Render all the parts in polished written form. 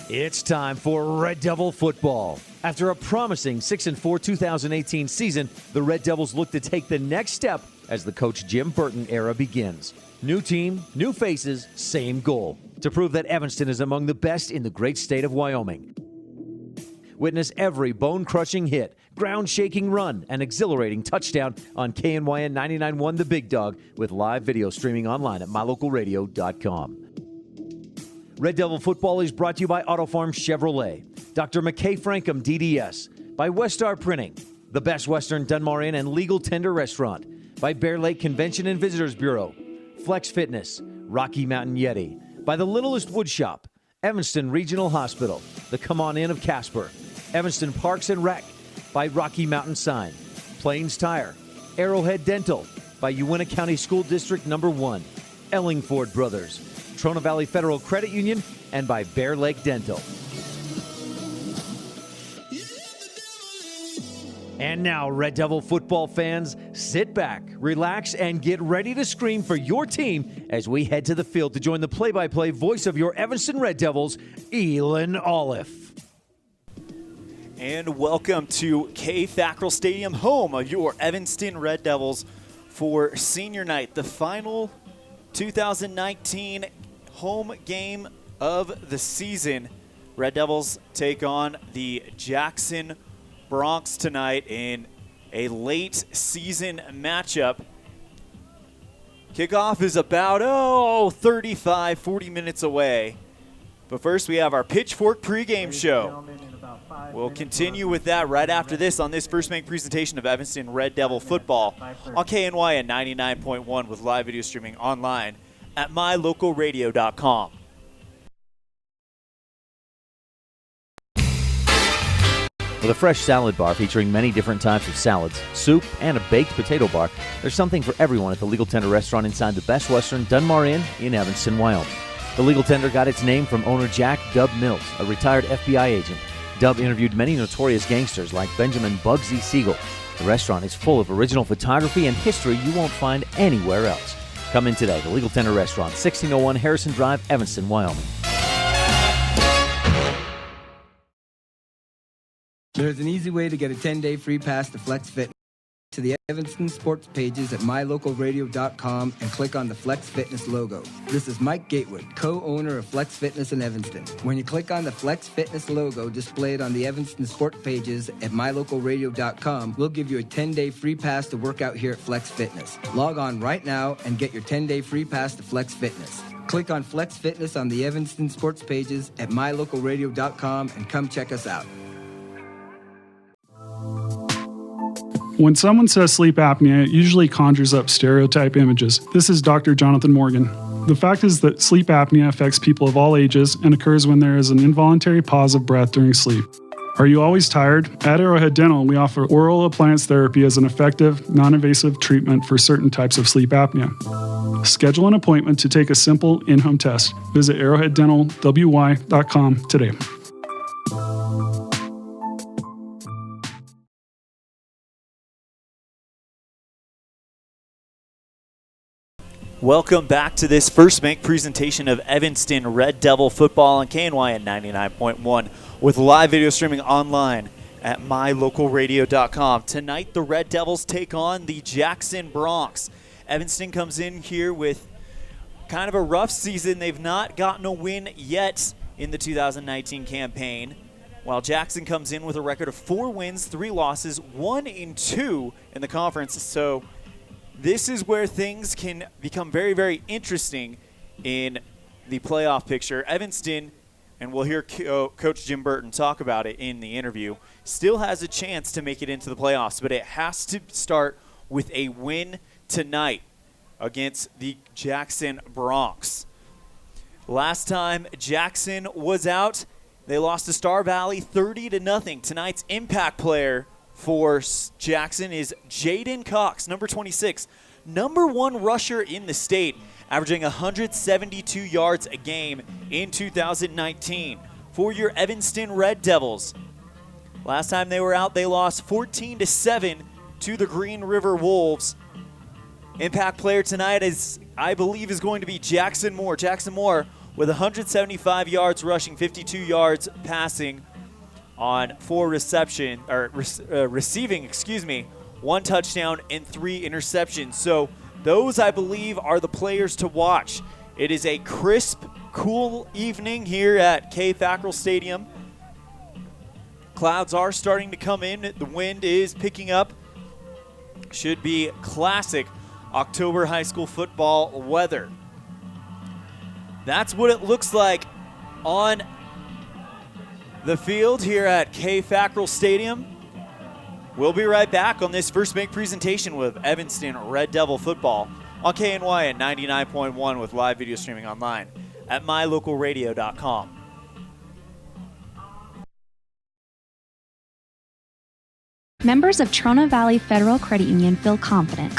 It's time for Red Devil football. After a promising 6-4 2018 season, the Red Devils look to take the next step as the Coach Jim Burton era begins. New team, new faces, same goal: to prove that Evanston is among the best in the great state of Wyoming. Witness every bone-crushing hit, ground-shaking run, and exhilarating touchdown on KNYN 99.1 The Big Dog with live video streaming online at mylocalradio.com. Red Devil football is brought to you by Auto Farm Chevrolet, Dr. McKay Frankham DDS, by Westar Printing, the Best Western Dunmar Inn and Legal Tender Restaurant, by Bear Lake Convention and Visitors Bureau, Flex Fitness, Rocky Mountain Yeti, by the Littlest Wood Shop, Evanston Regional Hospital, the Come On Inn of Casper, Evanston Parks and Rec, by Rocky Mountain Sign, Plains Tire, Arrowhead Dental, by Uintah County School District No. 1, Ellingford Brothers, Trona Valley Federal Credit Union, and by Bear Lake Dental. And now, Red Devil football fans, sit back, relax, and get ready to scream for your team as we head to the field to join the play-by-play voice of your Evanston Red Devils, ELAN OLLIFF. And welcome to FACKRELL Stadium, home of your Evanston Red Devils for senior night, the final 2019 home game of the season. Red Devils take on the Jackson Bronx tonight in a late season matchup. Kickoff is about 40 minutes away. But first we have our Pitchfork pregame show. We'll continue with that right after this on this first make presentation of Evanston Red Devil football on KNYN 99.1 with live video streaming online at mylocalradio.com. With a fresh salad bar featuring many different types of salads, soup, and a baked potato bar, there's something for everyone at the Legal Tender restaurant inside the Best Western Dunmar Inn in Evanston, Wyoming. The Legal Tender got its name from owner Jack Dub Mills, a retired FBI agent. Dub interviewed many notorious gangsters like Benjamin Bugsy Siegel. The restaurant is full of original photography and history you won't find anywhere else. Come in today, the Legal Tender Restaurant, 1601 Harrison Drive, Evanston, Wyoming. There's an easy way to get a 10-day free pass to Flex Fitness. To the Evanston sports pages at mylocalradio.com and click on the Flex Fitness logo. This is Mike Gatewood, co-owner of Flex Fitness in Evanston. When you click on the Flex Fitness logo displayed on the Evanston sports pages at mylocalradio.com, we'll give you a 10-day free pass to work out here at Flex Fitness. Log on right now and get your 10-day free pass to Flex Fitness. Click on Flex Fitness on the Evanston sports pages at mylocalradio.com and come check us out. When someone says sleep apnea, it usually conjures up stereotype images. This is Dr. Jonathan Morgan. The fact is that sleep apnea affects people of all ages and occurs when there is an involuntary pause of breath during sleep. Are you always tired? At Arrowhead Dental, we offer oral appliance therapy as an effective, non-invasive treatment for certain types of sleep apnea. Schedule an appointment to take a simple in-home test. Visit arrowheaddentalwy.com today. Welcome back to this first make presentation of Evanston Red Devil football on KNYN 99.1 with live video streaming online at mylocalradio.com. Tonight, the Red Devils take on the Jackson Bronx. Evanston comes in here with kind of a rough season. They've not gotten a win yet in the 2019 campaign, while Jackson comes in with a record of 4 wins, 3 losses, 1-2 in the conference. So this is where things can become very, very interesting in the playoff picture. Evanston, and we'll hear Coach Jim Burton talk about it in the interview, still has a chance to make it into the playoffs, but it has to start with a win tonight against the Jackson Bronx. Last time Jackson was out, they lost to Star Valley 30-0. Tonight's impact player for Jackson is Jaden Cox, number 26, number 1 rusher in the state, averaging 172 yards a game in 2019 for your Evanston Red Devils. Last time they were out, they lost 14-7 to the Green River Wolves. Impact player tonight I believe is going to be Jackson Moore. Jackson Moore with 175 yards rushing, 52 yards passing on receiving, 1 touchdown and 3 interceptions. So those, I believe, are the players to watch. It is a crisp, cool evening here at FACKRELL Stadium. Clouds are starting to come in. The wind is picking up. Should be classic October high school football weather. That's what it looks like on the field here at FACKRELL Stadium. We'll be right back on this first make presentation with Evanston Red Devil football on KNYN 99.1 with live video streaming online at mylocalradio.com. Members of Trona Valley Federal Credit Union feel confident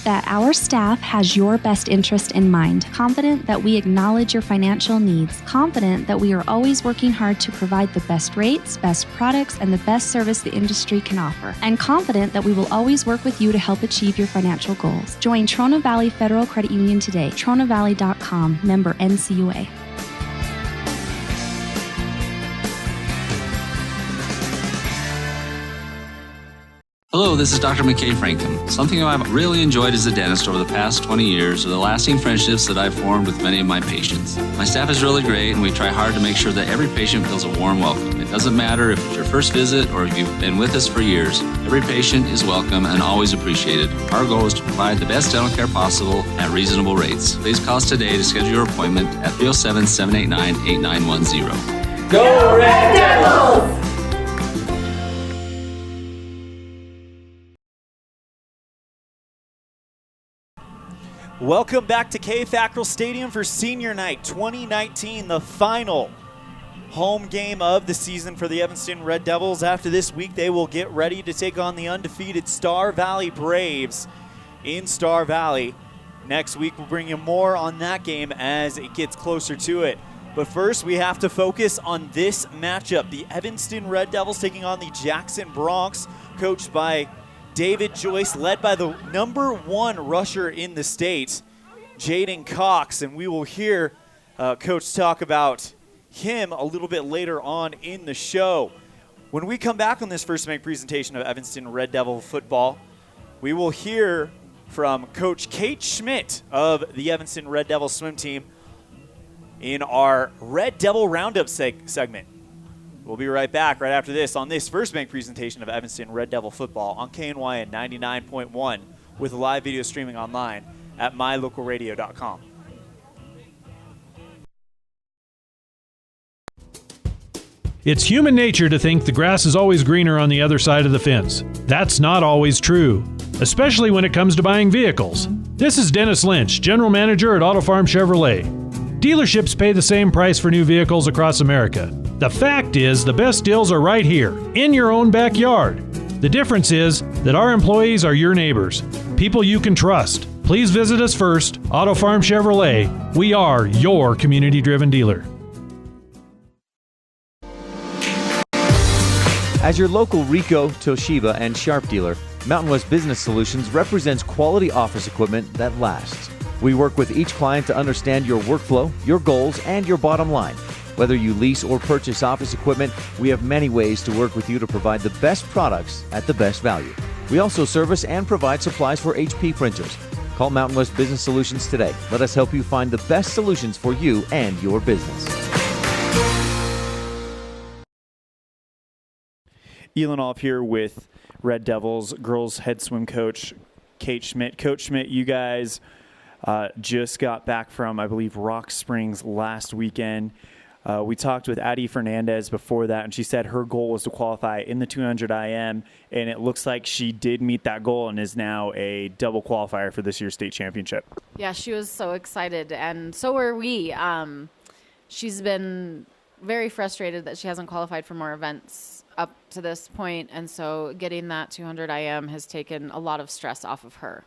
that our staff has your best interest in mind, confident that we acknowledge your financial needs, confident that we are always working hard to provide the best rates, best products, and the best service the industry can offer, and confident that we will always work with you to help achieve your financial goals. Join Trona Valley Federal Credit Union today, tronavalley.com, member NCUA. Hello, this is Dr. McKay Franklin. Something I've really enjoyed as a dentist over the past 20 years are the lasting friendships that I've formed with many of my patients. My staff is really great, and we try hard to make sure that every patient feels a warm welcome. It doesn't matter if it's your first visit or if you've been with us for years. Every patient is welcome and always appreciated. Our goal is to provide the best dental care possible at reasonable rates. Please call us today to schedule your appointment at 307-789-8910. Go Red Devils! Welcome back to FACKRELL Stadium for Senior Night 2019, the final home game of the season for the Evanston Red Devils. After this week, they will get ready to take on the undefeated Star Valley Braves in Star Valley. Next week, we'll bring you more on that game as it gets closer to it. But first, we have to focus on this matchup. The Evanston Red Devils taking on the Jackson Bronx, coached by David Joyce, led by the #1 rusher in the state, Jaden Cox. And we will hear Coach talk about him a little bit later on in the show. When we come back on this first make presentation of Evanston Red Devil football, we will hear from Coach Kate Schmidt of the Evanston Red Devil swim team in our Red Devil Roundup segment. We'll be right back right after this on this first bank presentation of Evanston Red Devil football on KNYN 99.1 with live video streaming online at mylocalradio.com. It's human nature to think the grass is always greener on the other side of the fence. That's not always true, especially when it comes to buying vehicles. This is Dennis Lynch, General Manager at Auto Farm Chevrolet. Dealerships pay the same price for new vehicles across America. The fact is, the best deals are right here, in your own backyard. The difference is that our employees are your neighbors, people you can trust. Please visit us first, Auto Farm Chevrolet. We are your community-driven dealer. As your local Ricoh, Toshiba, and Sharp dealer, Mountain West Business Solutions represents quality office equipment that lasts. We work with each client to understand your workflow, your goals, and your bottom line. Whether you lease or purchase office equipment, we have many ways to work with you to provide the best products at the best value. We also service and provide supplies for HP printers. Call Mountain West Business Solutions today. Let us help you find the best solutions for you and your business. ELAN off here with Red Devils girls head swim coach Kate Schmidt. Coach Schmidt, you guys just got back from, I believe, Rock Springs last weekend. We talked with Addie Fernandez before that, and she said her goal was to qualify in the 200 IM, and it looks like she did meet that goal and is now a double qualifier for this year's state championship. Yeah, she was so excited, and so were we. She's been very frustrated that she hasn't qualified for more events up to this point, and so getting that 200 IM has taken a lot of stress off of her.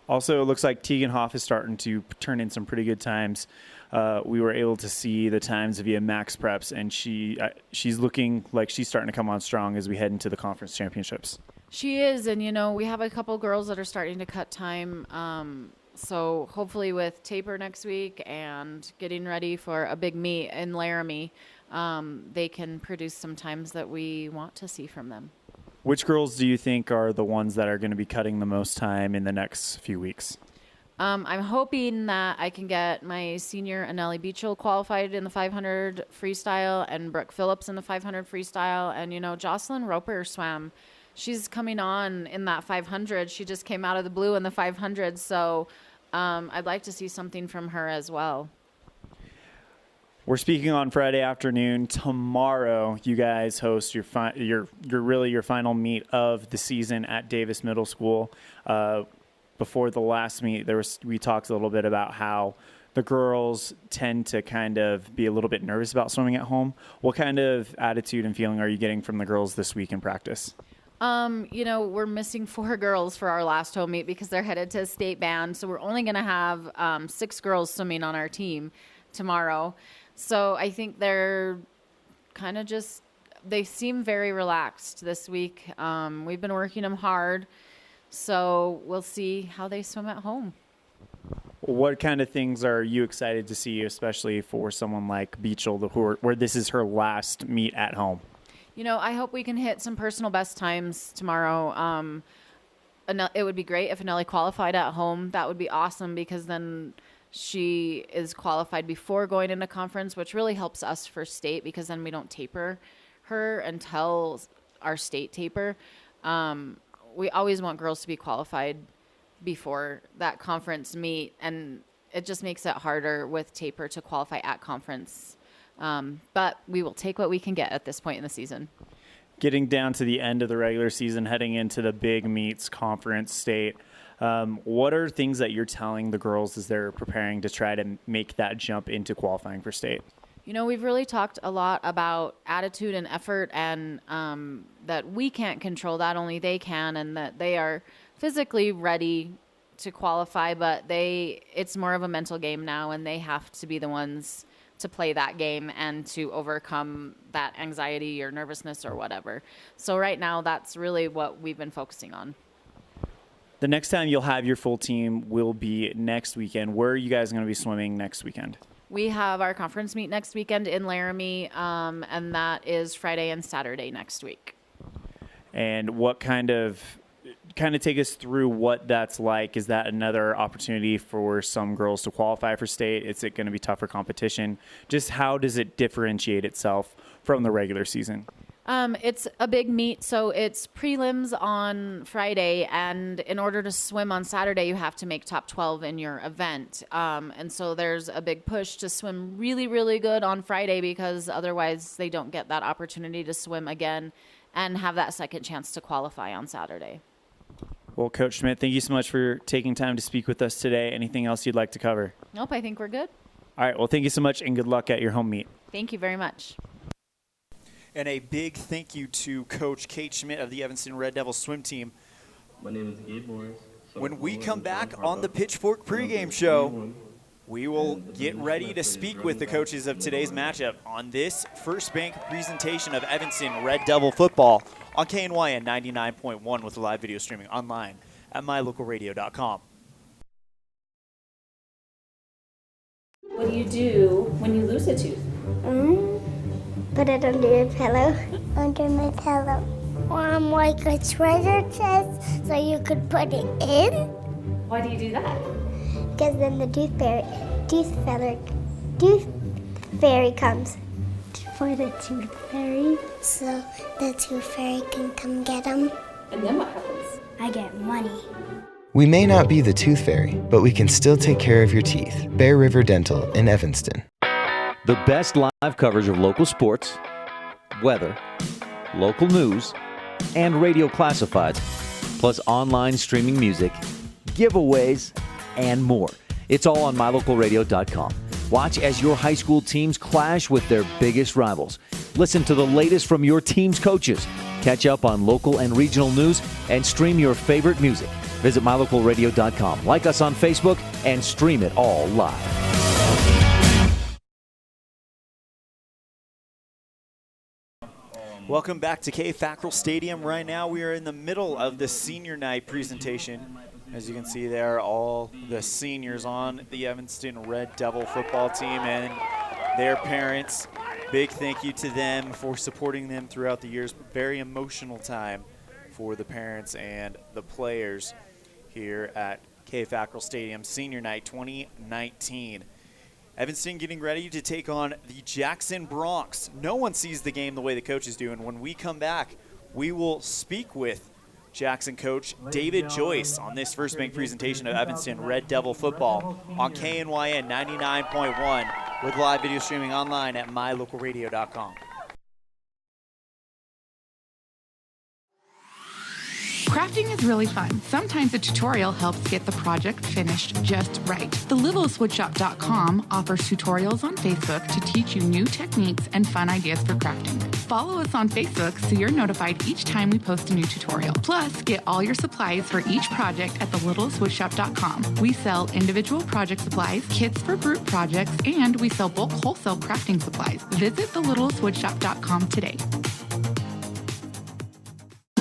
Also, it looks like Tegan Hoff is starting to turn in some pretty good times. We were able to see the times via Max Preps, and she's looking like she's starting to come on strong as we head into the conference championships. She is, and, you know, we have a couple girls that are starting to cut time So hopefully with taper next week and getting ready for a big meet in Laramie, they can produce some times that we want to see from them. Which girls do you think are the ones that are going to be cutting the most time in the next few weeks? I'm hoping that I can get my senior Anneli Beachel qualified in the 500 freestyle and Brooke Phillips in the 500 freestyle. And, Jocelyn Roper swam. She's coming on in that 500. She just came out of the blue in the 500. So I'd like to see something from her as well. We're speaking on Friday afternoon. Tomorrow, you guys host your final meet of the season at Davis Middle School. Before the last meet, we talked a little bit about how the girls tend to kind of be a little bit nervous about swimming at home. What kind of attitude and feeling are you getting from the girls this week in practice? We're missing 4 girls for our last home meet because they're headed to state band. So we're only going to have 6 girls swimming on our team tomorrow. So I think they're kind of they seem very relaxed this week. We've been working them hard. So we'll see how they swim at home. What kind of things are you excited to see, especially for someone like Beachel, where this is her last meet at home? I hope we can hit some personal best times tomorrow. It would be great if Anneli qualified at home. That would be awesome because then she is qualified before going into conference, which really helps us for state because then we don't taper her until our state taper. We always want girls to be qualified before that conference meet, and it just makes it harder with taper to qualify at conference. But we will take what we can get at this point in the season. Getting down to the end of the regular season, heading into the big meets, conference, state, what are things that you're telling the girls as they're preparing to try to make that jump into qualifying for state? We've really talked a lot about attitude and effort and that we can't control that, only they can, and that they are physically ready to qualify, but it's more of a mental game now, and they have to be the ones to play that game and to overcome that anxiety or nervousness or whatever. So right now, that's really what we've been focusing on. The next time you'll have your full team will be next weekend. Where are you guys going to be swimming next weekend? We have our conference meet next weekend in Laramie, and that is Friday and Saturday next week. And what kind of take us through what that's like? Is that another opportunity for some girls to qualify for state? Is it going to be tougher competition? Just how does it differentiate itself from the regular season? It's a big meet, so it's prelims on Friday, and in order to swim on Saturday, you have to make top 12 in your event. And so there's a big push to swim really, really good on Friday because otherwise they don't get that opportunity to swim again and have that second chance to qualify on Saturday. Well, Coach Schmidt, thank you so much for taking time to speak with us today. Anything else you'd like to cover? Nope, I think we're good. All right, well, thank you so much, and good luck at your home meet. Thank you very much. And a big thank you to Coach Kate Schmidt of the Evanston Red Devils swim team. My name is Gabe Morris. When we come back on the Pitchfork pregame show, we will get ready to speak with the coaches of today's matchup on this First Bank presentation of Evanston Red Devil football on KNYN 99.1 with live video streaming online at mylocalradio.com. What do you do when you lose a tooth? Put it under your pillow. Under my pillow. Like a treasure chest so you could put it in. Why do you do that? Because then the tooth fairy comes. For the tooth fairy. So the tooth fairy can come get them. And then what happens? I get money. We may not be the tooth fairy, but we can still take care of your teeth. Bear River Dental in Evanston. The best live coverage of local sports, weather, local news, and radio classifieds, plus online streaming music, giveaways, and more. It's all on mylocalradio.com. Watch as your high school teams clash with their biggest rivals. Listen to the latest from your team's coaches. Catch up on local and regional news and stream your favorite music. Visit mylocalradio.com. Like us on Facebook and stream it all live. Welcome back to FACKRELL Stadium. Right now we are in the middle of the senior night presentation As you can see there, all the seniors on the Evanston Red Devil football team and their parents. Big thank you to them for supporting them throughout the years. Very emotional time for the parents and the players here at FACKRELL Stadium Senior Night 2019. Evanston getting ready to take on the Jackson Bronx. No one sees the game the way the coaches do, and when we come back, we will speak with Jackson coach David Joyce on this First Bank presentation of Evanston Red Devil football on KNYN 99.1 with live video streaming online at mylocalradio.com. Crafting is really fun. Sometimes a tutorial helps get the project finished just right. TheLittleSwoodShop.com offers tutorials on Facebook to teach you new techniques and fun ideas for crafting. Follow us on Facebook so you're notified each time we post a new tutorial. Plus, get all your supplies for each project at TheLittleSwoodShop.com. We sell individual project supplies, kits for group projects, and we sell bulk wholesale crafting supplies. Visit TheLittleSwoodShop.com today.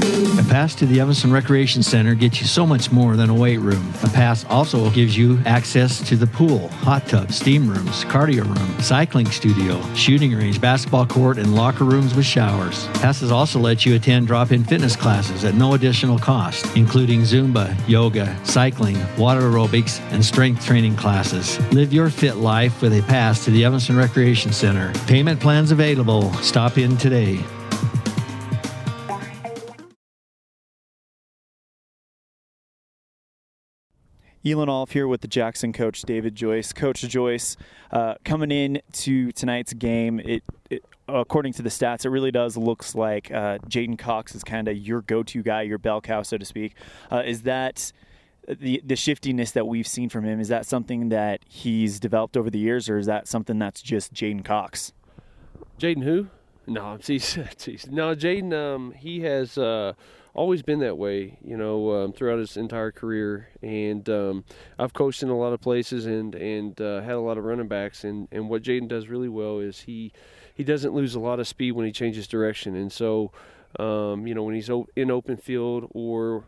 A pass to the Evanston Recreation Center gets you so much more than a weight room. A pass also gives you access to the pool, hot tub, steam rooms, cardio room, cycling studio, shooting range, basketball court, and locker rooms with showers. Passes also let you attend drop-in fitness classes at no additional cost, including Zumba, yoga, cycling, water aerobics, and strength training classes. Live your fit life with a pass to the Evanston Recreation Center. Payment plans available. Stop in today. ELAN OLLIFF here with the Jackson coach, David Joyce. Coach Joyce, coming in to tonight's game, it according to the stats, it really does looks like Jaden Cox is kind of your go-to guy, your bell cow, so to speak. Is that the shiftiness that we've seen from him, is that something that he's developed over the years, or is that something that's just Jaden Cox? Jaden who? No, geez. No, Jaden, he has always been that way, throughout his entire career. And I've coached in a lot of places and had a lot of running backs. And what Jaden does really well is he doesn't lose a lot of speed when he changes direction. And so, when he's in open field or,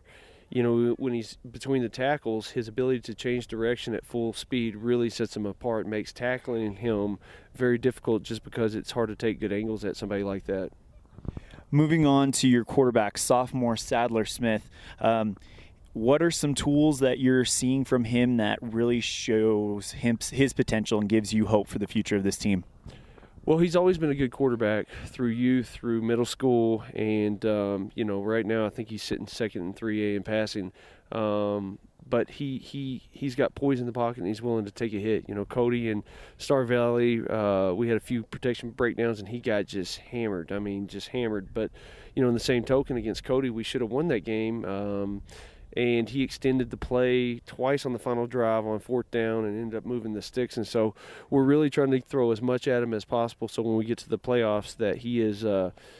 when he's between the tackles, his ability to change direction at full speed really sets him apart, makes tackling him very difficult just because it's hard to take good angles at somebody like that. Moving on to your quarterback, sophomore Sadler Smith, what are some tools that you're seeing from him that really shows his potential and gives you hope for the future of this team? Well, he's always been a good quarterback through youth, through middle school, and, right now I think he's sitting second in 3A in passing. But he's got poise in the pocket and he's willing to take a hit. Cody in Star Valley, we had a few protection breakdowns and he got just hammered. But, in the same token against Cody, we should have won that game. And he extended the play twice on the final drive on 4th down and ended up moving the sticks. And so we're really trying to throw as much at him as possible so when we get to the playoffs that he is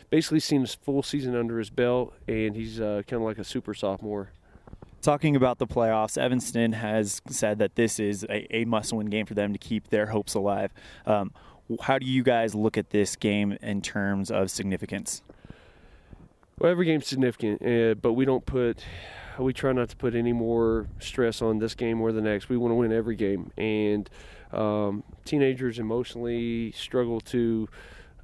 basically seen his full season under his belt and he's kind of like a super sophomore. Talking about the playoffs, Evanston has said that this is a must-win game for them to keep their hopes alive. How do you guys look at this game in terms of significance? Well, every game's significant, but we try not to put any more stress on this game or the next. We want to win every game. And teenagers emotionally struggle to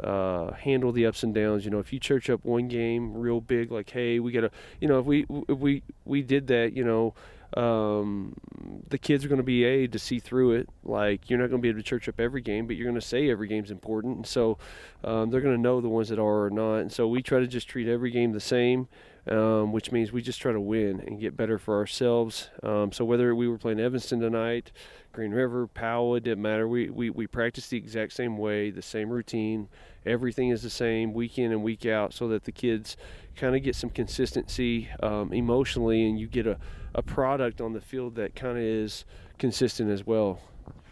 handle the ups and downs. If you church up one game real big, like, hey, we got to, if we did that, the kids are going to be able to see through it. Like, you're not going to be able to church up every game, but you're going to say every game's important. And so they're going to know the ones that are or not. And so we try to just treat every game the same, which means we just try to win and get better for ourselves. So whether we were playing Evanston tonight, Green River, Powell, it didn't matter. We practice the exact same way, the same routine. Everything is the same week in and week out so that the kids kind of get some consistency emotionally and you get a product on the field that kind of is consistent as well.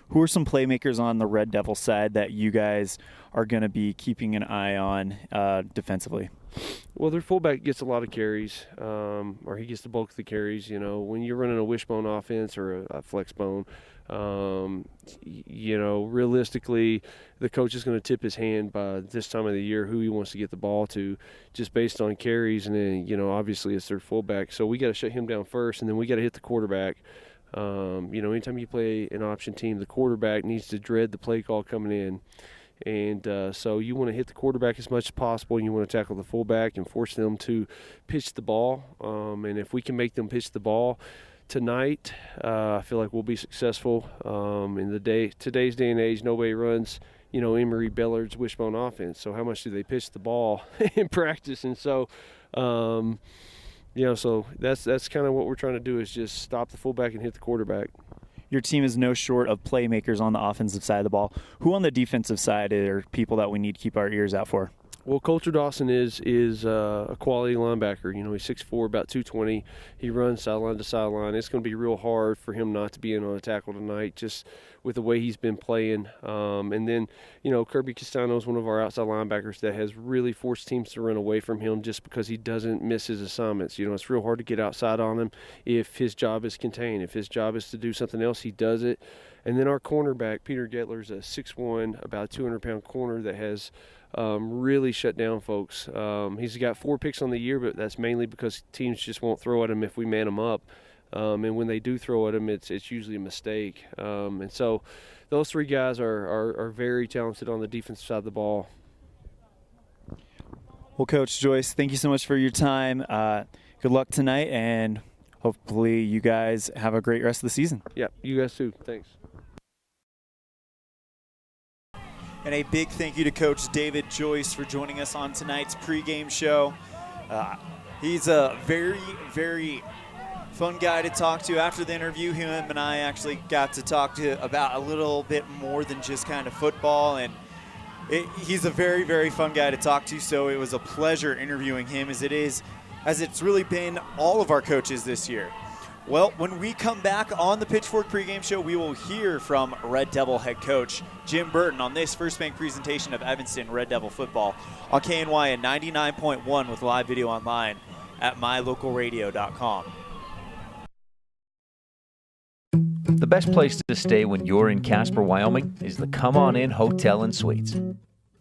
Who are some playmakers on the Red Devil side that you guys are going to be keeping an eye on defensively? Well, their fullback gets a lot of carries, or he gets the bulk of the carries. When you're running a wishbone offense or a flex bone, Realistically, the coach is going to tip his hand by this time of the year who he wants to get the ball to, just based on carries, and then obviously it's their fullback. So we got to shut him down first, and then we got to hit the quarterback. Anytime you play an option team, the quarterback needs to dread the play call coming in. And so you want to hit the quarterback as much as possible, and you want to tackle the fullback and force them to pitch the ball. And if we can make them pitch the ball tonight, I feel like we'll be successful. Today's day and age, nobody runs, Emory Bellard's wishbone offense. So how much do they pitch the ball in practice? And so, so that's kind of what we're trying to do, is just stop the fullback and hit the quarterback. Your team is no short of playmakers on the offensive side of the ball. Who on the defensive side are people that we need to keep our ears out for? Well, Coulter Dawson is a quality linebacker. He's 6'4", about 220. He runs sideline to sideline. It's going to be real hard for him not to be in on a tackle tonight, just with the way he's been playing. And then, Kirby Castano is one of our outside linebackers that has really forced teams to run away from him just because he doesn't miss his assignments. It's real hard to get outside on him if his job is contained. If his job is to do something else, he does it. And then our cornerback, Peter Gettler, is a 6'1", about 200-pound corner that has really shut down folks. He's got 4 picks on the year, but that's mainly because teams just won't throw at him if we man him up. And when they do throw at him, it's usually a mistake. And so those 3 guys are very talented on the defensive side of the ball. Well, Coach Joyce, thank you so much for your time. Good luck tonight, and hopefully you guys have a great rest of the season. Yeah, you guys too. Thanks. And a big thank you to Coach David Joyce for joining us on tonight's pregame show. He's a very, very fun guy to talk to. After the interview, him and I actually got to talk to about a little bit more than just kind of football. And he's a very, very fun guy to talk to, so it was a pleasure interviewing him, as it's really been all of our coaches this year. Well, when we come back on the Pitchfork pregame show, we will hear from Red Devil head coach Jim Burton on this First Bank presentation of Evanston Red Devil football on KNYN 99.1 with live video online at mylocalradio.com. The best place to stay when you're in Casper, Wyoming is the Come On In Hotel and Suites.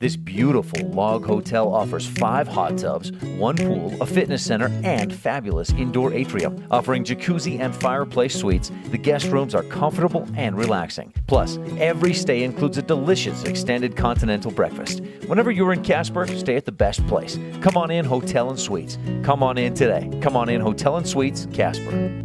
This beautiful log hotel offers 5 hot tubs, 1 pool, a fitness center, and fabulous indoor atrium. Offering jacuzzi and fireplace suites, the guest rooms are comfortable and relaxing. Plus, every stay includes a delicious extended continental breakfast. Whenever you're in Casper, stay at the best place. Come On In Hotel and Suites. Come on in today. Come On In Hotel and Suites, Casper.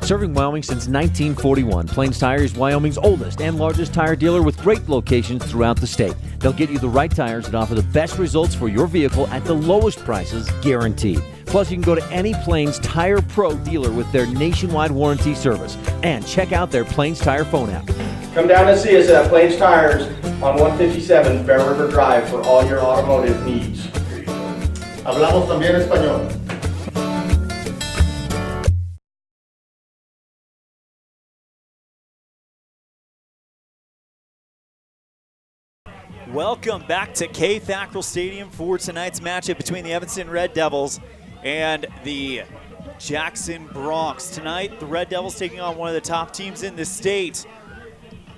Serving Wyoming since 1941, Plains Tire is Wyoming's oldest and largest tire dealer with great locations throughout the state. They'll get you the right tires and offer the best results for your vehicle at the lowest prices, guaranteed. Plus, you can go to any Plains Tire Pro dealer with their nationwide warranty service. And check out their Plains Tire phone app. Come down and see us at Plains Tires on 157 Bear River Drive for all your automotive needs. Hablamos también español. Welcome back to FACKRELL Stadium for tonight's matchup between the Evanston Red Devils and the Jackson Bronx. Tonight, the Red Devils taking on one of the top teams in the state,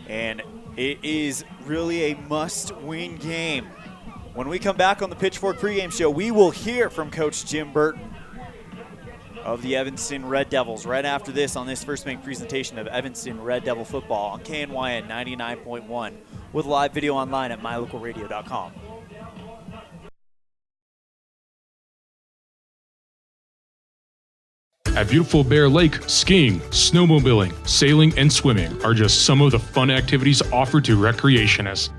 and it is really a must-win game. When we come back on the Pitchfork pregame show, we will hear from Coach Jim Burton of the Evanston Red Devils right after this on this First Bank presentation of Evanston Red Devil football on KNYN 99.1 with live video online at mylocalradio.com. At beautiful Bear Lake, skiing, snowmobiling, sailing, and swimming are just some of the fun activities offered to recreationists.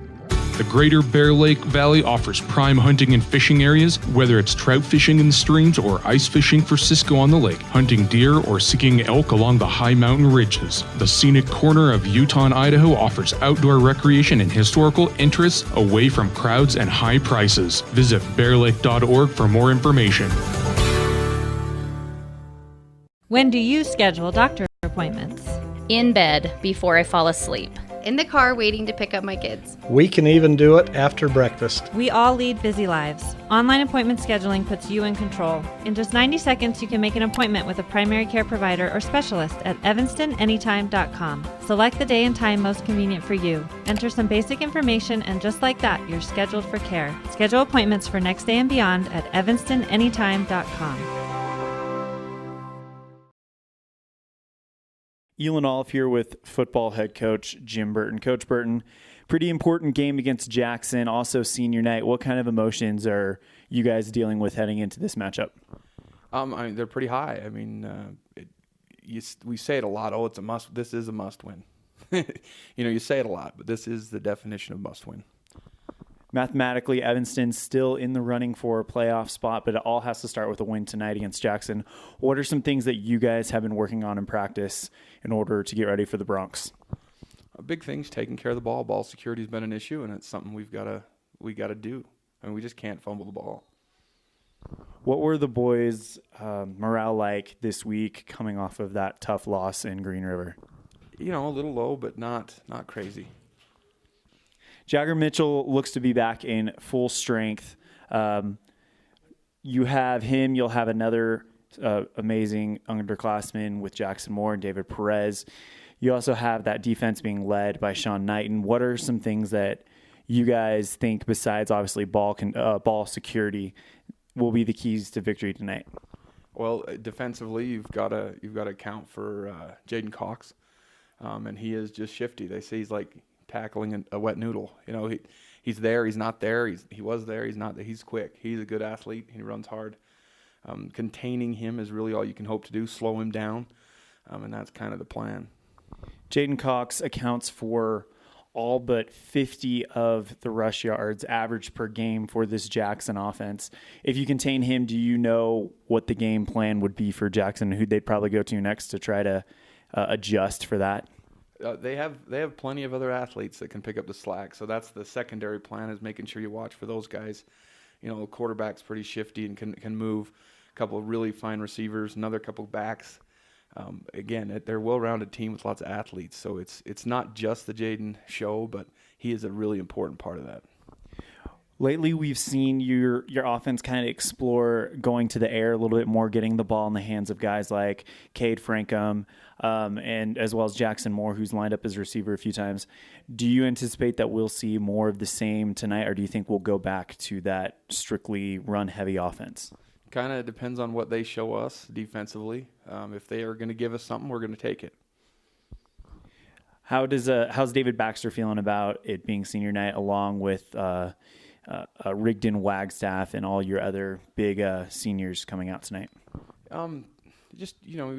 The Greater Bear Lake Valley offers prime hunting and fishing areas, whether it's trout fishing in the streams or ice fishing for Cisco on the lake, hunting deer or seeking elk along the high mountain ridges. The scenic corner of Utah and Idaho offers outdoor recreation and historical interests away from crowds and high prices. Visit bearlake.org for more information. When do you schedule doctor appointments? In bed before I fall asleep. in the car waiting to pick up my kids. We can even do it after breakfast. We all lead busy lives. Online appointment scheduling puts you in control. In just 90 seconds, you can make an appointment with a primary care provider or specialist at evanstonanytime.com. Select the day and time most convenient for you. Enter some basic information, and just like that, you're scheduled for care. Schedule appointments for next day and beyond at evanstonanytime.com. ELAN OLLIFF here with football head coach Jim Burton. Coach Burton, pretty important game against Jackson, also senior night. What kind of emotions are you guys dealing with heading into this matchup? I mean, they're pretty high. I mean, we say it a lot. Oh, it's a must. This is a must win. You say it a lot, but this is the definition of must win. Mathematically, Evanston's still in the running for a playoff spot, but it all has to start with a win tonight against Jackson. What are some things that you guys have been working on in practice in order to get ready for the Broncs? A big thing's taking care of the ball. Ball security has been an issue, and it's something we got to do. I mean, we just can't fumble the ball. What were the boys' morale like this week coming off of that tough loss in Green River? A little low, but not crazy. Jagger Mitchell looks to be back in full strength. You have him. You'll have another amazing underclassman with Jackson Moore and David Perez. You also have that defense being led by Sean Knighton. What are some things that you guys think, besides obviously ball security, will be the keys to victory tonight? Well, defensively, you've got to account for Jaden Cox, and he is just shifty. They say he's like tackling a wet noodle. He's there, he's not there. He was there, he's not there. He's quick. He's a good athlete. He runs hard. Containing him is really all you can hope to do. Slow him down, and that's kind of the plan. Jaden Cox accounts for all but 50 of the rush yards average per game for this Jackson offense. If you contain him, do you know what the game plan would be for Jackson, who they'd probably go to next to try to adjust for that? They have plenty of other athletes that can pick up the slack. So that's the secondary plan, is making sure you watch for those guys. The quarterback's pretty shifty and can move. A couple of really fine receivers, another couple of backs. Again, they're a well-rounded team with lots of athletes. So it's not just the Jaden show, but he is a really important part of that. Lately, we've seen your offense kind of explore going to the air a little bit more, getting the ball in the hands of guys like Cade Frankham, and as well as Jackson Moore, who's lined up as receiver a few times. Do you anticipate that we'll see more of the same tonight, or do you think we'll go back to that strictly run-heavy offense? Kind of depends on what they show us defensively. If they are going to give us something, we're going to take it. How's David Baxter feeling about it being senior night, along with Rigdon, Wagstaff, and all your other big seniors coming out tonight? We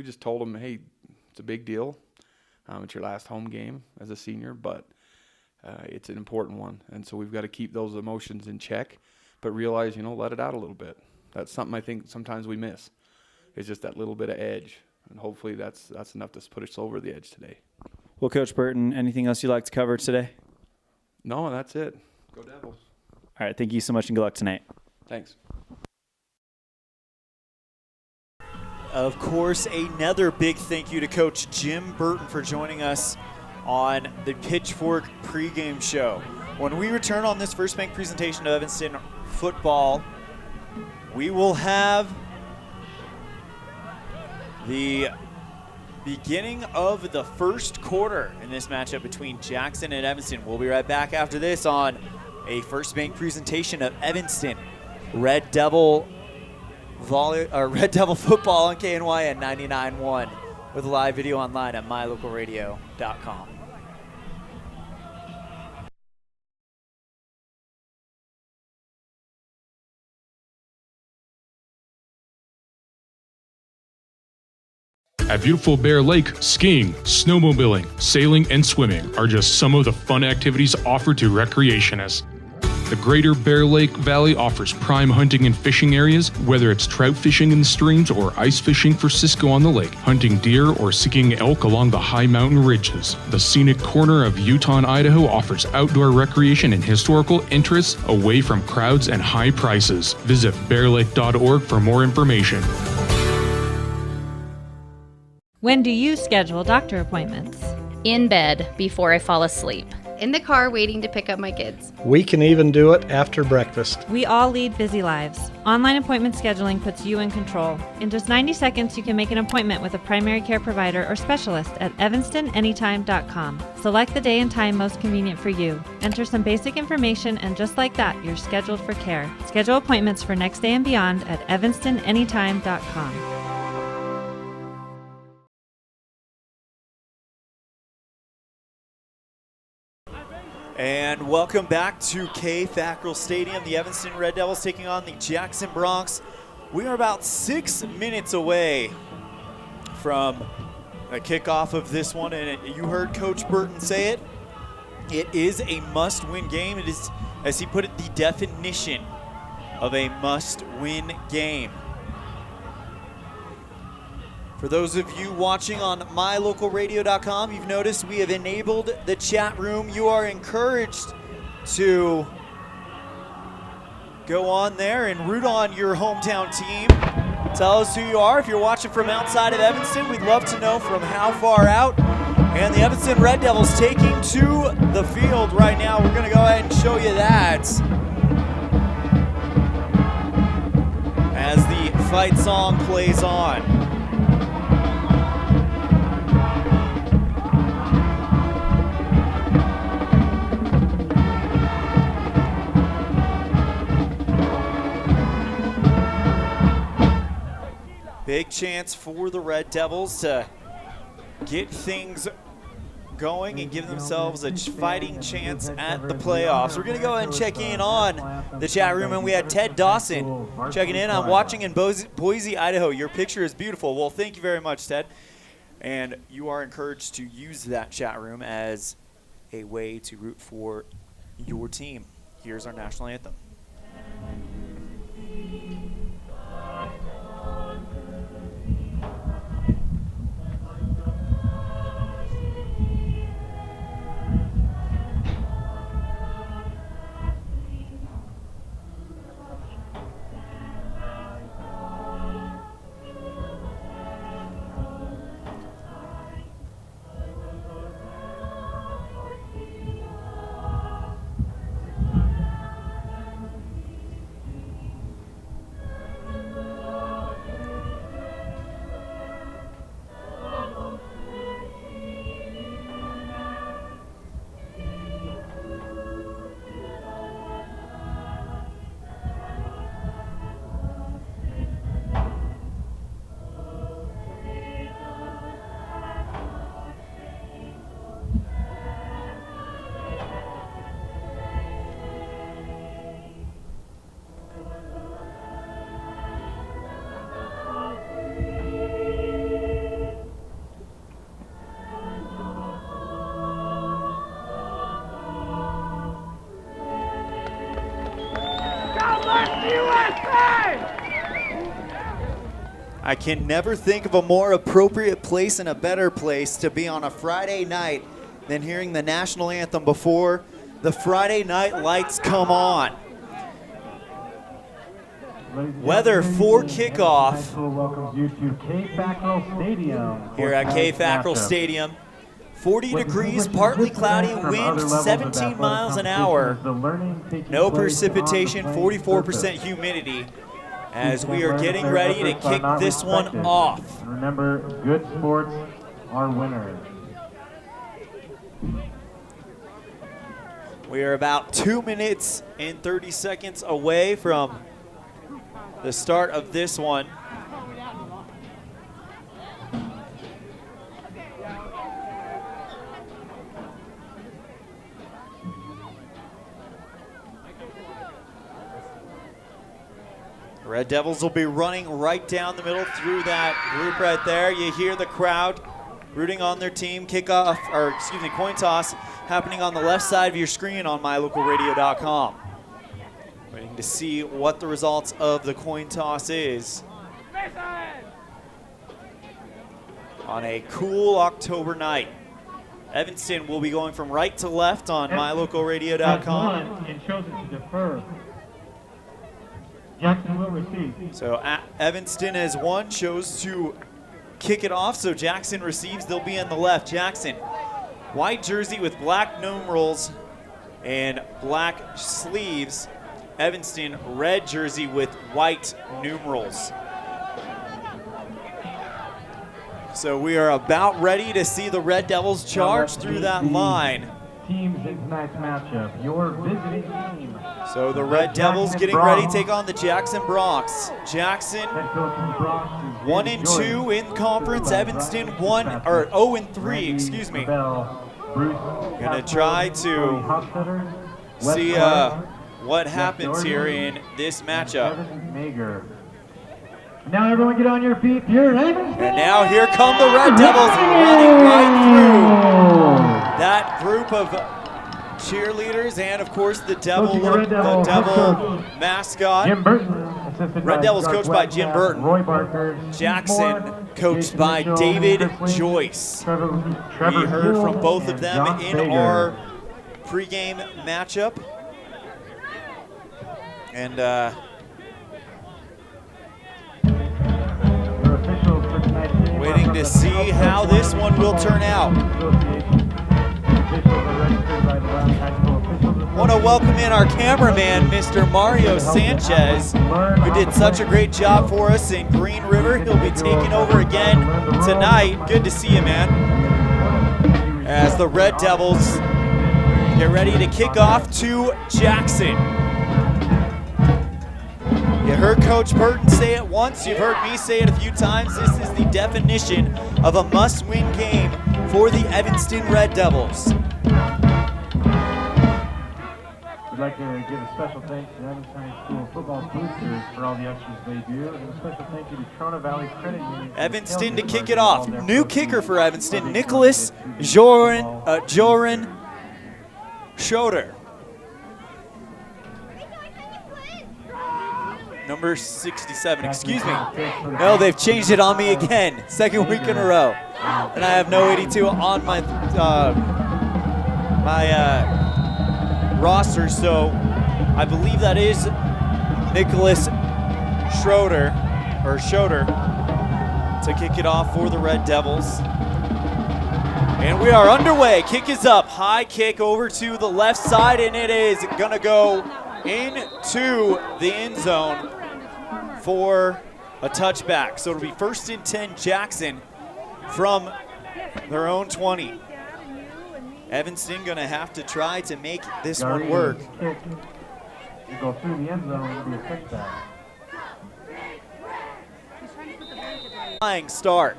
just told them, hey, it's a big deal. It's your last home game as a senior, but it's an important one, and so we've got to keep those emotions in check, but realize, let it out a little bit. That's something I think sometimes we miss. It's just that little bit of edge, and hopefully that's enough to put us over the edge today. Well, Coach Burton, anything else you'd like to cover today? No, that's it. Go Devils. All right, thank you so much, and good luck tonight. Thanks. Of course, another big thank you to Coach Jim Burton for joining us on the Pitchfork pregame show. When we return on this First Bank presentation of Evanston football, we will have the beginning of the first quarter in this matchup between Jackson and Evanston. We'll be right back after this on a First Bank presentation of Evanston Red Devil football on KNYN 99.1 with a live video online at mylocalradio.com. At beautiful Bear Lake, skiing, snowmobiling, sailing, and swimming are just some of the fun activities offered to recreationists. The Greater Bear Lake Valley offers prime hunting and fishing areas, whether it's trout fishing in the streams or ice fishing for Cisco on the lake, hunting deer or seeking elk along the high mountain ridges. The scenic corner of Utah and Idaho offers outdoor recreation and historical interests away from crowds and high prices. Visit bearlake.org for more information. When do you schedule doctor appointments? In bed before I fall asleep. In the car waiting to pick up my kids. We can even do it after breakfast. We all lead busy lives. Online appointment scheduling puts you in control. In just 90 seconds, you can make an appointment with a primary care provider or specialist at evanstonanytime.com. Select the day and time most convenient for you. Enter some basic information, and just like that, you're scheduled for care. Schedule appointments for next day and beyond at evanstonanytime.com. And welcome back to FACKRELL Stadium. The Evanston Red Devils taking on the Jackson Bronx. We are about 6 minutes away from a kickoff of this one, and you heard Coach Burton say it. It is a must-win game. It is, as he put it, the definition of a must-win game. For those of you watching on mylocalradio.com, you've noticed we have enabled the chat room. You are encouraged to go on there and root on your hometown team. Tell us who you are. If you're watching from outside of Evanston, we'd love to know from how far out. And the Evanston Red Devils taking to the field right now. We're going to go ahead and show you that as the fight song plays on. Big chance for the Red Devils to get things going and give themselves a fighting chance at the playoffs. We're going to go ahead and check in on the chat room, and we had Ted Dawson checking in. I'm watching in Boise, Idaho. Your picture is beautiful. Well, thank you very much, Ted. And you are encouraged to use that chat room as a way to root for your team. Here's our national anthem. I can never think of a more appropriate place and a better place to be on a Friday night than hearing the national anthem before the Friday night lights come on. Weather for kickoff here at FACKRELL Stadium. 40 degrees, partly cloudy, wind 17 miles an hour, no precipitation, 44% humidity, as we are getting ready to kick this one off. Remember, good sports are winners. We are about 2 minutes and 30 seconds away from the start of this one. Red Devils will be running right down the middle through that group right there. You hear the crowd rooting on their team. Kickoff, or excuse me, coin toss happening on the left side of your screen on mylocalradio.com. Waiting to see what the results of the coin toss is on a cool October night. Evanston will be going from right to left on mylocalradio.com. And chosen to defer. Jackson will receive. So Evanston has won, chose to kick it off. So Jackson receives. They'll be on the left. Jackson white jersey with black numerals and black sleeves. Evanston, red jersey with white numerals. So we are about ready to see the Red Devils charge through that line. Teams in tonight's matchup. Your visiting team. So the Red Devils getting ready to take on the Jackson Bronx. Jackson 1-2 in conference. Evanston 0-3, excuse me. Gonna try to see what happens here in this matchup. Now everyone get on your feet. Here, Evanston. And now here come the Red Devils running right through that group of cheerleaders and of course the devil mascot. Jim Burton, Red Devils coached by Jim Burton. Roy Barker. Jackson coached by David Joyce. We heard from both of them in our pregame matchup. And waiting to see how this one will turn out. Want to welcome in our cameraman, Mr. Mario Sanchez, who did such a great job for us in Green River. He'll be taking over again tonight. Good to see you, man. As the Red Devils get ready to kick off to Jackson. You heard Coach Burton say it once, you've heard me say it a few times. This is the definition of a must-win game for the Evanston Red Devils. We'd like to give a special thanks to Evanston High School football boosters for all the extras they do, and a special thank you to Trona Valley Credit Union. Evanston to kick it off. New kicker for Evanston, Nicholas Joran Schroeder. Number 67, excuse me. No, they've changed it on me again. Second week in a row. And I have no 82 on my roster, so I believe that is Nicholas Schroeder to kick it off for the Red Devils. And we are underway. Kick is up. High kick over to the left side, and it is going to go into the end zone for a touchback. So it'll be 1st and 10 Jackson from their own 20. Evanston going to have to try to make this one work. You go through the end zone and be a touchback. Flying start.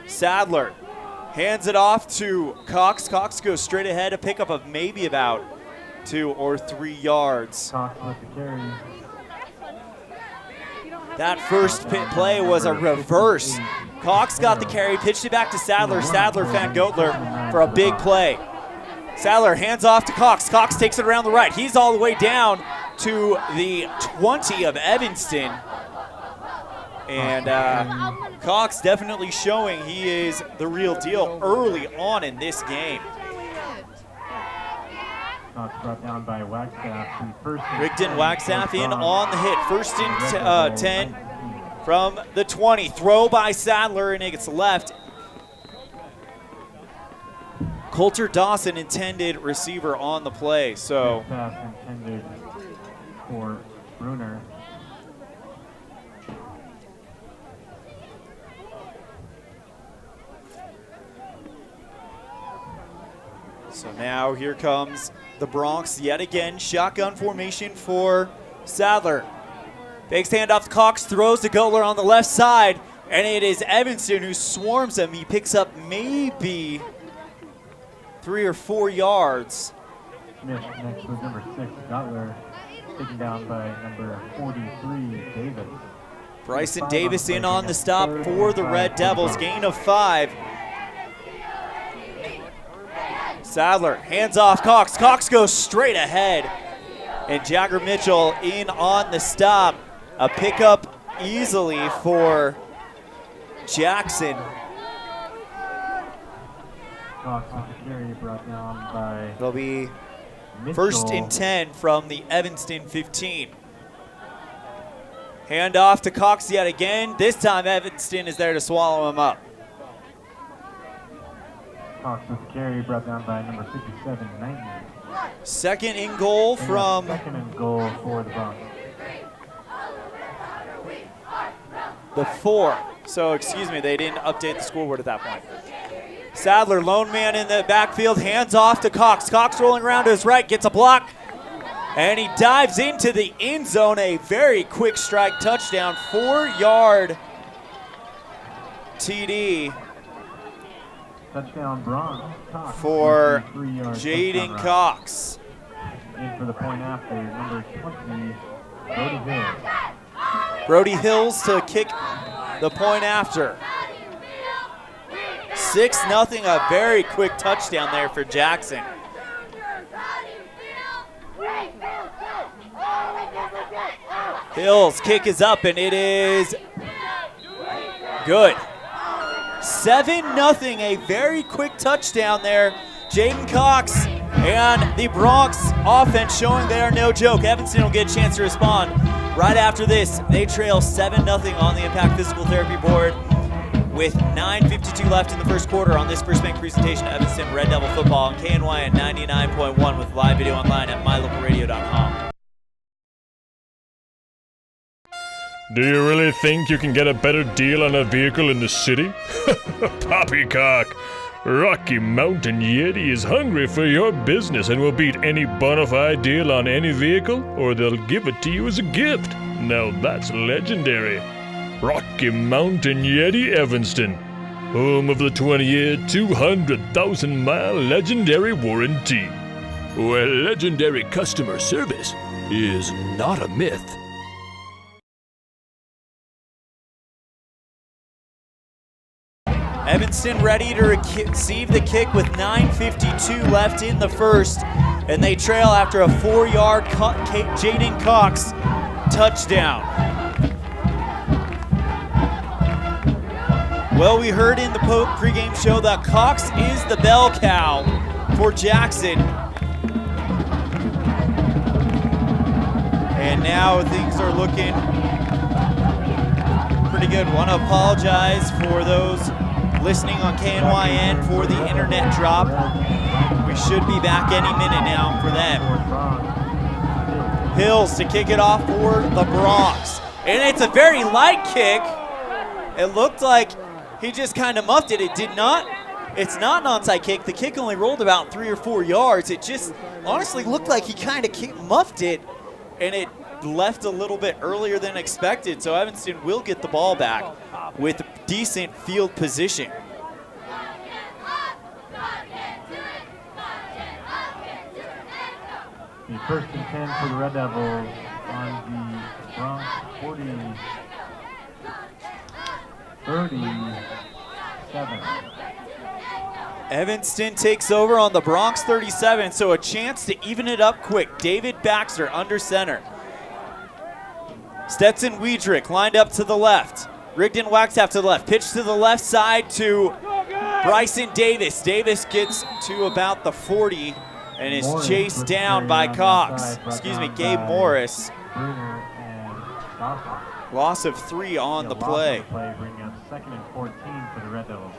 Sadler hands it off to Cox. Cox goes straight ahead, a pickup of maybe about 2 or 3 yards. Cox with the carry. That first play was a reverse. Cox got the carry, pitched it back to Sadler. Sadler found Gotler for a big play. Sadler hands off to Cox. Cox takes it around the right. He's all the way down to the 20 of Evanston. And Cox definitely showing he is the real deal early on in this game. Cox brought down by Wagstaff. Rigdon Wagstaff in on the hit. 1st and 10 from the 20. Throw by Sadler, and it gets left. Coulter Dawson intended receiver on the play. So pass intended for Bruner. So now here comes the Bronx yet again. Shotgun formation for Sadler. Fakes handoff to Cox, throws to Gotler on the left side, and it is Evanston who swarms him. He picks up maybe 3 or 4 yards. Smith next with number 6, Gotler, taken down by number 43, Davis. Bryson Davis in on the stop for the Red Devils, gain of 5. Sadler hands off Cox. Cox goes straight ahead. And Jagger Mitchell in on the stop. A pickup easily for Jackson. Cox with the carry brought down by It'll be Mitchell. 1st and 10 from the Evanston 15. Hand off to Cox yet again. This time Evanston is there to swallow him up. Cox with the carry, brought down by number 57, 90. Second and goal from... Second and goal for the Bronx. The 4. So, excuse me, they didn't update the scoreboard at that point. Sadler, lone man in the backfield, hands off to Cox. Cox rolling around to his right, gets a block, and he dives into the end zone. A very quick strike touchdown, 4-yard TD. Touchdown Bronx. Cox for Jaden Cox. In for the point after, number 20, Brody Hills. Brody Hills to kick the point after. 6-0, a very quick touchdown there for Jackson. Hills' kick is up, and it is good. 7-0, a very quick touchdown there. Jaden Cox and the Bronx offense showing they are no joke. Evanston will get a chance to respond right after this. They trail 7-0 on the Impact Physical Therapy board with 9:52 left in the first quarter on this First Bank presentation of Evanston Red Devil football on KNYN 99.1 with live video online at mylocalradio.com. Do you really think you can get a better deal on a vehicle in the city? Poppycock! Rocky Mountain Yeti is hungry for your business and will beat any bona fide deal on any vehicle, or they'll give it to you as a gift. Now that's legendary. Rocky Mountain Yeti Evanston, home of the 20-year, 200,000-mile legendary warranty, where legendary customer service is not a myth. Evanston ready to receive the kick with 9:52 left in the first, and they trail after a 4-yard Jaden Cox touchdown. Well, we heard in the pregame show that Cox is the bell cow for Jackson. And now things are looking pretty good. Want to apologize for those listening on KNYN for the internet drop. We should be back any minute now for them. Hills to kick it off for the Bronx. And it's a very light kick. It looked like he just kind of muffed it. It's not an onside kick. The kick only rolled about 3 or 4 yards. It just honestly looked like he kind of muffed it, and it left a little bit earlier than expected. So Evanston will get the ball back with decent field position. The first and 10 for the Red Devils on the Bronx 37. Evanston takes over on the Bronx 37, so a chance to even it up quick. David Baxter under center. Stetson Wiedrich lined up to the left. Rigdon Wagstaff to the left. Pitch to the left side to Bryson Davis. Davis gets to about the 40 and is chased down by Cox. Excuse me, Gabe Morris. Loss of 3 on the play. Bringing up 2nd and 14 for the Red Devils.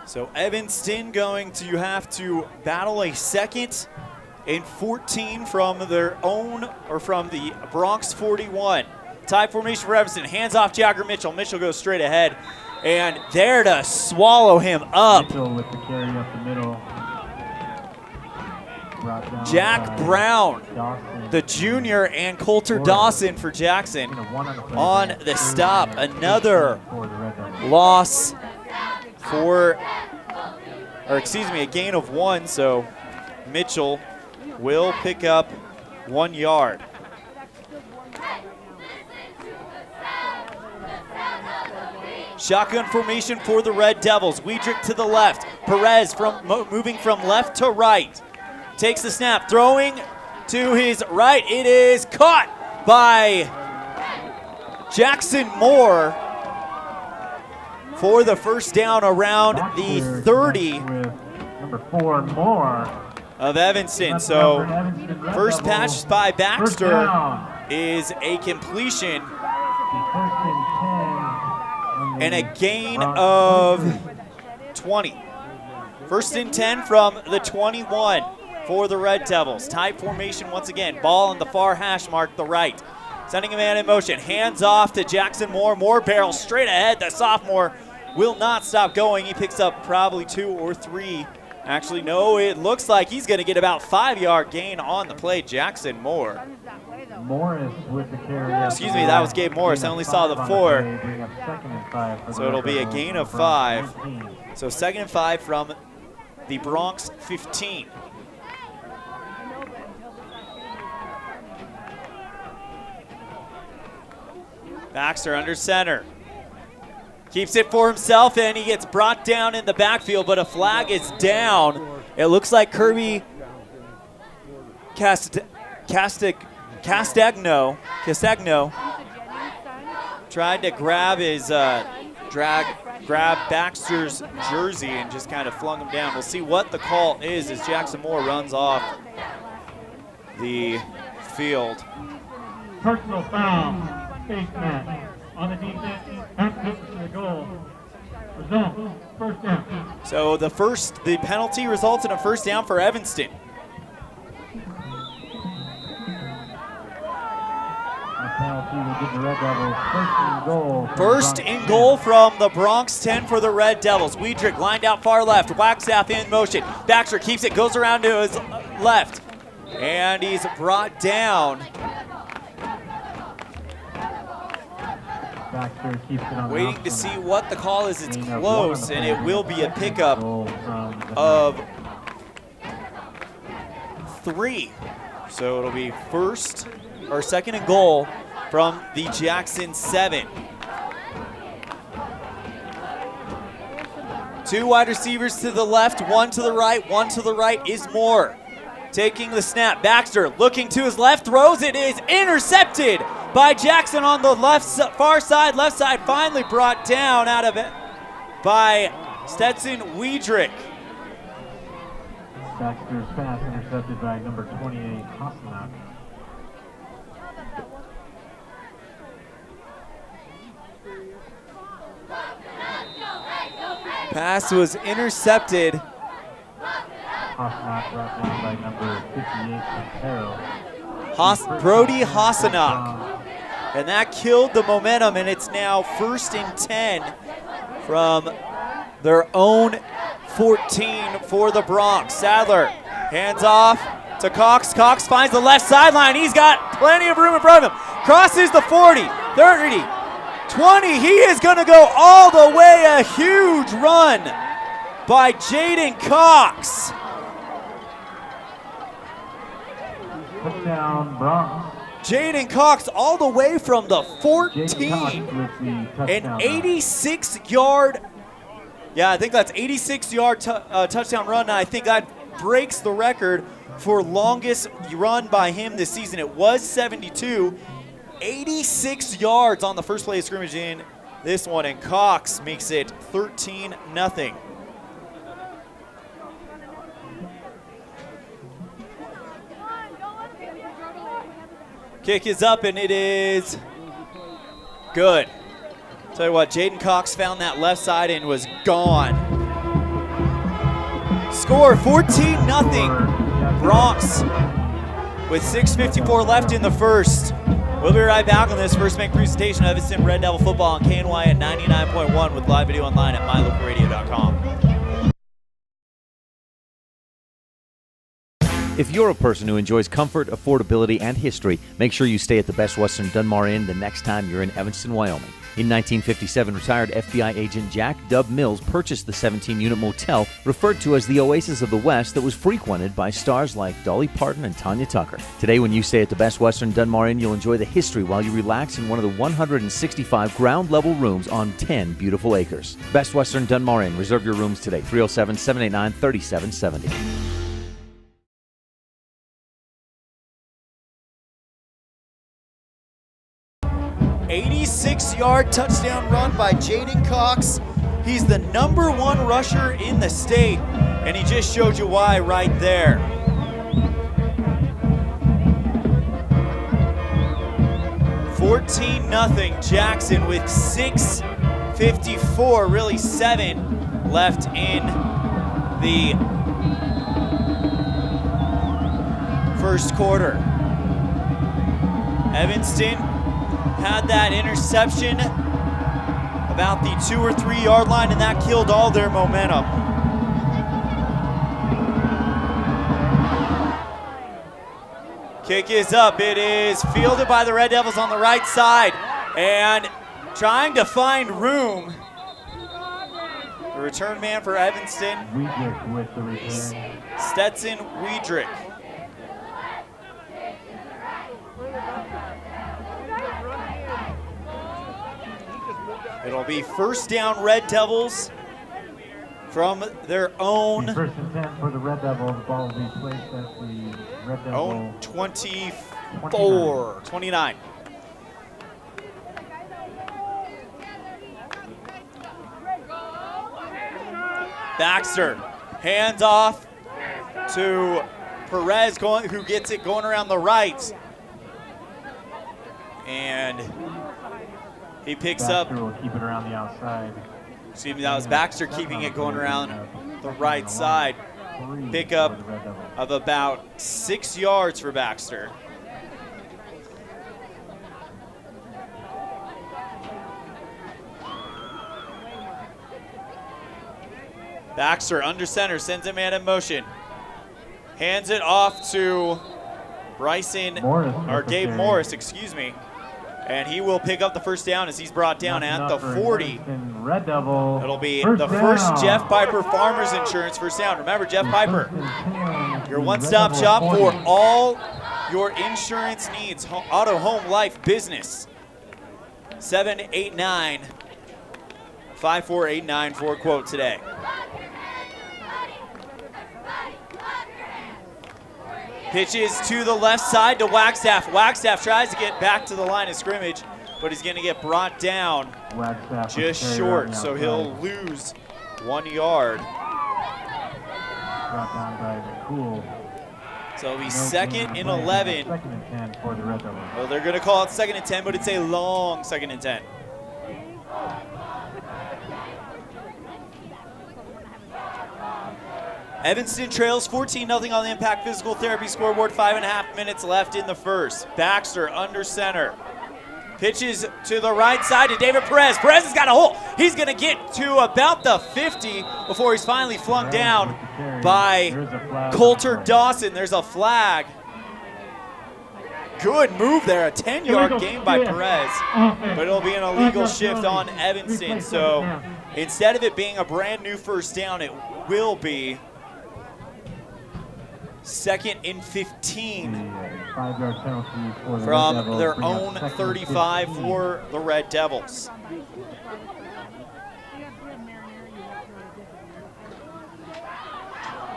So Evanston going to have to battle a 2nd and 14 from their own, or from the Bronx 41. Tie formation for Evanston. Hands off Jagger Mitchell. Mitchell goes straight ahead, and there to swallow him up. Mitchell with the carry up the middle. Jack Brown, the junior, and Coulter Dawson for Jackson on the stop. Another loss for, or excuse me, a gain of 1. So Mitchell will pick up 1 yard. Shotgun formation for the Red Devils. Wiedrich to the left. Perez moving from left to right. Takes the snap, throwing to his right. It is caught by Jackson Moore for the first down around the 30 number 4 Moore of Evanston. So first pass by Baxter is a completion. and a gain of 20. 1st and 10 from the 21 for the Red Devils. Tight formation once again. Ball on the far hash mark, the right. Sending a man in motion. Hands off to Jackson Moore. Moore barrels straight ahead. The sophomore will not stop going. He picks up probably 2 or 3. Actually, no, it looks like he's going to get about 5-yard gain on the play. Jackson Moore. Morris with the carry. Excuse me, that was Gabe Morris. I only saw the 4. So it'll be a gain of 5. So 2nd and 5 from the Bronx 15. Baxter under center. Keeps it for himself, and he gets brought down in the backfield, but a flag is down. It looks like Kirby Castagno tried to grab his grab Baxter's jersey and just kind of flung him down. We'll see what the call is as Jackson Moore runs off the field. Personal foul, face mask on the defense, to the goal. Result, 1st down. So the penalty results in a 1st down for Evanston. Penalty will give the Red Devils 1st and goal. 1st and goal from the Bronx 10 for the Red Devils. Wiedrich lined out far left. Wagstaff in motion. Baxter keeps it, goes around to his left. And he's brought down. Baxter keeps it on. Waiting to see what the call is. It's close, and it will be a pickup of 3. So it'll be 2nd and goal from the Jackson 7. 2 wide receivers to the left, 1 to the right. 1 to the right is Moore. Taking the snap, Baxter looking to his left, throws it, is intercepted by Jackson on the far side. Left side finally brought down out of it by Stetson Wiedrich. Baxter's pass intercepted by number 28, Hasselnock. Pass was intercepted. Hasselnock brought down by number 58, Quintero. Brody Hasselnock. And that killed the momentum, and it's now 1st and 10 from their own 14 for the Bronx. Sadler hands off to Cox. Cox finds the left sideline. He's got plenty of room in front of him. Crosses the 40, 30, 20. He is going to go all the way. A huge run by Jaden Cox. Touchdown, Bronx. Jaden Cox all the way from the 14. An 86-yard, I think that's 86-yard touchdown run. And I think that breaks the record for longest run by him this season. It was 72. 86 yards on the first play of scrimmage in this one, and Cox makes it 13-0. Kick is up, and it is good. Tell you what, Jaden Cox found that left side and was gone. Score 14-0. Bronx with 6:54 left in the first. We'll be right back on this first make presentation of Evanston Red Devil football on KNYN 99.1 with live video online at mylocalradio.com. If you're a person who enjoys comfort, affordability, and history, make sure you stay at the Best Western Dunmar Inn the next time you're in Evanston, Wyoming. In 1957, retired FBI agent Jack Dub Mills purchased the 17-unit motel referred to as the Oasis of the West that was frequented by stars like Dolly Parton and Tanya Tucker. Today, when you stay at the Best Western Dunmar Inn, you'll enjoy the history while you relax in one of the 165 ground-level rooms on 10 beautiful acres. Best Western Dunmar Inn. Reserve your rooms today, 307-789-3770. 86-yard touchdown run by Jaden Cox. He's the #1 rusher in the state, and he just showed you why right there. $14-0 Jackson with 6:54 54, really 7 left in the first quarter. Evanston had that interception about the 2 or 3 yard line, and that killed all their momentum. Kick is up. It is fielded by the Red Devils on the right side, and trying to find room. The return man for Evanston, Weidrich with the return. Stetson Weidrich. It'll be first down Red Devils from their own First and 10 for the Red Devils. The ball will be placed at the Red Devil own 29. Baxter, hands off to Perez, who gets it going around the right. And he picks up. Baxter will keep it around the outside. Excuse me, that was Baxter keeping it going around the right side. Pickup of about 6 yards for Baxter. Baxter under center, sends a man in motion. Hands it off to Gabe Morris, excuse me. And he will pick up the first down as he's brought down at the 40. Red Devil. It'll be the first Jeff Piper Farmers Insurance first down. Remember, Jeff Piper, your one-stop shop for all your insurance needs, auto, home, life, business. 789-5489 for a quote today. Pitches to the left side to Wagstaff. Wagstaff tries to get back to the line of scrimmage, but he's going to get brought down just short, so he'll lose 1 yard. Brought down by the Cool. So it'll be second and 11. Second and 10 for the Red Devils. Well, they're going to call it second and 10, but it's a long second and 10. Evanston trails 14-0 on the Impact Physical Therapy scoreboard. 5.5 minutes left in the first. Baxter under center. Pitches to the right side to David Perez. Perez has got a hole. He's going to get to about the 50 before he's finally flung down by Coulter Dawson. There's a flag. Good move there. A 10-yard gain by Perez. But it'll be an illegal shift on Evanston. So instead of it being a brand new first down, it will be second and 15 5-yard penalty for the from Red Devils. their Bring up own second and 35 15. for the Red Devils.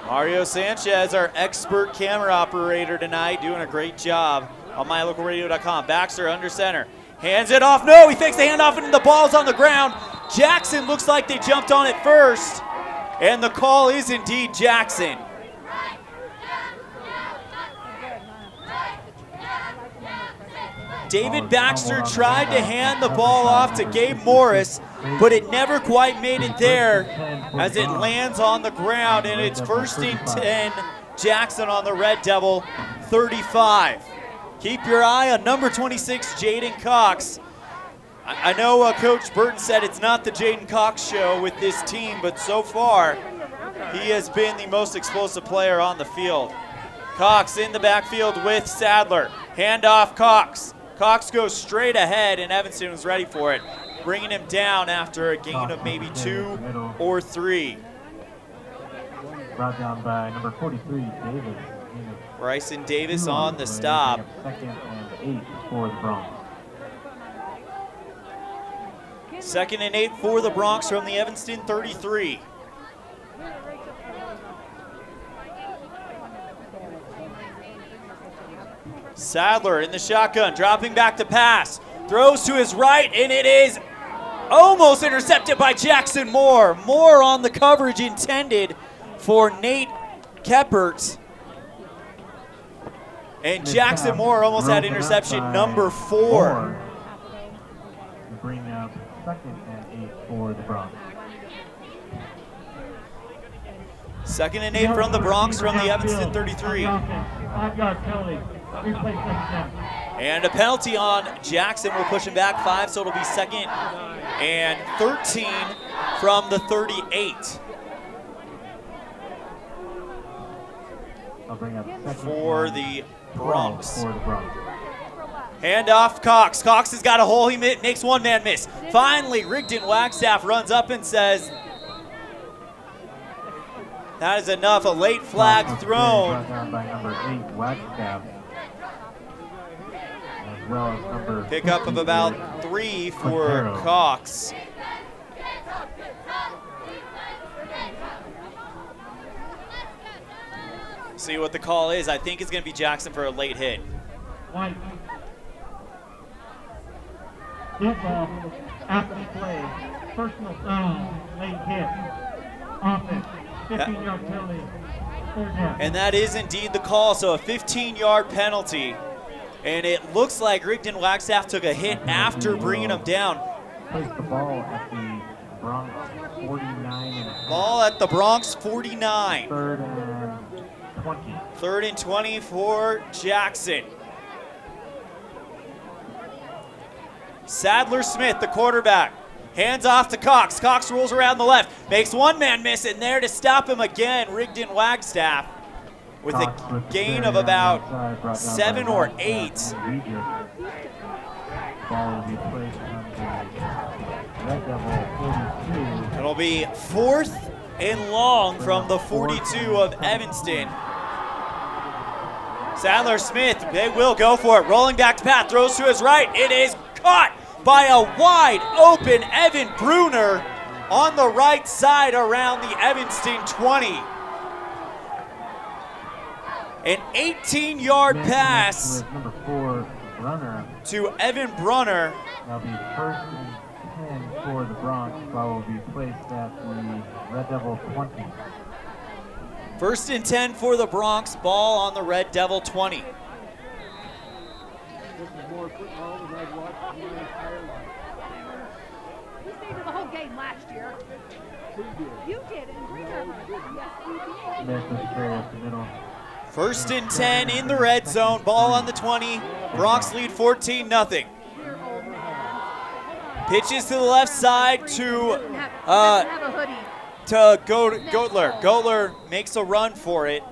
Mario Sanchez, our expert camera operator tonight, doing a great job on mylocalradio.com. Baxter under center. Hands it off. No, he fakes the handoff and the ball's on the ground. Jackson looks like they jumped on it first. And the call is indeed Jackson. David Baxter tried to hand the ball off to Gabe Morris, but it never quite made it there as it lands on the ground, and it's first and 10, Jackson on the Red Devil 35. Keep your eye on number 26, Jaden Cox. I know Coach Burton said it's not the Jaden Cox show with this team, but so far he has been the most explosive player on the field. Cox in the backfield with Sadler. Handoff Cox. Cox goes straight ahead, and Evanston was ready for it, bringing him down after a gain of maybe 2 or 3. Brought down by number 43, Davis. Bryson Davis on the stop. Second and 8 for the Bronx. Second and 8 for the Bronx from the Evanston 33. Sadler in the shotgun, dropping back to pass. Throws to his right, and it is almost intercepted by Jackson Moore. Moore on the coverage intended for Nate Keppert. And Jackson Moore almost had interception number 4. Bring up second and 8 for the Bronx. 2nd and 8 from the Bronx from the Evanston 33. 5-yard penalty. Replay 2nd. And a penalty on Jackson will push him back 5, so it'll be 2nd and 13 from the 38. I'll bring up for the Bronx. For the Bronx. Hand off Cox. Cox has got a hole. He makes one man miss. Finally, Rigdon Wagstaff runs up and says, that is enough. A late flag thrown. Brought down by number 8, Wagstaff. As well as number Pickup of about 3 for Cox. See what the call is. I think it's going to be Jackson for a late hit. White. Dead ball after the play. Personal foul. Late hit. Offense. 15-yard penalty. 3rd down. And that is indeed the call. So a 15-yard penalty. And it looks like Rigdon Wagstaff took a hit after bringing him down. Placed the ball at the Bronx 49. Ball at the Bronx 49. 3rd and 20. 3rd and 20 for Jackson. Sadler Smith, the quarterback. Hands off to Cox. Cox rolls around the left. Makes one man miss, and there to stop him again, Rigdon Wagstaff with a gain of about 7 or 8. Ball will be placed on the Red Devil 42. It'll be 4th and long from the 42 of Evanston. Sadler Smith, they will go for it. Rolling back to pass, throws to his right. It is caught by a wide open Evan Bruner on the right side around the Evanston 20. An 18-yard pass Number 4, Brunner. to Evan Brunner. That'll be 1st and 10 for the Bronx. Ball will be placed at the Red Devil 20. 1st and 10 for the Bronx. Ball on the Red Devil 20. This is more football than I've watched in my entire life. We stayed for the whole game last year. Who did? You did, and Greener. Yes, we did. Memphis carry up the middle. 1st and 10 in the red zone. Ball on the 20. Bronx lead 14-0. Pitches to the left side to Goetler. Goetler makes a run for it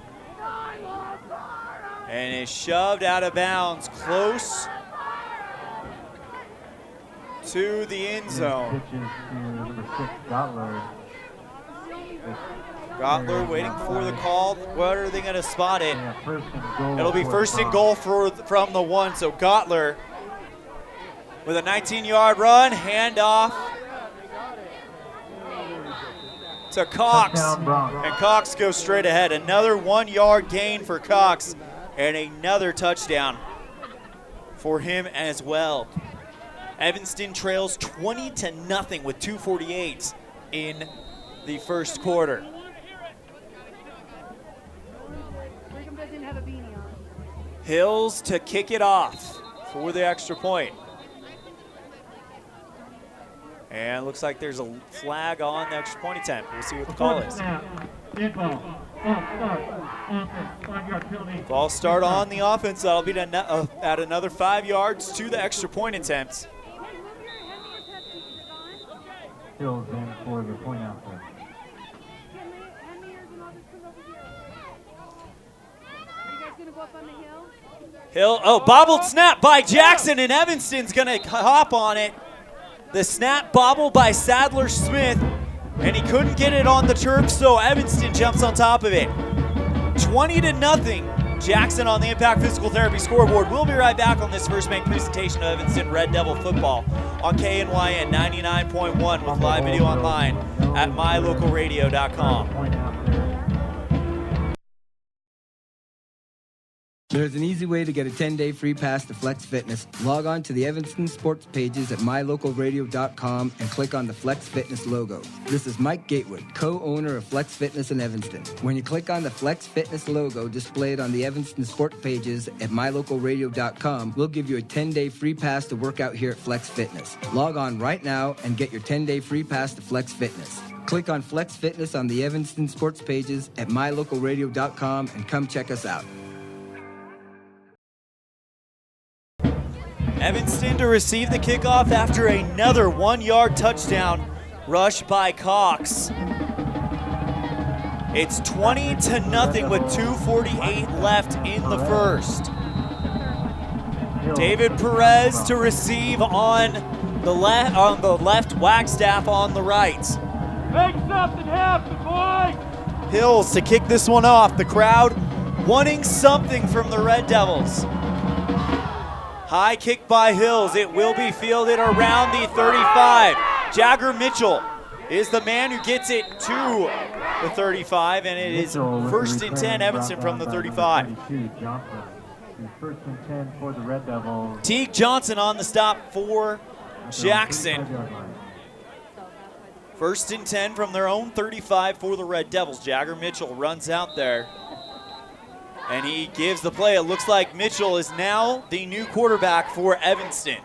and is shoved out of bounds close to the end zone. Pitches to number 6, Gottler. Gottler waiting for the call. Where are they going to spot it? Yeah, 1st and goal. It'll be 1st and goal from the 1. So Gottler with a 19-yard run, handoff to Cox, and Cox goes straight ahead. Another 1-yard gain for Cox, and another touchdown for him as well. Evanston trails 20-0 with 2:48 in the first quarter. Hills to kick it off for the extra point. And looks like there's a flag on the extra point attempt. We'll see what the call is. Ball start on the offense. That'll be at another 5 yards to the extra point attempt. Hills in for the point out there. Hill, bobbled snap by Jackson, and Evanston's gonna hop on it. The snap bobbled by Sadler Smith, and he couldn't get it on the turf, so Evanston jumps on top of it. 20-0. Jackson on the Impact Physical Therapy scoreboard. We'll be right back on this first main presentation of Evanston Red Devil football on KNYN 99.1 with live video online at mylocalradio.com. There's an easy way to get a 10-day free pass to Flex Fitness. Log on to the Evanston sports pages at mylocalradio.com and click on the Flex Fitness logo. This is Mike Gatewood, co-owner of Flex Fitness in Evanston. When you click on the Flex Fitness logo displayed on the Evanston sports pages at mylocalradio.com, we'll give you a 10-day free pass to work out here at Flex Fitness. Log on right now and get your 10-day free pass to Flex Fitness. Click on Flex Fitness on the Evanston sports pages at mylocalradio.com and come check us out. Evanston to receive the kickoff after another 1-yard touchdown rush by Cox. It's 20-0 with 2:48 left in the first. David Perez to receive on the left, Wagstaff on the right. Make something happen, boys! Hills to kick this one off. The crowd wanting something from the Red Devils. High kick by Hills. It will be fielded around the 35. Jagger Mitchell is the man who gets it to the 35, and it is first and 10 Evanston from the 35. First and 10 for the Red Devils. Teague Johnson on the stop for Jackson. First and 10 from their own 35 for the Red Devils. Jagger Mitchell runs out there, and he gives the play. It looks like Mitchell is now the new quarterback for Evanston.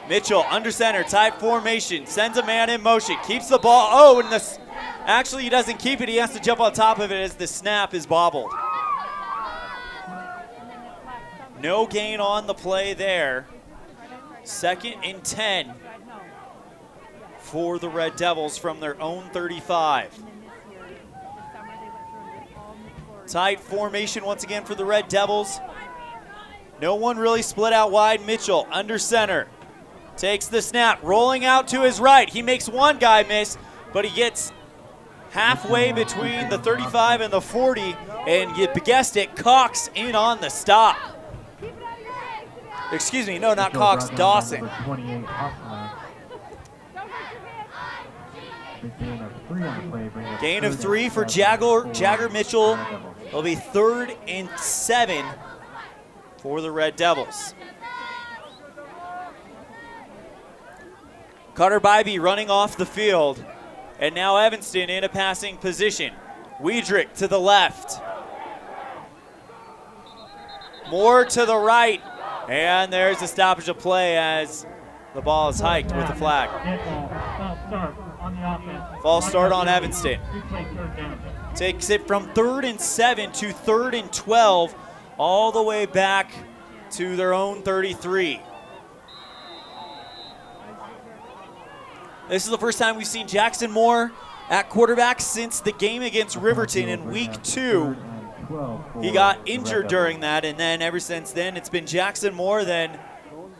Mitchell under center, tight formation, sends a man in motion, keeps the ball. Oh, and actually he doesn't keep it. He has to jump on top of it as the snap is bobbled. No gain on the play there. Second and 10 for the Red Devils from their own 35. Tight formation once again for the Red Devils. No one really split out wide. Mitchell under center. Takes the snap, rolling out to his right. He makes one guy miss, but he gets halfway between the 35 and the 40, and you guessed it, Cox in on the stop. Excuse me, no, not Cox, Dawson. Gain of 3 for Jagger Mitchell. It'll be 3rd and 7 for the Red Devils. Carter Bybee running off the field. And now Evanston in a passing position. Weidrich to the left. Moore to the right. And there's a stoppage of play as the ball is hiked with the flag. False start on Evanston. Takes it from 3rd and 7 to 3rd and 12, all the way back to their own 33. This is the first time we've seen Jackson Moore at quarterback since the game against Riverton in week 2. He got injured during that, and then ever since then it's been Jackson Moore. Then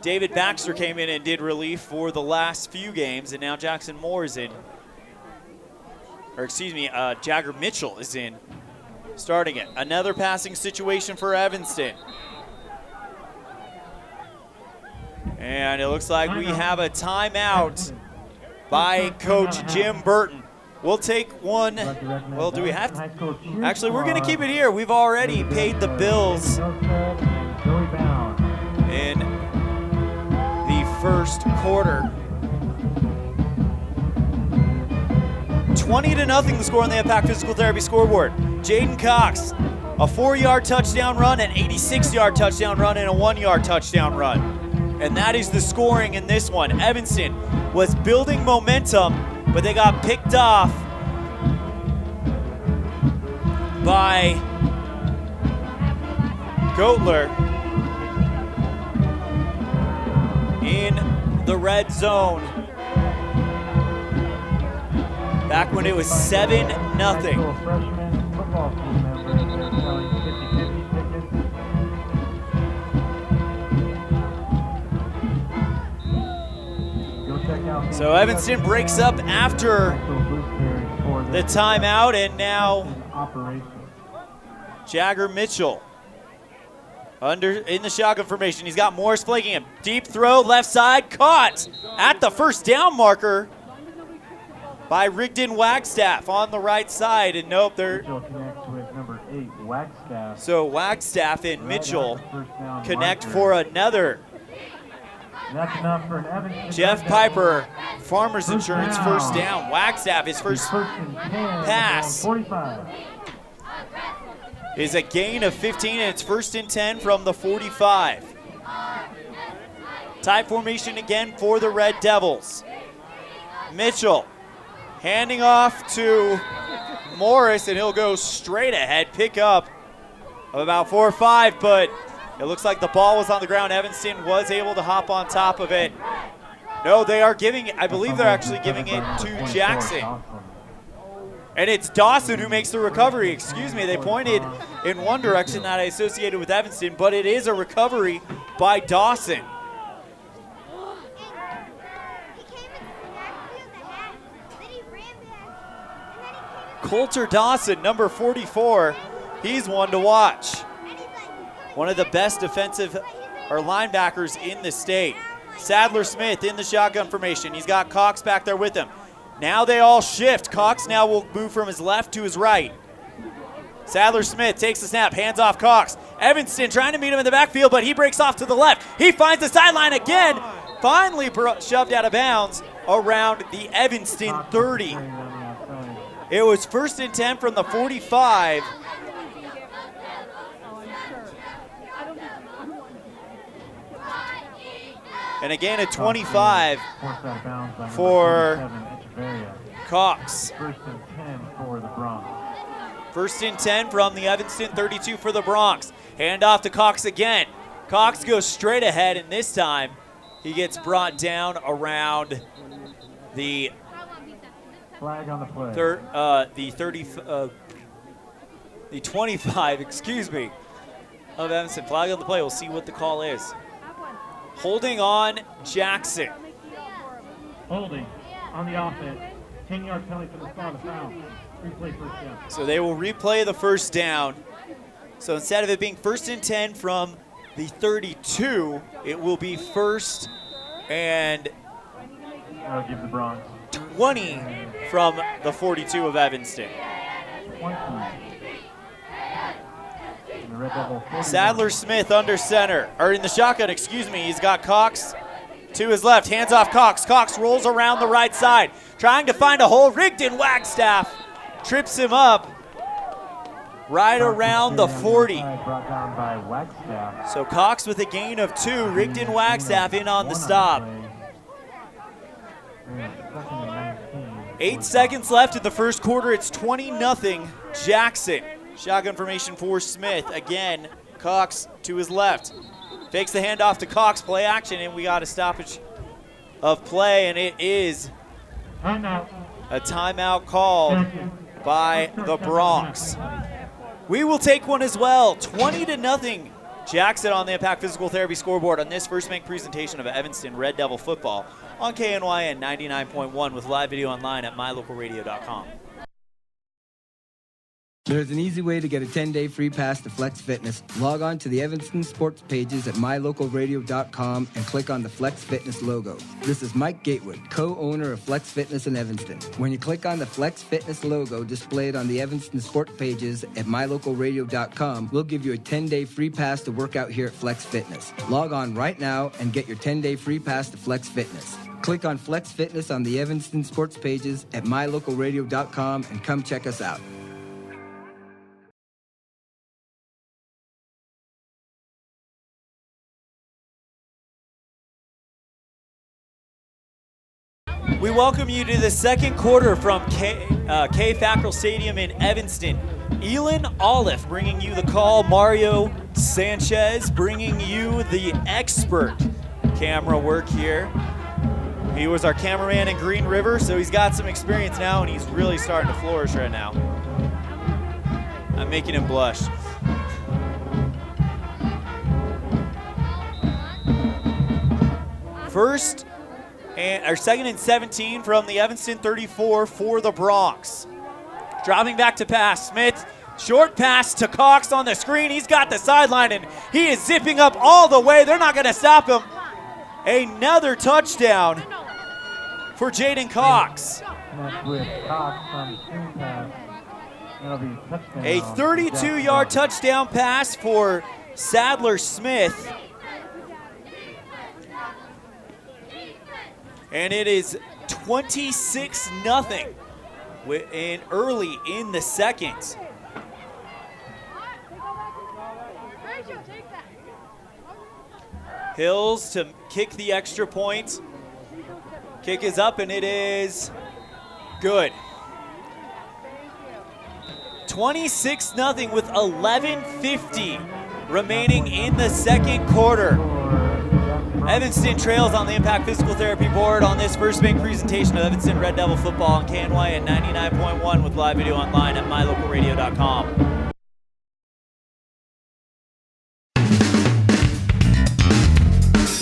David Baxter came in and did relief for the last few games, and now Jackson Moore is in. Or excuse me, Jagger Mitchell is in, starting it. Another passing situation for Evanston. And it looks like we have a timeout by Coach Jim Burton. We'll take one. Well, do we have to? Actually, we're going to keep it here. We've already paid the bills in the first quarter. 20-0 the score on the Impact Physical Therapy scoreboard. Jaden Cox, a 4-yard touchdown run, an 86-yard touchdown run, and a 1-yard touchdown run. And that is the scoring in this one. Evanston was building momentum, but they got picked off by Goetler in the red zone. Back when it was 7-0. So Evanston breaks up after the timeout, and now Jagger Mitchell in the shotgun formation. He's got Morris flanking him. Deep throw, left side, caught at the first down marker by Rigdon Wagstaff on the right side. And nope, they're... Mitchell connects with number 8, Wagstaff. So Wagstaff and Mitchell down connect marker. for another. And that's enough for an Evanston. Jeff Piper, Farmers Insurance, first down. Wagstaff, his first and 10, pass 45. is a gain of 15, and it's 1st and 10 from the 45. Tie formation again for the Red Devils. Mitchell handing off to Morris, and he'll go straight ahead, pick up about 4 or 5, but it looks like the ball was on the ground. Evanston was able to hop on top of it. No, they are giving it, I believe they're actually giving it to Jackson. And it's Dawson who makes the recovery. Excuse me, they pointed in one direction that I associated with Evanston, but it is a recovery by Dawson. Coulter Dawson, number 44, he's one to watch. One of the best defensive or linebackers in the state. Sadler Smith in the shotgun formation. He's got Cox back there with him. Now they all shift. Cox now will move from his left to his right. Sadler Smith takes the snap, hands off Cox. Evanston trying to meet him in the backfield, but he breaks off to the left. He finds the sideline again. Finally shoved out of bounds around the Evanston 30. It was 1st and 10 from the 45. And again, a 25 for Cox. 1st and 10 for the Bronx. 1st and 10 from the Evanston 32 for the Bronx. Hand off to Cox again. Cox goes straight ahead, and this time he gets brought down around the Flag on the play. the 25, excuse me, of Evanston. Flag on the play. We'll see what the call is. Holding on Jackson. Holding on the offense. 10-yard penalty for the spot of foul. Replay first down. So they will replay the first down. So instead of it being 1st and 10 from the 32, it will be 1st and I'll give the Bronx 20 from the 42 of Evanston. 20. And the Red Devil 41. Sadler Smith under center, or in the shotgun, excuse me. He's got Cox to his left, hands off Cox. Cox rolls around the right side, trying to find a hole. Rigdon Wagstaff trips him up right around the 40. Brought down by Wagstaff. So Cox with a gain of 2, Rigdon Wagstaff in on the stop. 8 seconds left in the first quarter. It's 20-0 Jackson. Shotgun formation for Smith. Again, Cox to his left. Fakes the handoff to Cox, play action, and we got a stoppage of play, and it is a timeout called by the Bronx. We will take one as well. 20-0 Jackson on the Impact Physical Therapy scoreboard on this first make presentation of Evanston Red Devil football on KNYN 99.1 with live video online at mylocalradio.com. There's an easy way to get a 10-day free pass to Flex Fitness. Log on to the Evanston sports pages at mylocalradio.com and click on the Flex Fitness logo. This is Mike Gatewood, co-owner of Flex Fitness in Evanston. When you click on the Flex Fitness logo displayed on the Evanston sports pages at mylocalradio.com, we'll give you a 10-day free pass to work out here at Flex Fitness. Log on right now and get your 10-day free pass to Flex Fitness. Click on Flex Fitness on the Evanston sports pages at mylocalradio.com and come check us out. We welcome you to the second quarter from FACKRELL Stadium in Evanston. ELAN OLLIFF bringing you the call. Mario Sanchez bringing you the expert camera work here. He was our cameraman in Green River, so he's got some experience now, and he's really starting to flourish right now. I'm making him blush. Second and 17 from the Evanston 34 for the Bronx. Dropping back to pass, Smith. Short pass to Cox on the screen. He's got the sideline, and he is zipping up all the way. They're not going to stop him. Another touchdown for Jaden Cox. Next with Cox on screen pass. That'll be touchdown. A 32-yard touchdown pass for Sadler Smith. And it is 26-0 early in the second. Hills to kick the extra point. Kick is up and it is good. 26-0 with 11:50 remaining in the second quarter. Evanston trails on the Impact Physical Therapy board on this first bank presentation of Evanston Red Devil football on KNYN 99.1 with live video online at mylocalradio.com.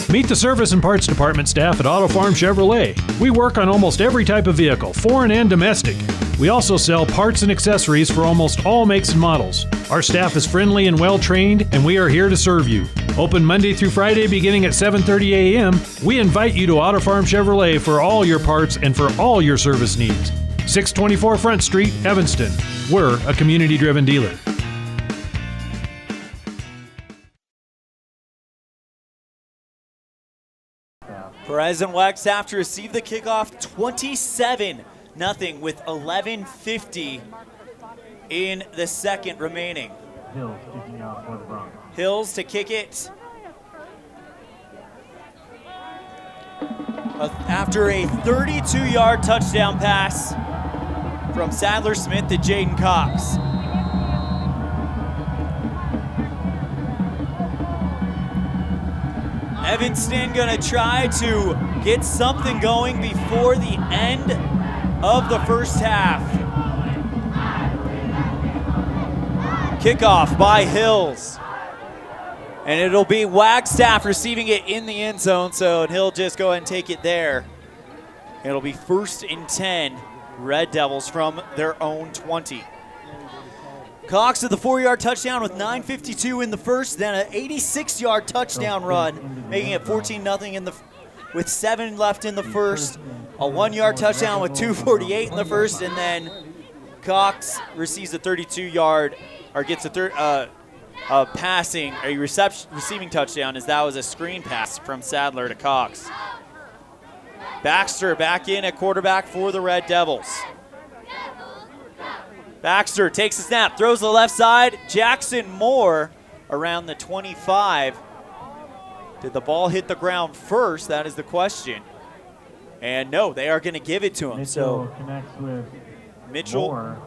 Meet the service and parts department staff at Auto Farm Chevrolet. We work on almost every type of vehicle, foreign and domestic. We also sell parts and accessories for almost all makes and models. Our staff is friendly and well trained, and we are here to serve you. Open Monday through Friday beginning at 7:30 a.m. We invite you to Auto Farm Chevrolet for all your parts and for all your service needs. 624 Front Street, Evanston. We're a community-driven dealer. Perez and Wagstaff to receive the kickoff, 27-0 with 11:50 in the second remaining. Hills kicking out for the Broncos. Hills to kick it. After a 32-yard touchdown pass from Sadler Smith to Jaden Cox. Evanston gonna try to get something going before the end of the first half. Kickoff by Hills. And it'll be Wagstaff receiving it in the end zone, so he'll just go ahead and take it there. It'll be 1st and 10, Red Devils from their own 20. Cox with the 4-yard touchdown with 9:52 in the first, then an 86-yard touchdown run, making it 14-0 with 7 left in the first. A 1-yard touchdown with 2:48 in the first, and then Cox receives a 32-yard, or gets a receiving touchdown, as that was a screen pass from Sadler to Cox. Baxter back in at quarterback for the Red Devils. Baxter takes the snap, throws to the left side. Jackson Moore around the 25. Did the ball hit the ground first? That is the question. And no, they are going to give it to him. Mitchell connects with Mitchell. Moore.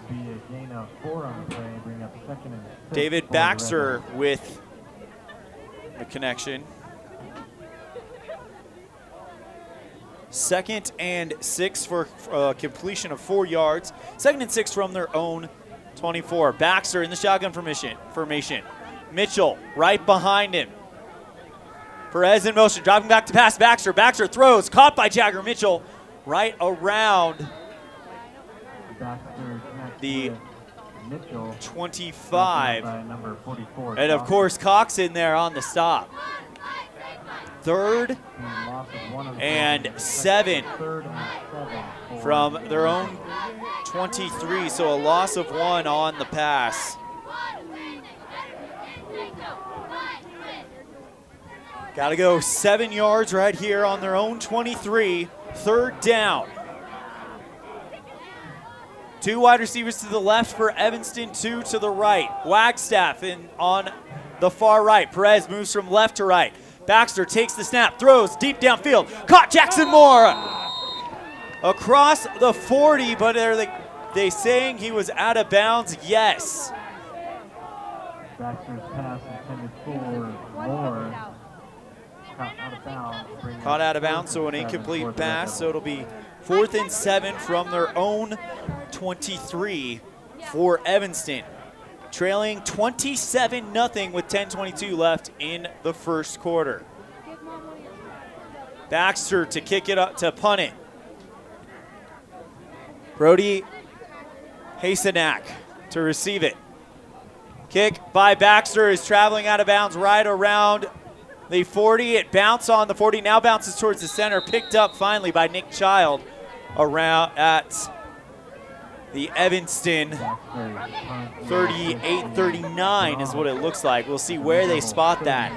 Be a gain of 4 on the play, bring up 2nd and 6. David Baxter with the connection. 2nd and 6 for completion of 4 yards. 2nd and 6 from their own 24. Baxter in the shotgun formation. Mitchell right behind him. Perez in motion, dropping back to pass Baxter. Baxter throws, caught by Jagger Mitchell right around the 25. And of course, Cox in there on the stop. 3rd and 7 from their own 23, so a loss of 1 on the pass. Got to go 7 yards right here on their own 23, 3rd down. 2 wide receivers to the left for Evanston, 2 to the right. Wagstaff on the far right. Perez moves from left to right. Baxter takes the snap, throws deep downfield. Caught Jackson Moore across the 40, but are they saying he was out of bounds? Yes. Baxter's pass intended for Moore. Caught out of bounds, so an incomplete pass. So it'll be 4th and 7 from their own 23 for Evanston. Trailing 27-0 with 10:22 left in the first quarter. Baxter to kick it up, to punt it. Brody Hasenak to receive it. Kick by Baxter is traveling out of bounds right around the 40. It bounced on the 40, now bounces towards the center, picked up finally by Nick Child around at the Evanston 38-39 is what it looks like. We'll see where they spot that.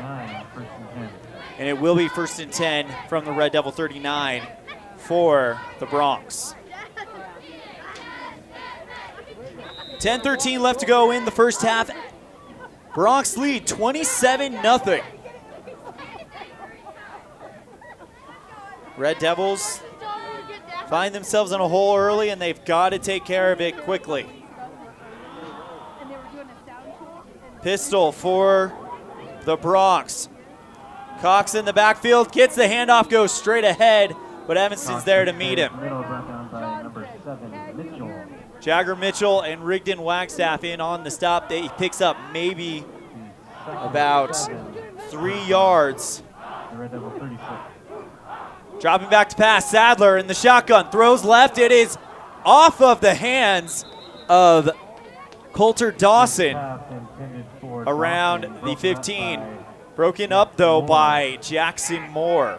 And it will be 1st and 10 from the Red Devil 39 for the Bronx. 10-13 left to go in the first half. Bronx lead 27-0. Red Devils find themselves in a hole early, and they've got to take care of it quickly. Pistol for the Bronx. Cox in the backfield, gets the handoff, goes straight ahead, but Evanston's there to meet him. Jagger Mitchell and Rigdon Wagstaff in on the stop. He picks up maybe about 3 yards. Dropping back to pass, Sadler in the shotgun, throws left. It is off of the hands of Coulter Dawson around the 15. Broken up, though, by Jackson Moore.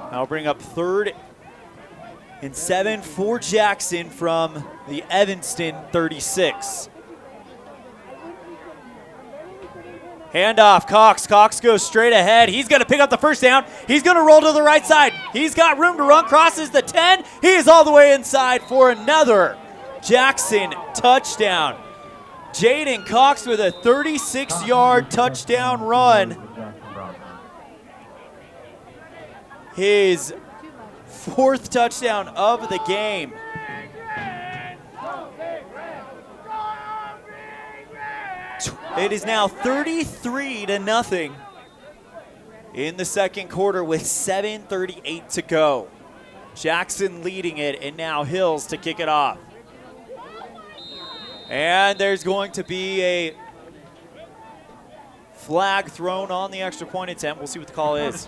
That'll bring up 3rd and 7 for Jackson from the Evanston 36. Handoff, Cox. Cox goes straight ahead. He's going to pick up the first down. He's going to roll to the right side. He's got room to run, crosses the 10. He is all the way inside for another Jackson touchdown. Jaden Cox with a 36-yard touchdown run. His 4th touchdown of the game. It is now 33-0 in the second quarter with 7:38 to go. Jackson leading it, and now Hills to kick it off. And there's going to be a flag thrown on the extra point attempt. We'll see what the call is.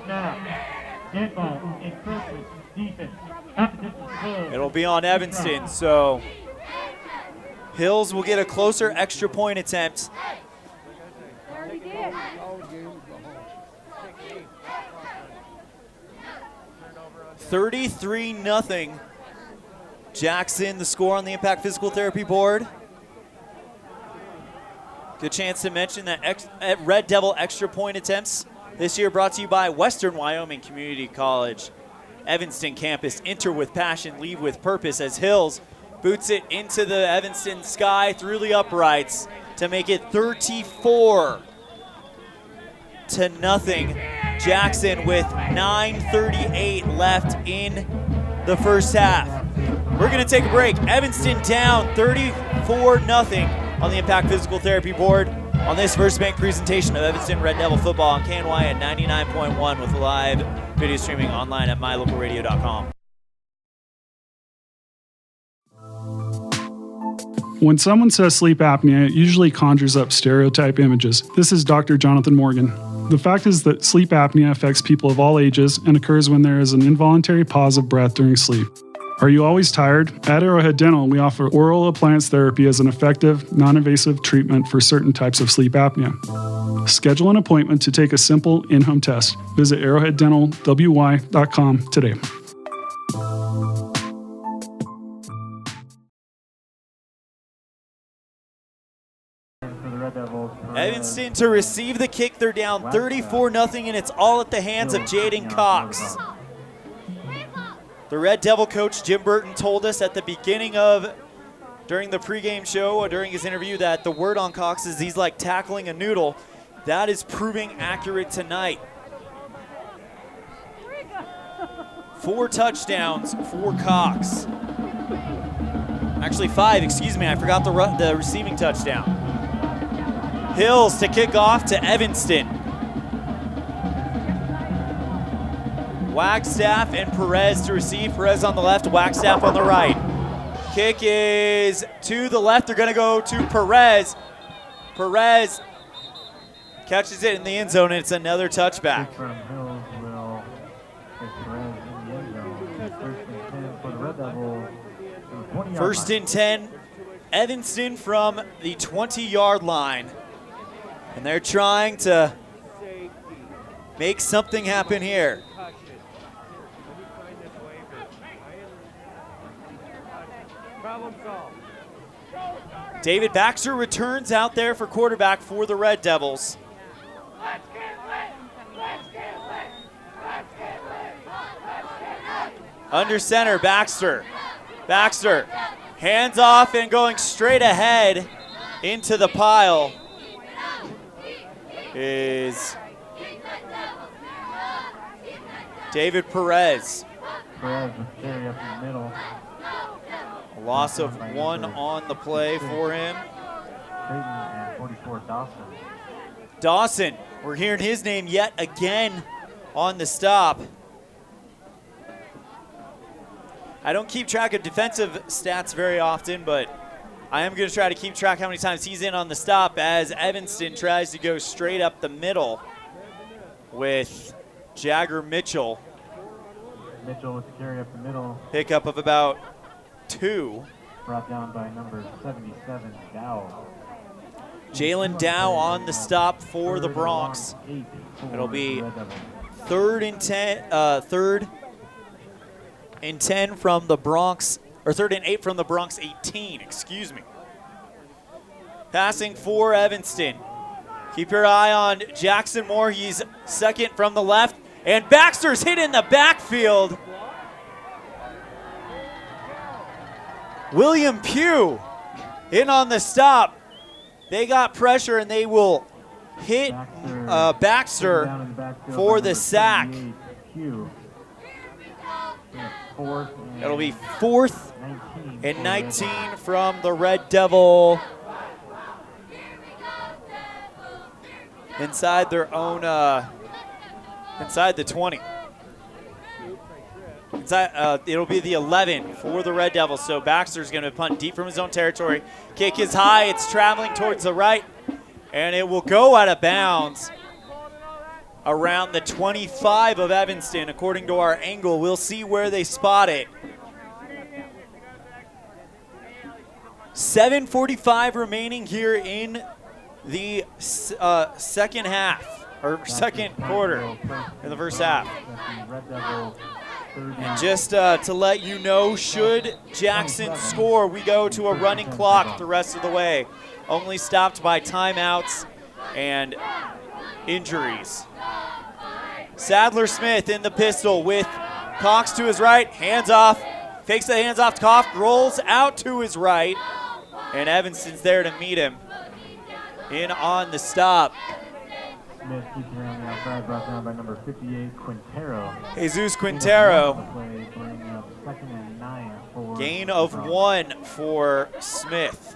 It'll be on Evanston, so Hills will get a closer extra point attempt. 33-0. Jackson, the score on the Impact Physical Therapy board. Good chance to mention that Red Devil extra point attempts this year brought to you by Western Wyoming Community College. Evanston campus, enter with passion, leave with purpose, as Hills boots it into the Evanston sky through the uprights to make it 34-0. Jackson with 9:38 left in the first half. We're going to take a break. Evanston down 34-0 on the Impact Physical Therapy board on this First Bank presentation of Evanston Red Devil football on KNYN 99.1 with live video streaming online at mylocalradio.com. When someone says sleep apnea, it usually conjures up stereotype images. This is Dr. Jonathan Morgan. The fact is that sleep apnea affects people of all ages and occurs when there is an involuntary pause of breath during sleep. Are you always tired? At Arrowhead Dental, we offer oral appliance therapy as an effective, non-invasive treatment for certain types of sleep apnea. Schedule an appointment to take a simple in-home test. Visit arrowheaddentalwy.com today. Evanston to receive the kick. They're down 34-0, and it's all at the hands of Jaden Cox. The Red Devil coach, Jim Burton, told us at the beginning during the pregame show, or during his interview, that the word on Cox is he's like tackling a noodle. That is proving accurate tonight. 4 touchdowns for Cox. Actually 5, excuse me, I forgot the receiving touchdown. Hills to kick off to Evanston. Wagstaff and Perez to receive. Perez on the left, Wagstaff on the right. Kick is to the left. They're going to go to Perez. Perez catches it in the end zone, and it's another touchback. First and 10, Evanston from the 20-yard line. And they're trying to make something happen here. David Baxter returns out there for quarterback for the Red Devils. Under center, Baxter. Baxter, hands off and going straight ahead into the pile is David Perez. Perez with carry up in the middle. A loss of 1 on the play for him. Creighton and 44 Dawson. Dawson, we're hearing his name yet again on the stop. I don't keep track of defensive stats very often, but I am going to try to keep track how many times he's in on the stop as Evanston tries to go straight up the middle with Jagger Mitchell. Mitchell with the carry up the middle. Pickup of about 2. Brought down by number 77, Dow. Jalen Dow on the stop for the Bronx. It'll be 3rd and 10 from the Bronx, or 3rd and 8 from the Bronx 18, excuse me. Passing for Evanston. Keep your eye on Jackson Moore. He's second from the left, and Baxter's hit in the backfield. William Pugh in on the stop. They got pressure, and they will hit Baxter for the sack. It'll be 4th and 19 from the Red Devil inside their own, inside the 20. It'll be the 11 for the Red Devils. So Baxter's going to punt deep from his own territory. Kick is high. It's traveling towards the right, and it will go out of bounds around the 25 of Evanston, according to our angle. We'll see where they spot it. 7:45 remaining here in the second half, or second quarter in the first half. And just to let you know, should Jackson score, we go to a running clock the rest of the way. Only stopped by timeouts and injuries. Sadler Smith in the pistol with Cox to his right, hands off, fakes the hands off to Koff, rolls out to his right, and Evanston's there to meet him in on the stop. Smith keeps it on the outside, brought down by number 58, Quintero. Jesus Quintero. Second and 9 for Gain of 1 for Smith.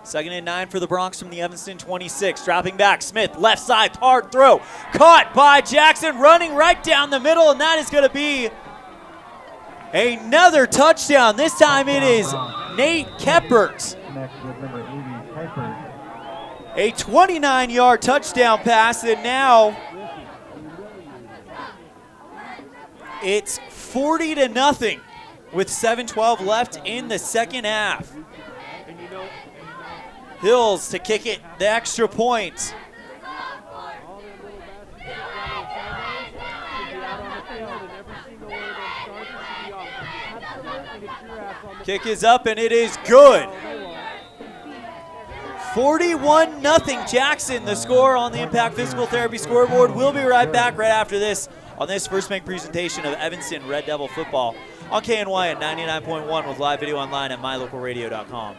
2nd and 9 for the Bronx from the Evanston 26. Dropping back, Smith, left side, hard throw. Caught by Jackson, running right down the middle, and that is going to be another touchdown. This time it is Nate Keppert. Next with number 80, Kuiper. A 29-yard touchdown pass, and now it's 40-0 with 7:12 left in the second half. Hills to kick it the extra point. Kick is up, and it is good. 41-0 Jackson, the score on the Impact Physical Therapy scoreboard. We'll be right back right after this on this First Bank presentation of Evanston Red Devil football on KNYN 99.1 with live video online at mylocalradio.com.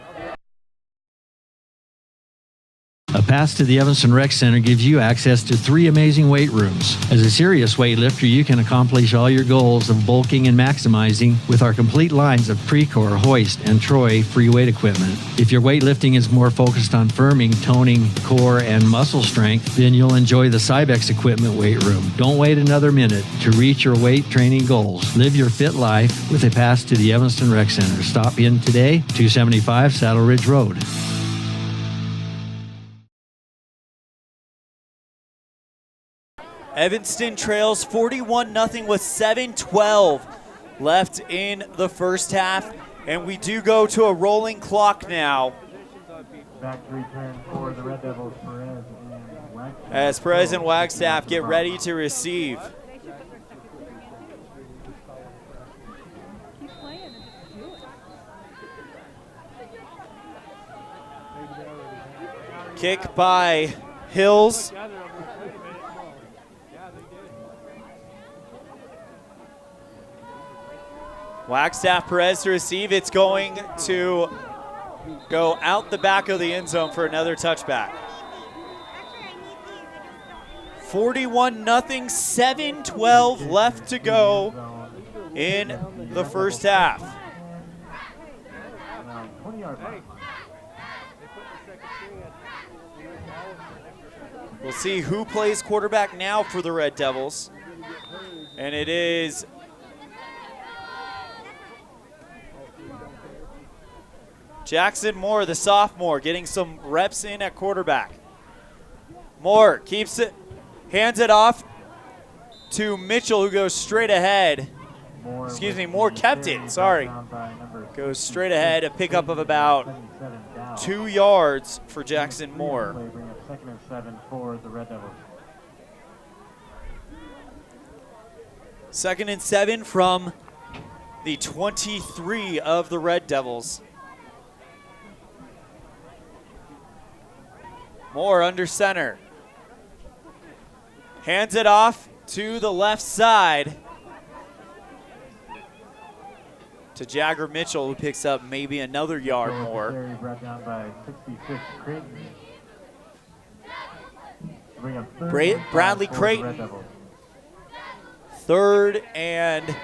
A pass to the Evanston Rec Center gives you access to 3 amazing weight rooms. As a serious weightlifter, you can accomplish all your goals of bulking and maximizing with our complete lines of Precor, Hoist, and Troy free weight equipment. If your weightlifting is more focused on firming, toning, core, and muscle strength, then you'll enjoy the Cybex equipment weight room. Don't wait another minute to reach your weight training goals. Live your fit life with a pass to the Evanston Rec Center. Stop in today, 275 Saddle Ridge Road. Evanston trails 41-0 with 7:12 left in the first half, and we do go to a rolling clock now. Back to return for the Red Devils, Perez and Wagstaff. As Perez and Wagstaff get ready to receive. Kick by Hills. Wagstaff, Perez to receive. It's going to go out the back of the end zone for another touchback. 41-0, 7:12 left to go in the first half. We'll see who plays quarterback now for the Red Devils. And it is Jackson Moore, the sophomore, getting some reps in at quarterback. Moore keeps it, hands it off to Mitchell, who goes straight ahead. Moore kept it, sorry. Goes straight ahead, a pickup of about 2 yards for Jackson Moore. Second and 7 for the Red Devils. 2nd and 7 from the 23 of the Red Devils. Moore under center. Hands it off to the left side to Jagger Mitchell, who picks up maybe another yard more. Brought down by 66 Creighton. Bradley Creighton. 3rd and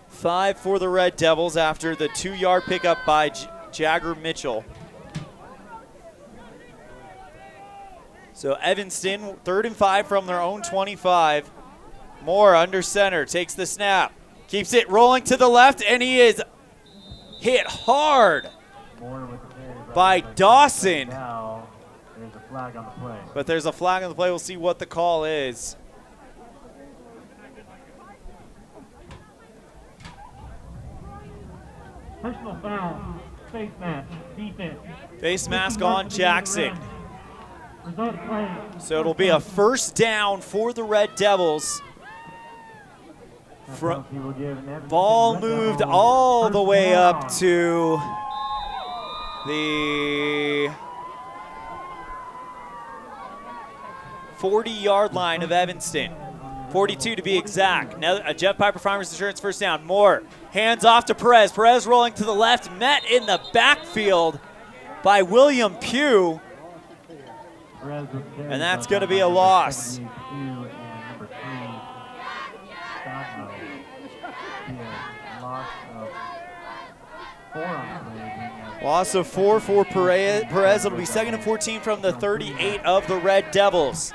5 for the Red Devils after the 2-yard pickup by Jagger Mitchell. So Evanston, 3rd and 5 from their own 25. Moore under center, takes the snap, keeps it rolling to the left, and he is hit hard by Dawson. There's a flag on the play. But there's a flag on the play. We'll see what the call is. Personal foul, face mask, defense. Face mask on Jackson. So it'll be a first down for the Red Devils. Ball moved all the way up to the 40-yard line of Evanston. 42 to be exact. Now a Jeff Piper Farmers Insurance first down. Moore hands off to Perez. Perez rolling to the left, met in the backfield by William Pugh. And that's going to be a loss. Loss of 4 for Perez. It'll be 2nd and 14 from the 38 of the Red Devils.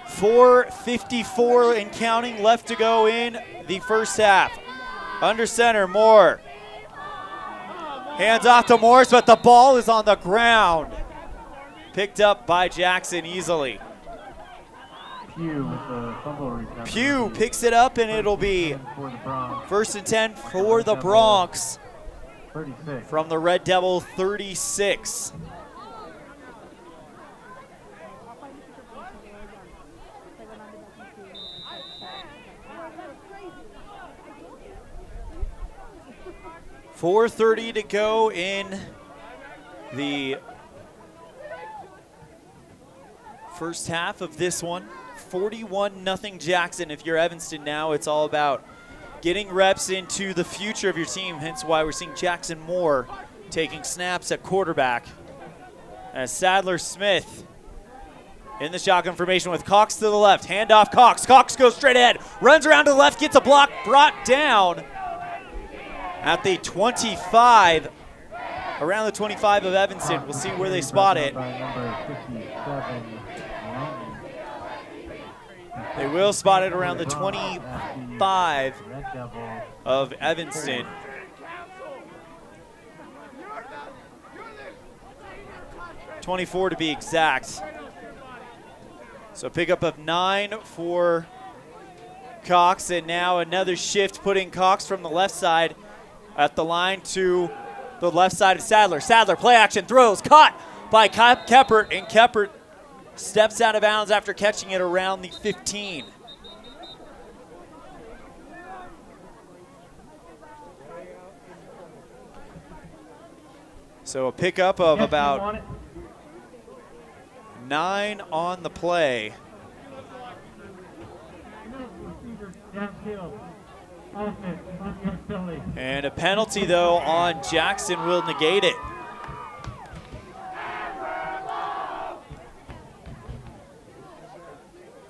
4:54 and counting left to go in the first half. Under center, Moore. Hands off to Morris, but the ball is on the ground. Picked up by Jackson easily. Pugh picks it up, and it'll be 1st and 10 for the Bronx from the Red Devil 36. .430 to go in the first half of this one. 41-0 Jackson. If you're Evanston now, it's all about getting reps into the future of your team, hence why we're seeing Jackson Moore taking snaps at quarterback. As Sadler Smith in the shotgun formation with Cox to the left. Hand off Cox. Cox goes straight ahead, runs around to the left, gets a block, brought down at the 25, around the 25 of Evanston. We'll see where they spot it. They will spot it around the 25 of Evanston. .24 to be exact. So pickup of 9 for Cox, and now another shift putting Cox from the left side at the line to the left side of Sadler. Sadler, play action, throws, caught by Keppert, and Keppert steps out of bounds after catching it around the 15. So a pickup of about 9 on the play. And a penalty, though, on Jackson will negate it.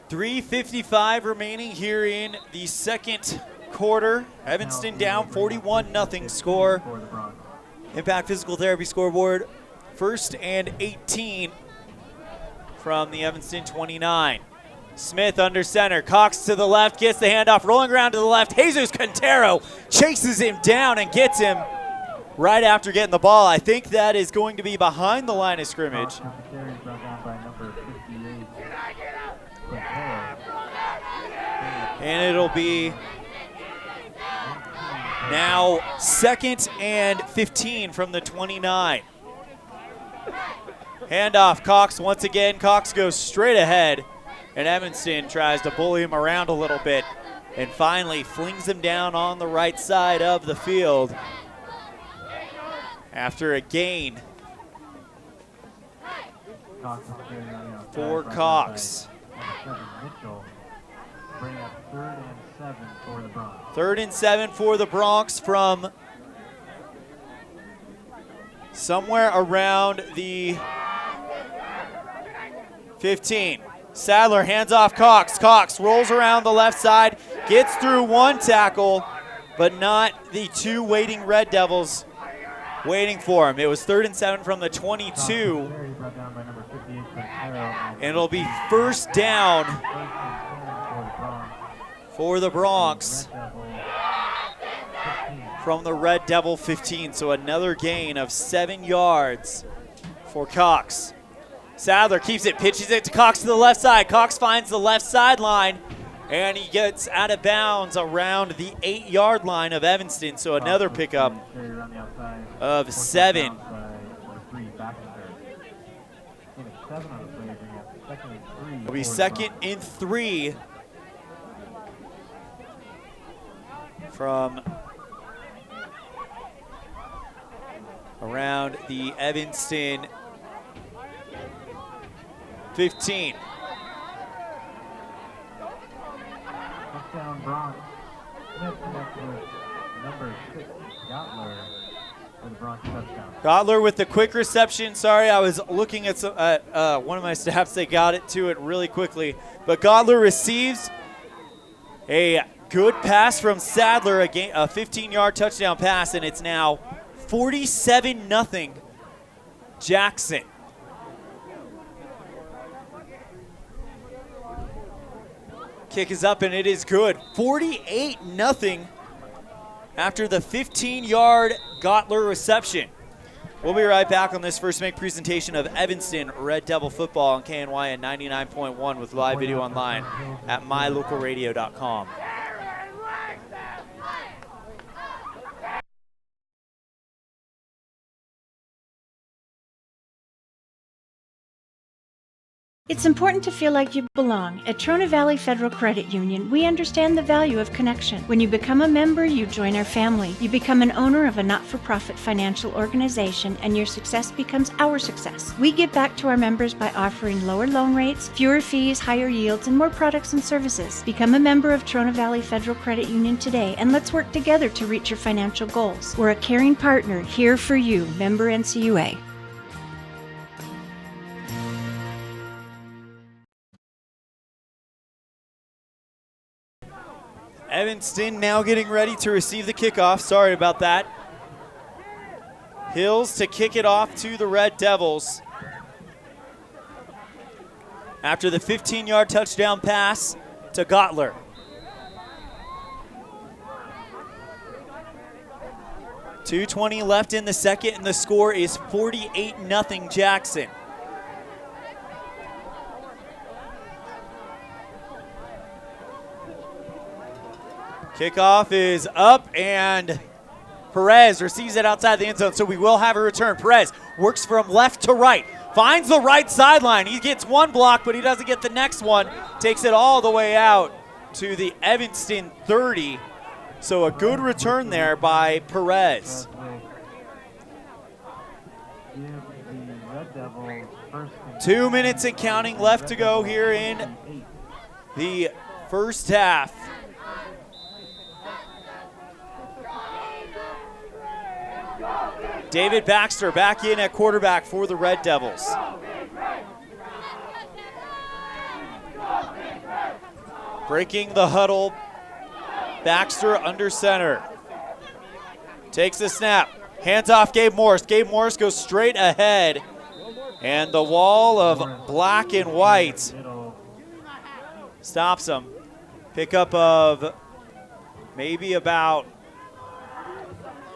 .355 remaining here in the second quarter. Evanston down 41-0 score. Impact Physical Therapy scoreboard. 1st and 18 from the Evanston 29. Smith under center. Cox to the left, gets the handoff, rolling around to the left. Jesus Quintero chases him down and gets him right after getting the ball. I think that is going to be behind the line of scrimmage. And it'll be now 2nd and 15 from the 29. Handoff, Cox once again. Cox goes straight ahead, and Evanston tries to bully him around a little bit and finally flings him down on the right side of the field after a gain for Cox. 3rd and 7 for the Bronx from somewhere around the 15. Sadler hands off Cox. Cox rolls around the left side, gets through one tackle, but not the 2 waiting Red Devils waiting for him. It was 3rd and 7 from the 22. And it'll be 1st down for the Bronx from the Red Devil 15. So another gain of 7 yards for Cox. Sadler keeps it, pitches it to Cox to the left side. Cox finds the left sideline, and he gets out of bounds around the 8-yard line of Evanston. So another pickup of 7. It'll be 2nd and 3 from around the Evanston 15. Touchdown Bronx. Smith connected with number 6, Gottler, for the Bronx touchdown. Gottler with the quick reception. Sorry, I was looking at one of my staffs. They got it to it really quickly. But Gottler receives a good pass from Sadler, a 15-yard touchdown pass, and it's now 47-0 Jackson. Kick is up, and it is good. 48-0 after the 15-yard Gottler reception. We'll be right back on this first make presentation of Evanston Red Devil football on KNYN 99.1 with live video online at mylocalradio.com. It's important to feel like you belong. At Trona Valley Federal Credit Union, we understand the value of connection. When you become a member, you join our family. You become an owner of a not-for-profit financial organization, and your success becomes our success. We give back to our members by offering lower loan rates, fewer fees, higher yields, and more products and services. Become a member of Trona Valley Federal Credit Union today, and let's work together to reach your financial goals. We're a caring partner here for you. Member NCUA. Evanston now getting ready to receive the kickoff. Sorry about that. Hills to kick it off to the Red Devils. After the 15-yard touchdown pass to Gottler. .220 left in the second, and the score is 48-0 Jackson. Kickoff is up, and Perez receives it outside the end zone, so we will have a return. Perez works from left to right, finds the right sideline. He gets one block, but he doesn't get the next one. Takes it all the way out to the Evanston 30. So a good return there by Perez. 2 minutes and counting left to go here in the first half. David Baxter back in at quarterback for the Red Devils. Breaking the huddle, Baxter under center. Takes the snap, hands off Gabe Morris. Gabe Morris goes straight ahead, and the wall of black and white stops him. Pickup of maybe about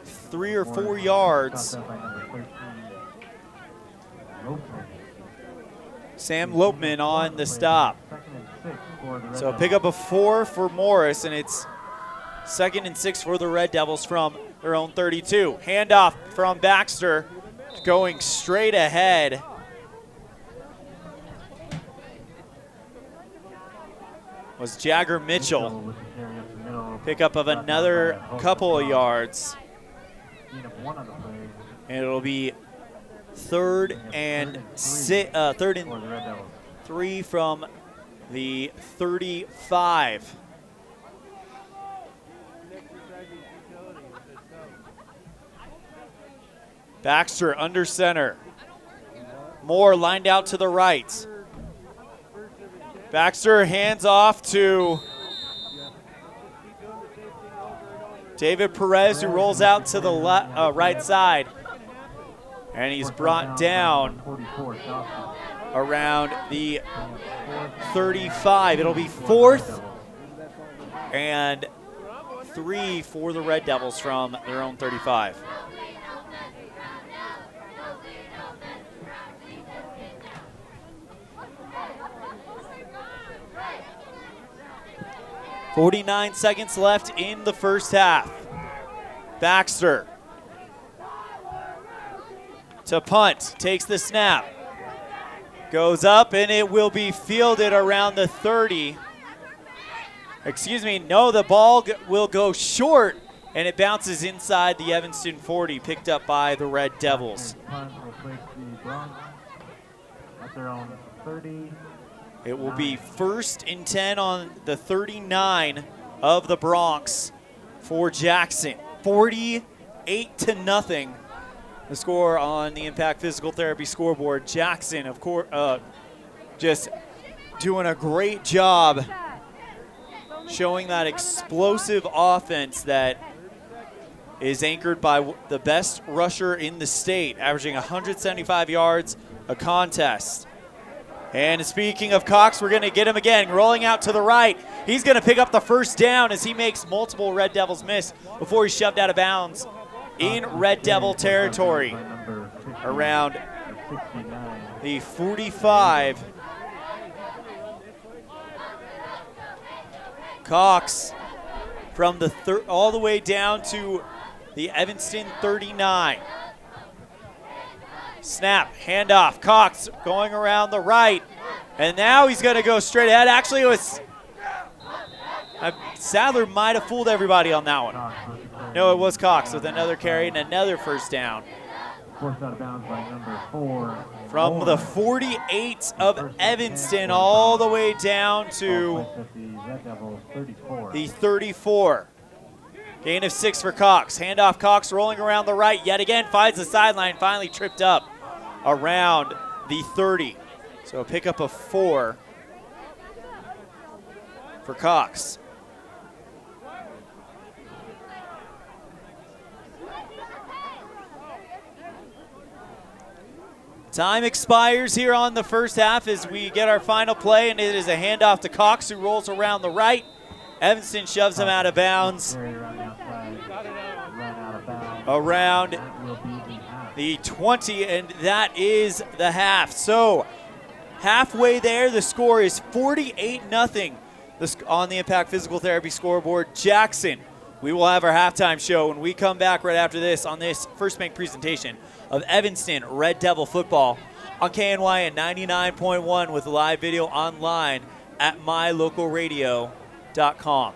3 or 4 yards. Sam Lopman on the stop. So a pickup of 4 for Morris, and it's 2nd and 6 for the Red Devils from their own 32. Handoff from Baxter, going straight ahead. Was Jagger Mitchell. Pickup of another couple of yards. And it'll be 3rd and 3 from the 35. Baxter under center. Moore lined out to the right. Baxter hands off to David Perez, who rolls out to the right side. And he's brought down around the 35. It'll be 4th and 3 for the Red Devils from their own 35. .49 seconds left in the first half. Baxter to punt, takes the snap, goes up, and it will be fielded around the 30. Excuse me, no, the ball will go short, and it bounces inside the Evanston 40, picked up by the Red Devils. It will be 1st and 10 on the 39 of the Bronx for Jackson. 48-0. The score on the Impact Physical Therapy scoreboard. Jackson, of course, just doing a great job showing that explosive offense that is anchored by the best rusher in the state, averaging 175 yards a contest. And speaking of Cox, we're going to get him again, rolling out to the right. He's going to pick up the first down as he makes multiple Red Devils miss before he's shoved out of bounds in Red Devil territory around the 45. Cox from the all the way down to the Evanston 39. Snap, handoff, Cox going around the right, and now he's going to go straight ahead. Actually, it was Sadler might have fooled everybody on that one. No, it was Cox with another carry and another first down. Forced out of bounds by number 4. From the 48 of Evanston all the way down to the 34. Gain of 6 for Cox. Handoff, Cox rolling around the right yet again, finds the sideline, finally tripped up around the 30. So a pickup of 4 for Cox. Time expires here on the first half as we get our final play, and it is a handoff to Cox, who rolls around the right. Evanston shoves him out of bounds around the 20, and that is the half. So halfway there, the score is 48-0 on the Impact Physical Therapy scoreboard. Jackson We will have our halftime show when we come back right after this on this First Bank presentation of Evanston Red Devil football on KNYN 99.1 with live video online at mylocalradio.com.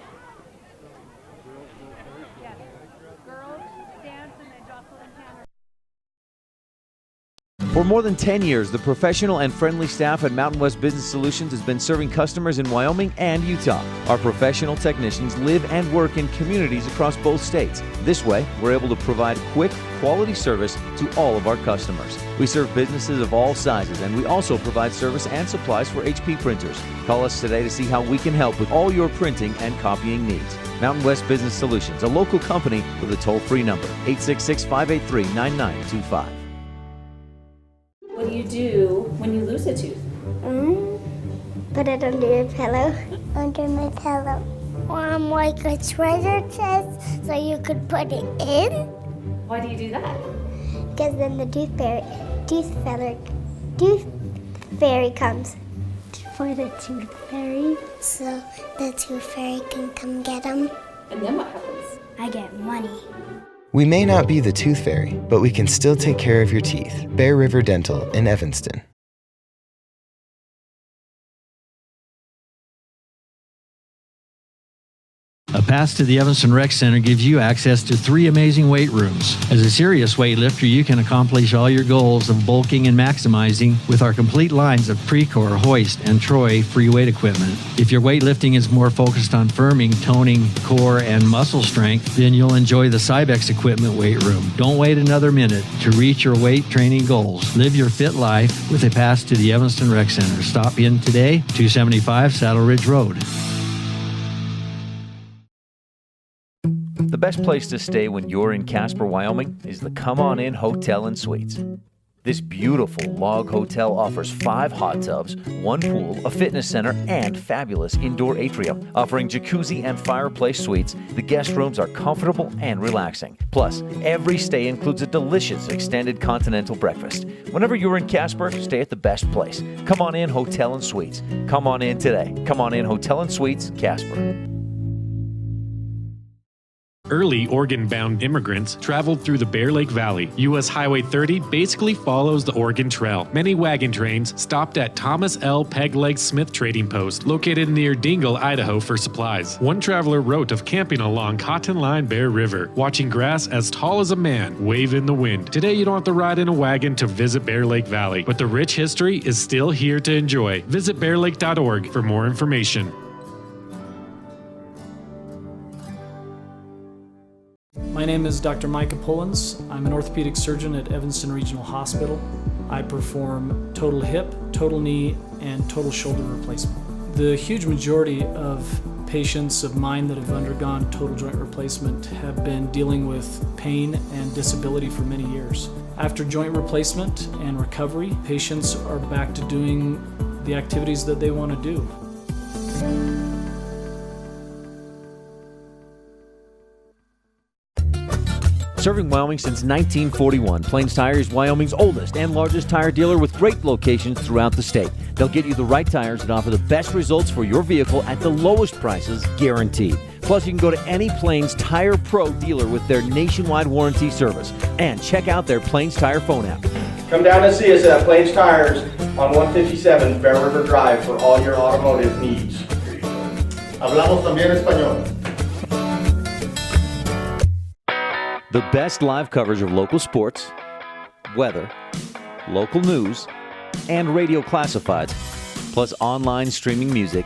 For more than 10 years, the professional and friendly staff at Mountain West Business Solutions has been serving customers in Wyoming and Utah. Our professional technicians live and work in communities across both states. This way, we're able to provide quick, quality service to all of our customers. We serve businesses of all sizes, and we also provide service and supplies for HP printers. Call us today to see how we can help with all your printing and copying needs. Mountain West Business Solutions, a local company with a toll-free number, 866-583-9925. What do you do when you lose a tooth? Put it under your pillow. Under my pillow. Like a treasure chest so you could put it in. Why do you do that? Because then the tooth fairy comes for the tooth fairy. So the tooth fairy can come get them. And then what happens? I get money. We may not be the tooth fairy, but we can still take care of your teeth. Bear River Dental in Evanston. A pass to the Evanston Rec Center gives you access to 3 amazing weight rooms. As a serious weightlifter, you can accomplish all your goals of bulking and maximizing with our complete lines of Precor, Hoist, and Troy free weight equipment. If your weightlifting is more focused on firming, toning, core, and muscle strength, then you'll enjoy the Cybex equipment weight room. Don't wait another minute to reach your weight training goals. Live your fit life with a pass to the Evanston Rec Center. Stop in today, 275 Saddle Ridge Road. The best place to stay when you're in Casper, Wyoming is the Come On In Hotel and Suites. This beautiful log hotel offers 5 hot tubs, 1 pool, a fitness center, and fabulous indoor atrium. Offering jacuzzi and fireplace suites, the guest rooms are comfortable and relaxing. Plus, every stay includes a delicious extended continental breakfast. Whenever you're in Casper, stay at the best place. Come On In Hotel and Suites. Come on in today. Come On In Hotel and Suites, Casper. Early Oregon-bound immigrants traveled through the Bear Lake Valley. U.S. Highway 30 basically follows the Oregon Trail. Many wagon trains stopped at Thomas L. Pegleg Smith Trading Post, located near Dingle, Idaho, for supplies. One traveler wrote of camping along Cotton Line Bear River, watching grass as tall as a man wave in the wind. Today, you don't have to ride in a wagon to visit Bear Lake Valley, but the rich history is still here to enjoy. Visit bearlake.org for more information. My name is Dr. Micah Pullins. I'm an orthopedic surgeon at Evanston Regional Hospital. I perform total hip, total knee, and total shoulder replacement. The huge majority of patients of mine that have undergone total joint replacement have been dealing with pain and disability for many years. After joint replacement and recovery, patients are back to doing the activities that they want to do. Serving Wyoming since 1941, Plains Tire is Wyoming's oldest and largest tire dealer with great locations throughout the state. They'll get you the right tires that offer the best results for your vehicle at the lowest prices, guaranteed. Plus, you can go to any Plains Tire Pro dealer with their nationwide warranty service. And check out their Plains Tire phone app. Come down and see us at Plains Tires on 157 Bear River Drive for all your automotive needs. Hablamos también español. The best live coverage of local sports, weather, local news, and radio classifieds, plus online streaming music,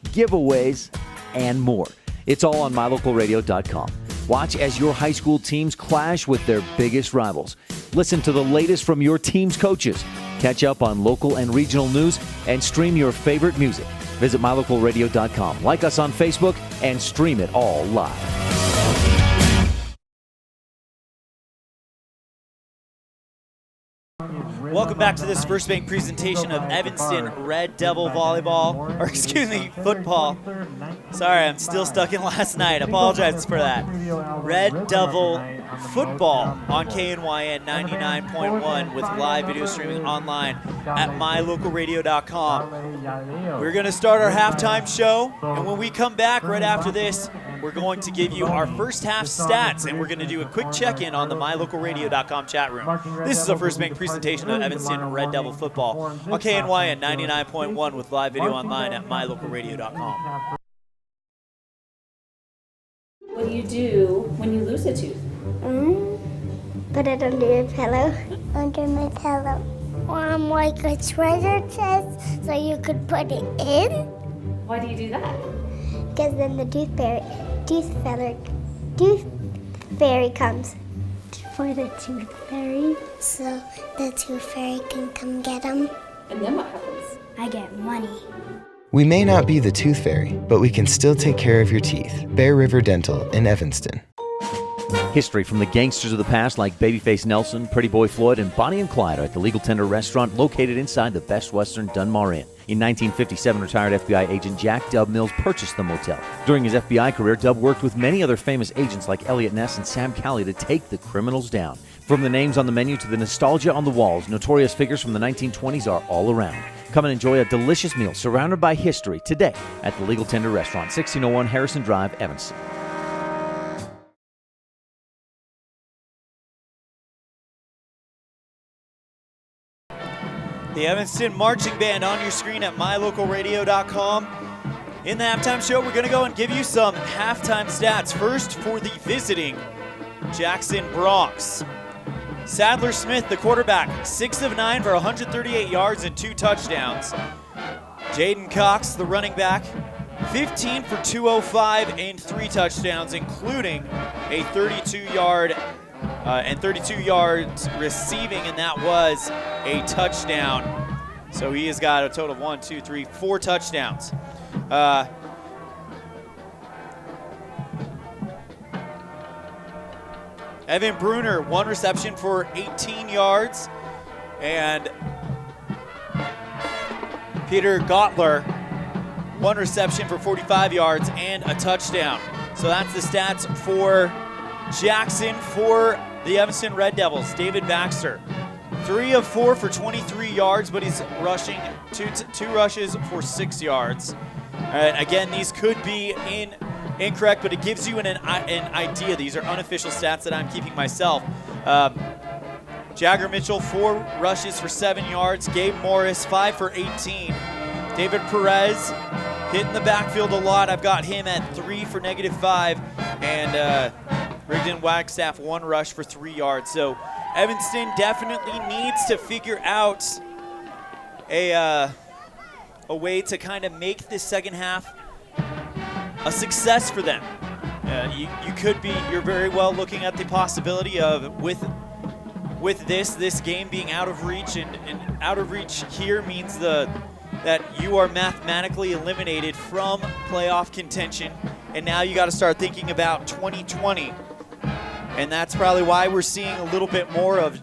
giveaways, and more. It's all on mylocalradio.com. Watch as your high school teams clash with their biggest rivals. Listen to the latest from your team's coaches. Catch up on local and regional news and stream your favorite music. Visit mylocalradio.com. Like us on Facebook and stream it all live. Welcome back to this First Bank presentation of Evanston Red Devil volleyball, or excuse me, football. Sorry, I'm still stuck in last night. Apologize for that. Red Devil football on KNYN 99.1 with live video streaming online at mylocalradio.com. We're going to start our halftime show, and when we come back right after this, we're going to give you our first half stats, and we're going to do a quick check-in on the mylocalradio.com chat room. This is a First Bank presentation of Evanston Red Devil football on KNYN 99.1 with live video online at mylocalradio.com. What do you do when you lose a tooth? Put it under your pillow. Under my pillow. Like a treasure chest so you could put it in. Why do you do that? Because then the tooth fairy comes for the tooth fairy. So the tooth fairy can come get them. And then what happens? I get money. We may not be the tooth fairy, but we can still take care of your teeth. Bear River Dental in Evanston. History from the gangsters of the past like Babyface Nelson, Pretty Boy Floyd, and Bonnie and Clyde are at the Legal Tender restaurant located inside the Best Western Dunmar Inn. In 1957, retired FBI agent Jack Dub Mills purchased the motel. During his FBI career, Dub worked with many other famous agents like Elliot Ness and Sam Calley to take the criminals down. From the names on the menu to the nostalgia on the walls, notorious figures from the 1920s are all around. Come and enjoy a delicious meal surrounded by history today at the Legal Tender Restaurant, 1601 Harrison Drive, Evanston. The Evanston Marching Band on your screen at mylocalradio.com. In the halftime show, we're going to go and give you some halftime stats. First, for the visiting Jackson Bronx. Sadler Smith, the quarterback, 6 of 9 for 138 yards and 2 touchdowns. Jaden Cox, the running back, 15 for 205 and 3 touchdowns, including a 32-yard and 32 yards receiving, and that was a touchdown. So he has got a total of 4 touchdowns. Evan Bruner, 1 reception for 18 yards. And Peter Gottler, 1 reception for 45 yards and a touchdown. So that's the stats for Jackson for the Evanston Red Devils. David Baxter, 3 of 4 for 23 yards, but he's rushing two rushes for 6 yards. Again, these could be incorrect, but it gives you an idea. These are unofficial stats that I'm keeping myself. Jagger Mitchell, 4 rushes for 7 yards. Gabe Morris, 5 for 18. David Perez hitting the backfield a lot. I've got him at 3 for -5. And Rigdon Wagstaff, 1 rush for 3 yards. So Evanston definitely needs to figure out a way to kind of make this second half a success for them. You're very well looking at the possibility of with this game being out of reach, and out of reach here means that you are mathematically eliminated from playoff contention, and now you got to start thinking about 2020. And that's probably why we're seeing a little bit more of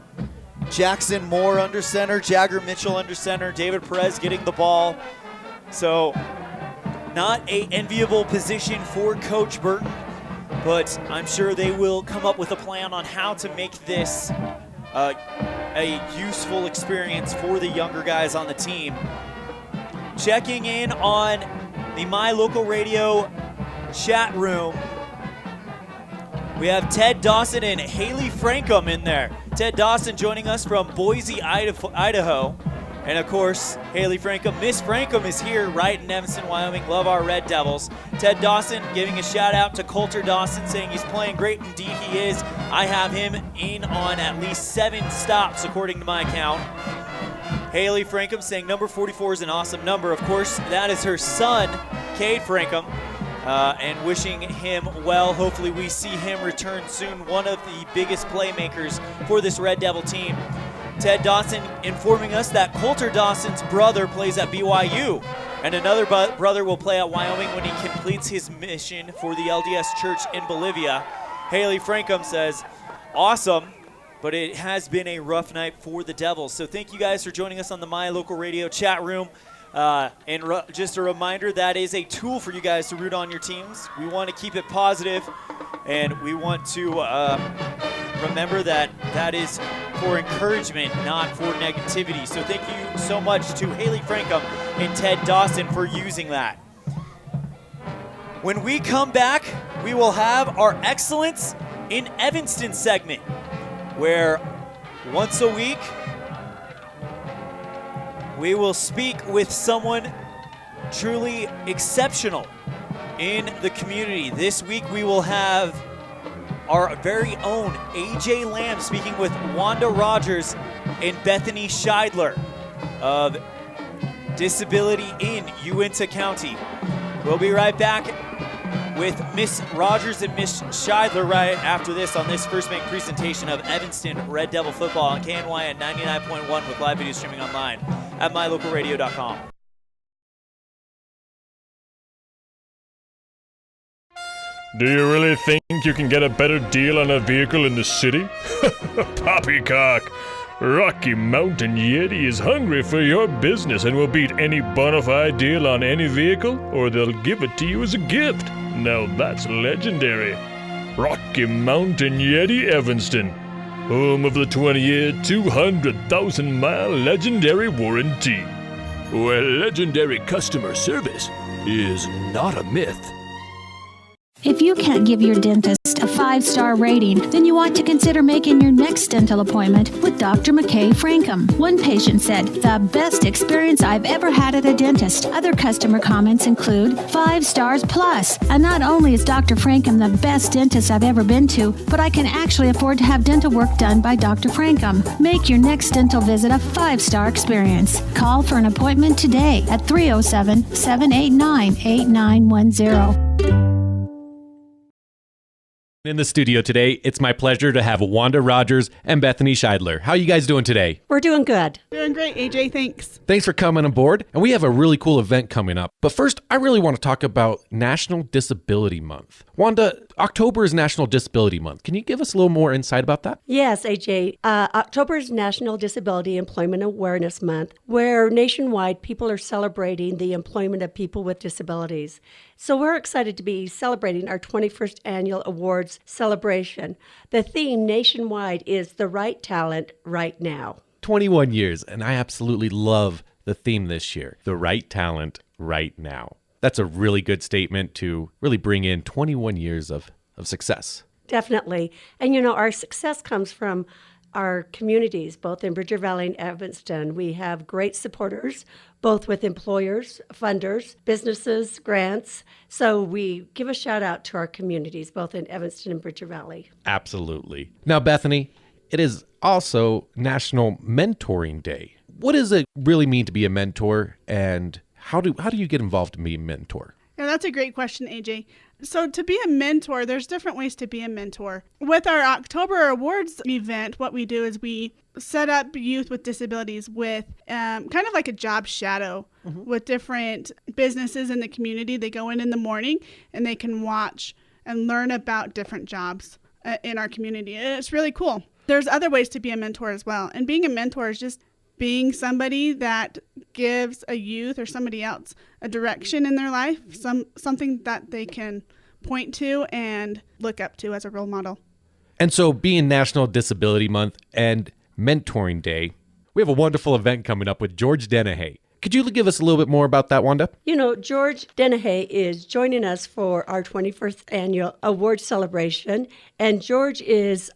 Jackson Moore under center, Jagger Mitchell under center, David Perez getting the ball. So not an enviable position for Coach Burton, but I'm sure they will come up with a plan on how to make this a useful experience for the younger guys on the team. Checking in on the My Local Radio chat room, we have Ted Dawson and Haley Frankham in there. Ted Dawson joining us from Boise, Idaho. And of course, Haley Frankham. Miss Frankham is here right in Evanston, Wyoming. Love our Red Devils. Ted Dawson giving a shout out to Coulter Dawson, saying he's playing great. Indeed he is. I have him in on at least 7 stops according to my count. Haley Frankham saying number 44 is an awesome number. Of course, that is her son, Cade Frankham. And wishing him well. Hopefully we see him return soon. One of the biggest playmakers for this Red Devil team. Ted Dawson informing us that Coulter Dawson's brother plays at BYU, and another brother will play at Wyoming when he completes his mission for the LDS Church in Bolivia. Haley Frankham says, awesome, but it has been a rough night for the Devils. So thank you guys for joining us on the My Local Radio chat room. And just a reminder, that is a tool for you guys to root on your teams. We want to keep it positive, and we want to remember that that is for encouragement, not for negativity. So thank you so much to Haley Frankham and Ted Dawson for using that. When we come back, we will have our Excellence in Evanston segment, where once a week, we will speak with someone truly exceptional in the community. This week, we will have our very own AJ Lamb speaking with Wanda Rogers and Bethany Scheidler of Disability in Uinta County. We'll be right back with Miss Rogers and Miss Scheidler right after this on this First Bank presentation of Evanston Red Devil football on KNYN 99.1 with live video streaming online at mylocalradio.com. Do you really think you can get a better deal on a vehicle in the city? Poppycock! Rocky Mountain Yeti is hungry for your business and will beat any bona fide deal on any vehicle, or they'll give it to you as a gift. Now that's legendary. Rocky Mountain Yeti Evanston, home of the 20-year, 200,000-mile legendary warranty, where legendary customer service is not a myth. If you can't give your dentist a 5-star rating, then you ought to consider making your next dental appointment with Dr. McKay Frankham. One patient said, "The best experience I've ever had at a dentist." Other customer comments include 5 stars plus. And not only is Dr. Frankham the best dentist I've ever been to, but I can actually afford to have dental work done by Dr. Frankham. Make your next dental visit a 5-star experience. Call for an appointment today at 307-789-8910. In the studio today, it's my pleasure to have Wanda Rogers and Bethany Scheidler. How are you guys doing today? We're doing good. Doing great, AJ. Thanks. Thanks for coming aboard. And we have a really cool event coming up. But first, I really want to talk about National Disability Month. Wanda, October is National Disability Month. Can you give us a little more insight about that? Yes, AJ. October is National Disability Employment Awareness Month, where nationwide people are celebrating the employment of people with disabilities. So we're excited to be celebrating our 21st annual awards celebration. The theme nationwide is The Right Talent, Right Now. 21 years, and I absolutely love the theme this year. The right talent, right now. That's a really good statement to really bring in 21 years of success. Definitely. And you know, our success comes from our communities, both in Bridger Valley and Evanston. We have great supporters, both with employers, funders, businesses, grants. So we give a shout out to our communities, both in Evanston and Bridger Valley. Absolutely. Now, Bethany, it is also National Mentoring Day. What does it really mean to be a mentor, and how do you get involved in being a mentor? Yeah, that's a great question, AJ. So to be a mentor, there's different ways to be a mentor. With our October Awards event, what we do is we set up youth with disabilities with kind of like a job shadow with different businesses in the community. They go in the morning and they can watch and learn about different jobs in our community. And it's really cool. There's other ways to be a mentor as well. And being a mentor is just being somebody that gives a youth or somebody else a direction in their life, something that they can point to and look up to as a role model. And so being National Disability Month and Mentoring Day, we have a wonderful event coming up with George Dennehy. Could you give us a little bit more about that, Wanda? You know, George Dennehy is joining us for our 21st annual award celebration. And George is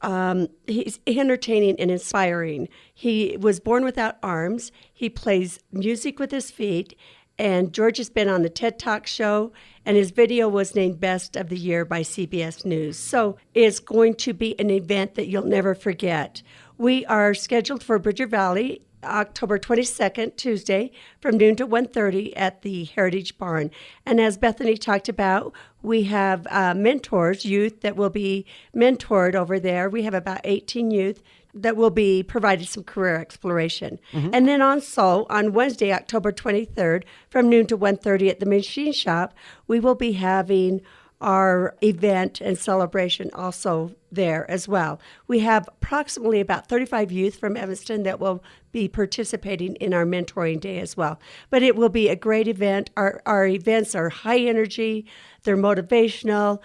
he's entertaining and inspiring. He was born without arms. He plays music with his feet. And George has been on the TED Talk show, and his video was named Best of the Year by CBS News. So it's going to be an event that you'll never forget. We are scheduled for Bridger Valley October 22nd, Tuesday, from noon to 1:30 at the Heritage Barn. And as Bethany talked about, we have mentors, youth that will be mentored over there. We have about 18 youth that will be provided some career exploration. And then also on Wednesday, October 23rd, from noon to 1:30 at the Machine Shop, we will be having our event and celebration also there as well. We have approximately about 35 youth from Evanston that will be participating in our mentoring day as well. But it will be a great event. Our events are high energy, they're motivational.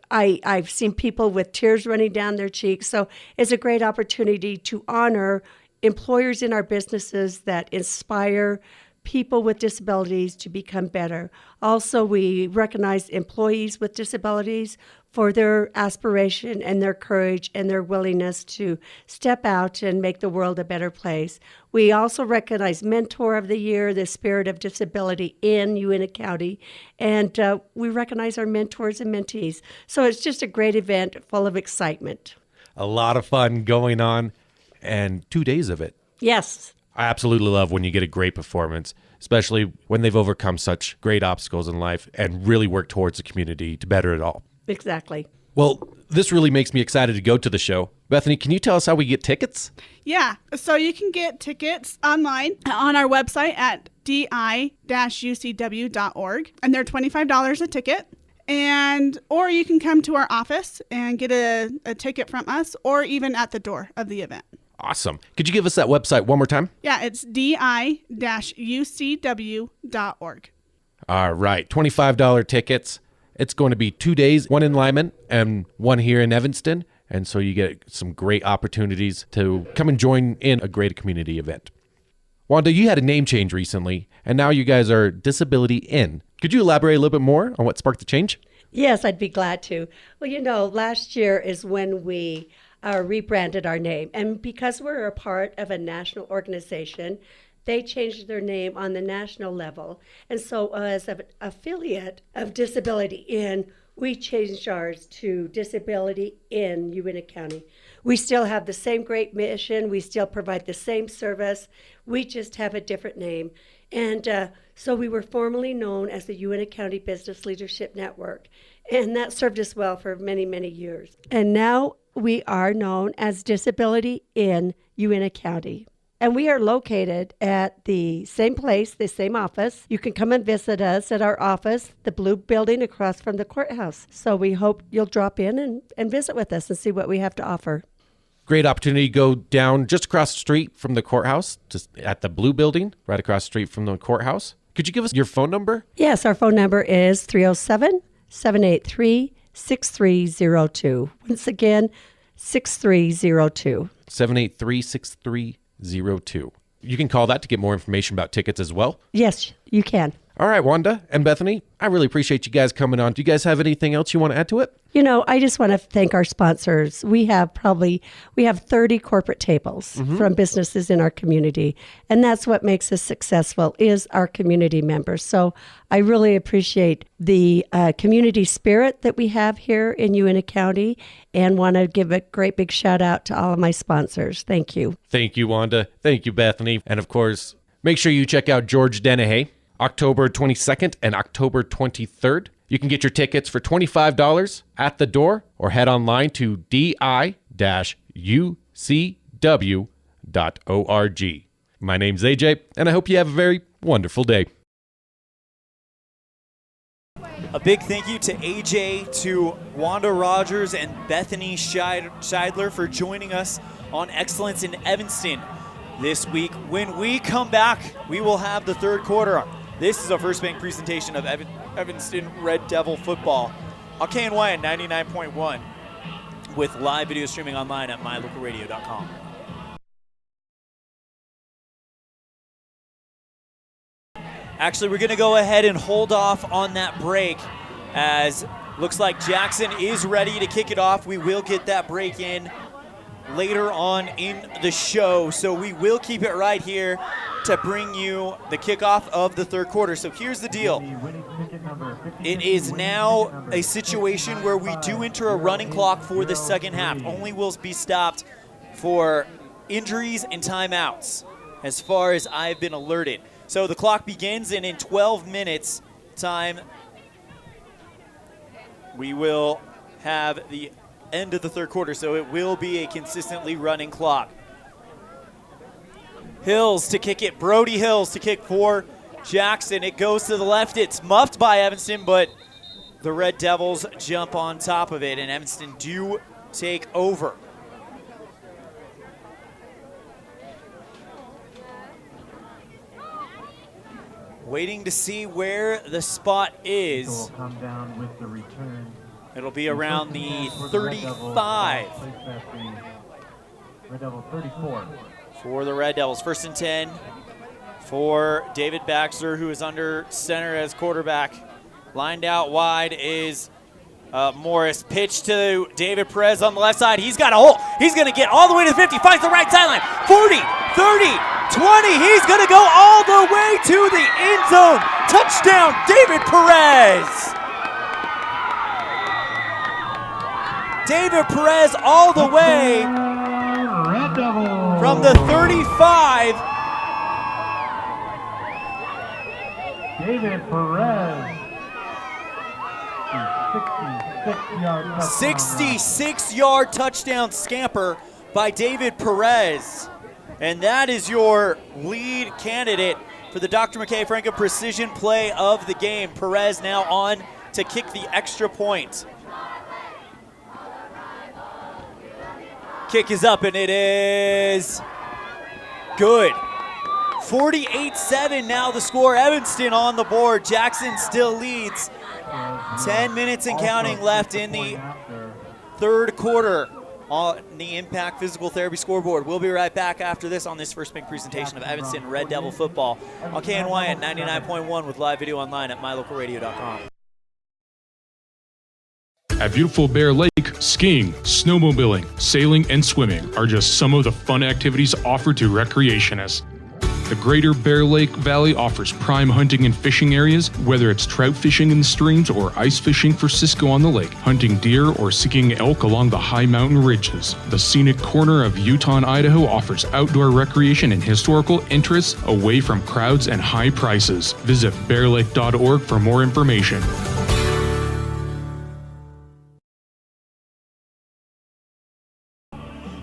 I've seen people with tears running down their cheeks. So it's a great opportunity to honor employers in our businesses that inspire people with disabilities to become better. Also, we recognize employees with disabilities for their aspiration and their courage and their willingness to step out and make the world a better place. We also recognize Mentor of the Year, the Spirit of Disability in Uintah County, and we recognize our mentors and mentees. So it's just a great event full of excitement. A lot of fun going on, and 2 days of it. Yes. I absolutely love when you get a great performance, especially when they've overcome such great obstacles in life and really work towards the community to better it all. Exactly. Well, this really makes me excited to go to the show. Bethany, can you tell us how we get tickets? Yeah, so you can get tickets online on our website at di-ucw.org, and they're $25 a ticket. Or you can come to our office and get a ticket from us, or even at the door of the event. Awesome. Could you give us that website one more time? Yeah, it's di-ucw.org. All right, $25 tickets. It's going to be 2 days, one in Lyman and one here in Evanston. And so you get some great opportunities to come and join in a great community event. Wanda, you had a name change recently, and now you guys are Disability In. Could you elaborate a little bit more on what sparked the change? Yes, I'd be glad to. Well, last year is when we rebranded our name. And because we're a part of a national organization, they changed their name on the national level. And so as an affiliate of Disability In, we changed ours to Disability in Uintah County. We still have the same great mission. We still provide the same service. We just have a different name. And so we were formerly known as the Uintah County Business Leadership Network. And that served us well for many, many years. And now we are known as Disability in Uintah County. And we are located at the same place, the same office. You can come and visit us at our office, the blue building across from the courthouse. So we hope you'll drop in and visit with us and see what we have to offer. Great opportunity to go down just across the street from the courthouse, just at the blue building, right across the street from the courthouse. Could you give us your phone number? Yes, our phone number is 307-783-6302. Once again, 6302. 783-6302. You can call that to get more information about tickets as well. Yes, you can. All right, Wanda and Bethany, I really appreciate you guys coming on. Do you guys have anything else you want to add to it? I just want to thank our sponsors. We have 30 corporate tables from businesses in our community. And that's what makes us successful is our community members. So I really appreciate the community spirit that we have here in Uintah County and want to give a great big shout out to all of my sponsors. Thank you. Thank you, Wanda. Thank you, Bethany. And of course, make sure you check out George Dennehy, October 22nd and October 23rd. You can get your tickets for $25 at the door or head online to di-ucw.org. My name's AJ, and I hope you have a very wonderful day. A big thank you to AJ, to Wanda Rogers, and Bethany Scheidler for joining us on Excellence in Evanston this week. When we come back, we will have the third quarter. This is a First Bank presentation of Evanston Red Devil football on KNYN 99.1 with live video streaming online at mylocalradio.com. Actually, we're going to go ahead and hold off on that break as looks like Jackson is ready to kick it off. We will get that break in later on in the show, so we will keep it right here to bring you the kickoff of the third quarter. So here's the deal. It is now a situation where we do enter a running clock for the second half. Only will be stopped for injuries and timeouts as far as I've been alerted. So the clock begins, and in 12 minutes time, we will have the end of the third quarter. So it will be a consistently running clock. Hills to kick it. Brody Hills to kick for Jackson. It goes to the left. It's muffed by Evanston, but the Red Devils jump on top of it, and Evanston do take over. Waiting to see where the spot is. Will come down with the return. It'll be around the 35. Red Devil 34. For the Red Devils, 1st and 10 for David Baxter, who is under center as quarterback. Lined out wide is Morris. Pitch to David Perez on the left side. He's got a hole. He's going to get all the way to the 50. Finds the right sideline. 40, 30, 20. He's going to go all the way to the end zone. Touchdown, David Perez. David Perez all the way from the 35. David Perez. 66-yard touchdown scamper by David Perez. And that is your lead candidate for the Dr. McKay Franco Precision Play of the game. Perez now on to kick the extra point. Kick is up, and it is good. 48-7 now the score. Evanston on the board. Jackson still leads. 10 minutes and counting left in the third quarter on the Impact Physical Therapy scoreboard. We'll be right back after this on this first big presentation of Evanston Red Devil football on KNYN 99.1 with live video online at mylocalradio.com. At beautiful Bear Lake, skiing, snowmobiling, sailing, and swimming are just some of the fun activities offered to recreationists. The Greater Bear Lake Valley offers prime hunting and fishing areas, whether it's trout fishing in the streams or ice fishing for Cisco on the lake, hunting deer or seeking elk along the high mountain ridges. The scenic corner of Utah and Idaho offers outdoor recreation and historical interests away from crowds and high prices. Visit bearlake.org for more information.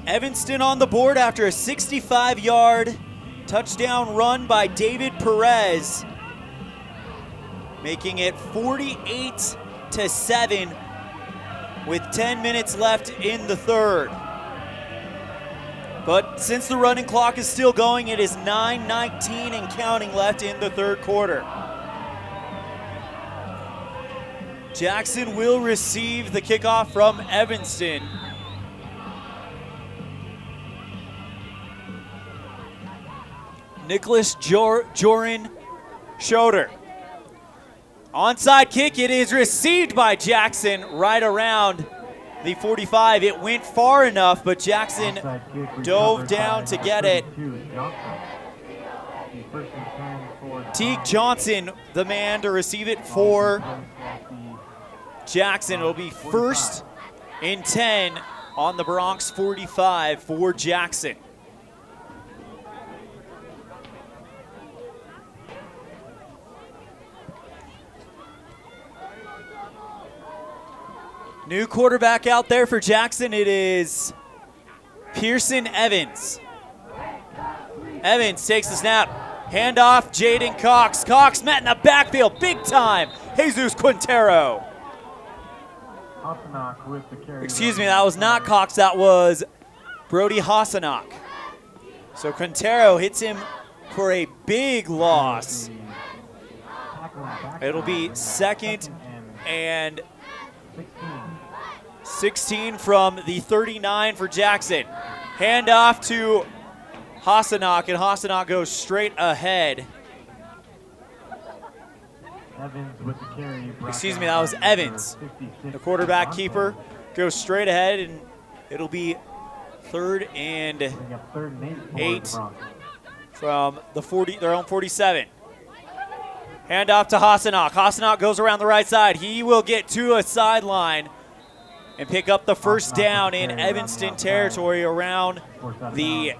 Evanston on the board after a 65-yard touchdown run by David Perez, making it 48-7 with 10 minutes left in the third. But since the running clock is still going, it is 9:19 and counting left in the third quarter. Jackson will receive the kickoff from Evanston. Nicholas Joran Schroeder. Onside kick, it is received by Jackson right around the 45. It went far enough, but Jackson dove down to get it. Teague Johnson, the man to receive it for Jackson. It'll be 1st and 10 on the Bronx 45 for Jackson. New quarterback out there for Jackson. It is Pearson Evans. Evans takes the snap. Handoff, Jaden Cox. Cox met in the backfield, big time. Jesus Quintero. Excuse me, that was not Cox, that was Brody Hassanach. So Quintero hits him for a big loss. It'll be 2nd and 16 from the 39 for Jackson. Handoff to Hassanach, and Hassanach goes straight ahead. Excuse me, that was Evans. The quarterback keeper goes straight ahead, and it'll be 3rd and 8 from the 40, their own 47. Handoff to Hassanach. Hassanach goes around the right side. He will get to a sideline and pick up the first down in Evanston territory around the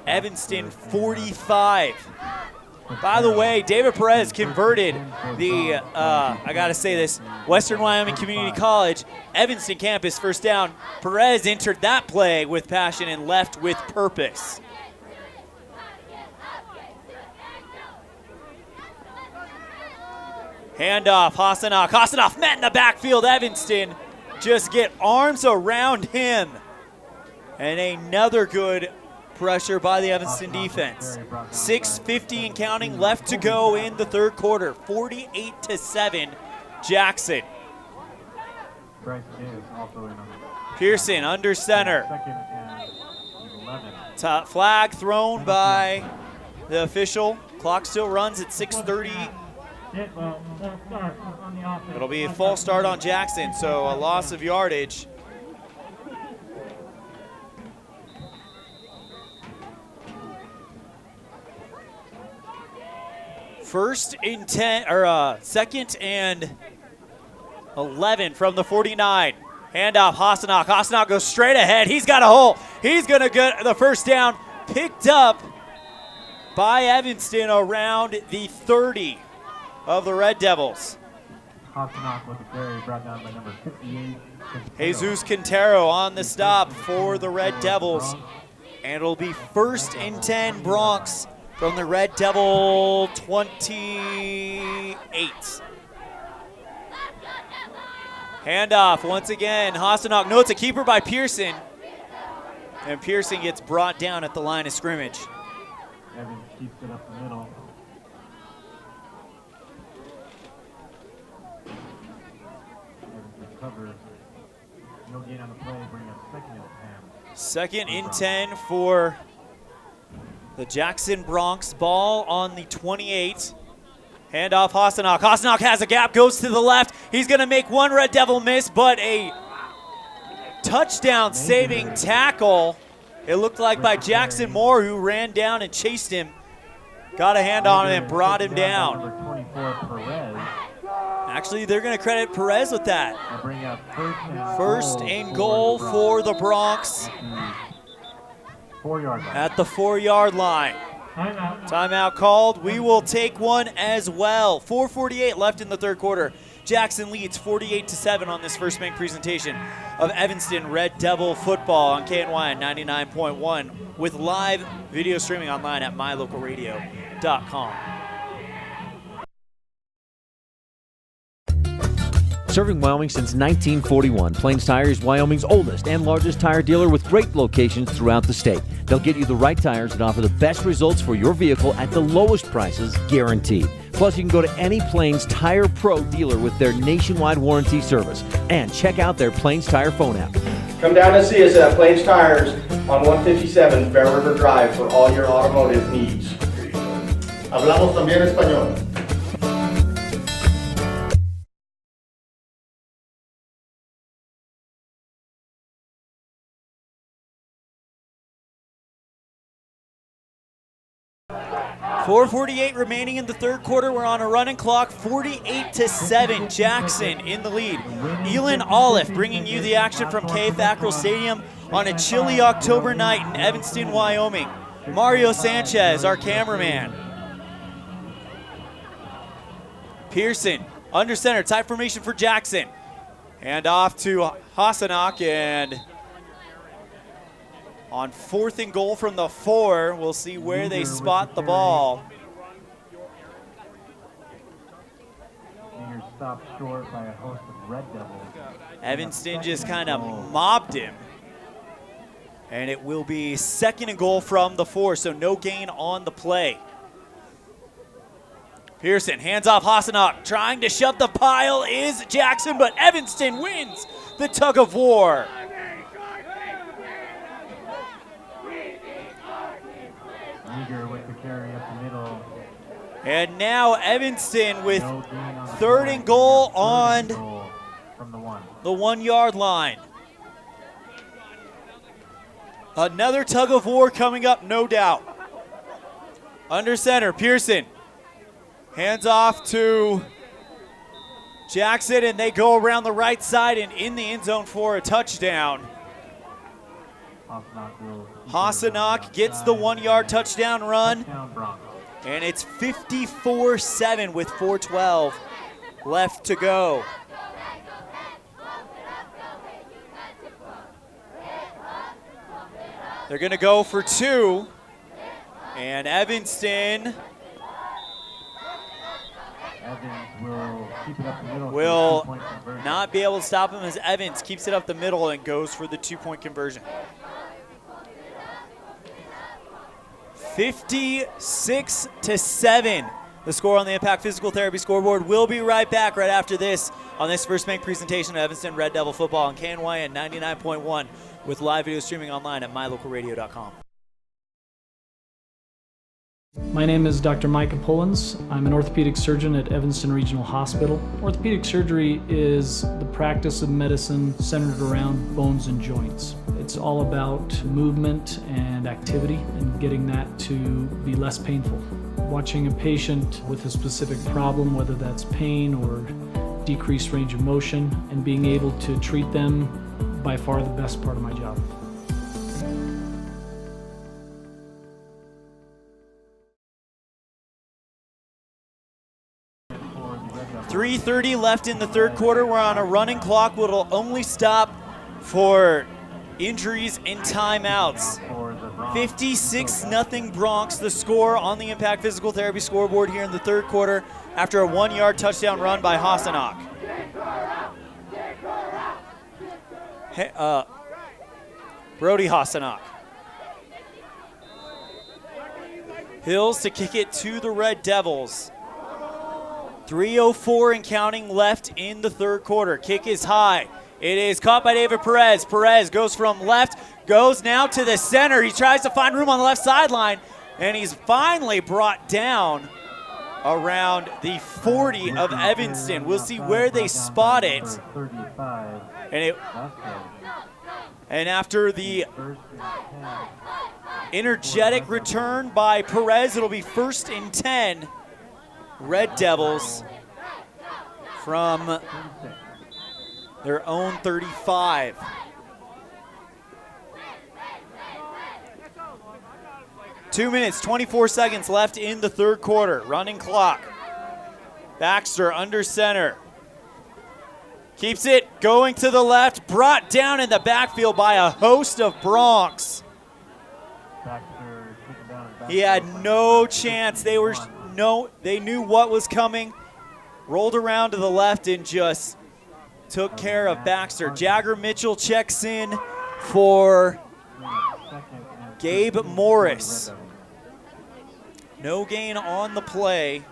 Evanston 45. By the way, David Perez converted the, I gotta say this, Western Wyoming Community College Evanston campus first down. Perez entered that play with passion and left with purpose. Handoff, Hassanach. Hassanach met in the backfield. Evanston just get arms around him. And another good pressure by the Evanston defense. 6:50 and counting left to go in the third quarter. 48-7, Jackson. Pearson under center. Flag thrown by the official. Clock still runs at 6:30. Full start on the offense. It'll be a false start on Jackson, so a loss of yardage. Second and 11 from the 49. Handoff, Hassanok. Hassanok goes straight ahead. He's got a hole. He's going to get the first down. Picked up by Evanston around the 30 of the Red Devils. Hassanok with a carry brought down by number 58. Jesus Quintero on the stop for the Red Devils. And it'll be 1st and 10 Bronx from the Red Devil 28. Handoff once again. Hassanok. No, it's a keeper by Pearson. And Pearson gets brought down at the line of scrimmage. Evans keeps it up the middle. Evans recovers. No gain on the play, bring up 2nd and 10. 2nd and 10 for the Jackson Bronx. Ball on the 28. Handoff Hassanok. Hassanok has a gap, goes to the left. He's going to make one Red Devil miss, but a touchdown saving tackle. It looked like by Jackson Moore, who ran down and chased him. Got a hand on him and brought him down. Actually, they're going to credit Perez with that. 1st and goal for the Bronx at the 4-yard line. Timeout called. We will take one as well. 4:48 left in the 3rd quarter. Jackson leads 48-7 on this first bank presentation of Evanston Red Devil football on KNYN 99.1 with live video streaming online at mylocalradio.com. Serving Wyoming since 1941, Plains Tire is Wyoming's oldest and largest tire dealer with great locations throughout the state. They'll get you the right tires and offer the best results for your vehicle at the lowest prices, guaranteed. Plus, you can go to any Plains Tire Pro dealer with their nationwide warranty service. And check out their Plains Tire phone app. Come down and see us at Plains Tires on 157 Bear River Drive for all your automotive needs. Hablamos también español. .448 remaining in the 3rd quarter. We're on a running clock. 48-7. Jackson in the lead. ELAN OLLIFF bringing you the action from FACKRELL Stadium on a chilly October night in Evanston, Wyoming. Mario Sanchez, our cameraman. Pearson under center. Tight formation for Jackson. Hand off to Hassanok, and on 4th and goal from the 4, we'll see where they spot the ball. Stopped short by a host of Red Devils. Evanston just kind of mobbed him. And it will be 2nd and goal from the 4, so no gain on the play. Pearson hands off Hassanok. Trying to shove the pile is Jackson, but Evanston wins the tug of war. Eager with the carry up the middle. And now Evanston with 3rd and goal on the 1-yard line. Another tug of war coming up, no doubt. Under center, Pearson. Hands off to Jackson, and they go around the right side and in the end zone for a touchdown. Hassanok gets the 1-yard touchdown run. And it's 54-7 with 4:12 left to go. They're going to go for 2. And Evanston will not be able to stop him as Evans keeps it up the middle and goes for the 2-point conversion. 56-7, the score on the Impact Physical Therapy scoreboard. We'll be right back right after this on this first bank presentation of Evanston Red Devil football on KNYN 99.1 with live video streaming online at mylocalradio.com. My name is Dr. Micah Pullins. I'm an orthopedic surgeon at Evanston Regional Hospital. Orthopedic surgery is the practice of medicine centered around bones and joints. It's all about movement and activity and getting that to be less painful. Watching a patient with a specific problem, whether that's pain or decreased range of motion, and being able to treat them, by far the best part of my job. .3:30 left in the third quarter. We're on a running clock. It'll only stop for injuries and timeouts. 56-0 Bronx, the score on the Impact Physical Therapy scoreboard here in the third quarter after a 1-yard touchdown run by Hassanak. Brody Hassanak. Hills to kick it to the Red Devils. 3:04 and counting left in the third quarter. Kick is high. It is caught by David Perez. Perez goes from left, goes now to the center. He tries to find room on the left sideline, and he's finally brought down around the 40 of Evanston. We'll see where they spot it. And after the energetic return by Perez, it'll be 1st and 10. Red Devils from their own 35. Two minutes, 24 seconds left in the third quarter. Running clock. Baxter under center. Keeps it going to the left. Brought down in the backfield by a host of Bronx. He had no chance. They knew what was coming. Rolled around to the left and just took care of Baxter. Jagger Mitchell checks in for Gabe Morris. No gain on the play.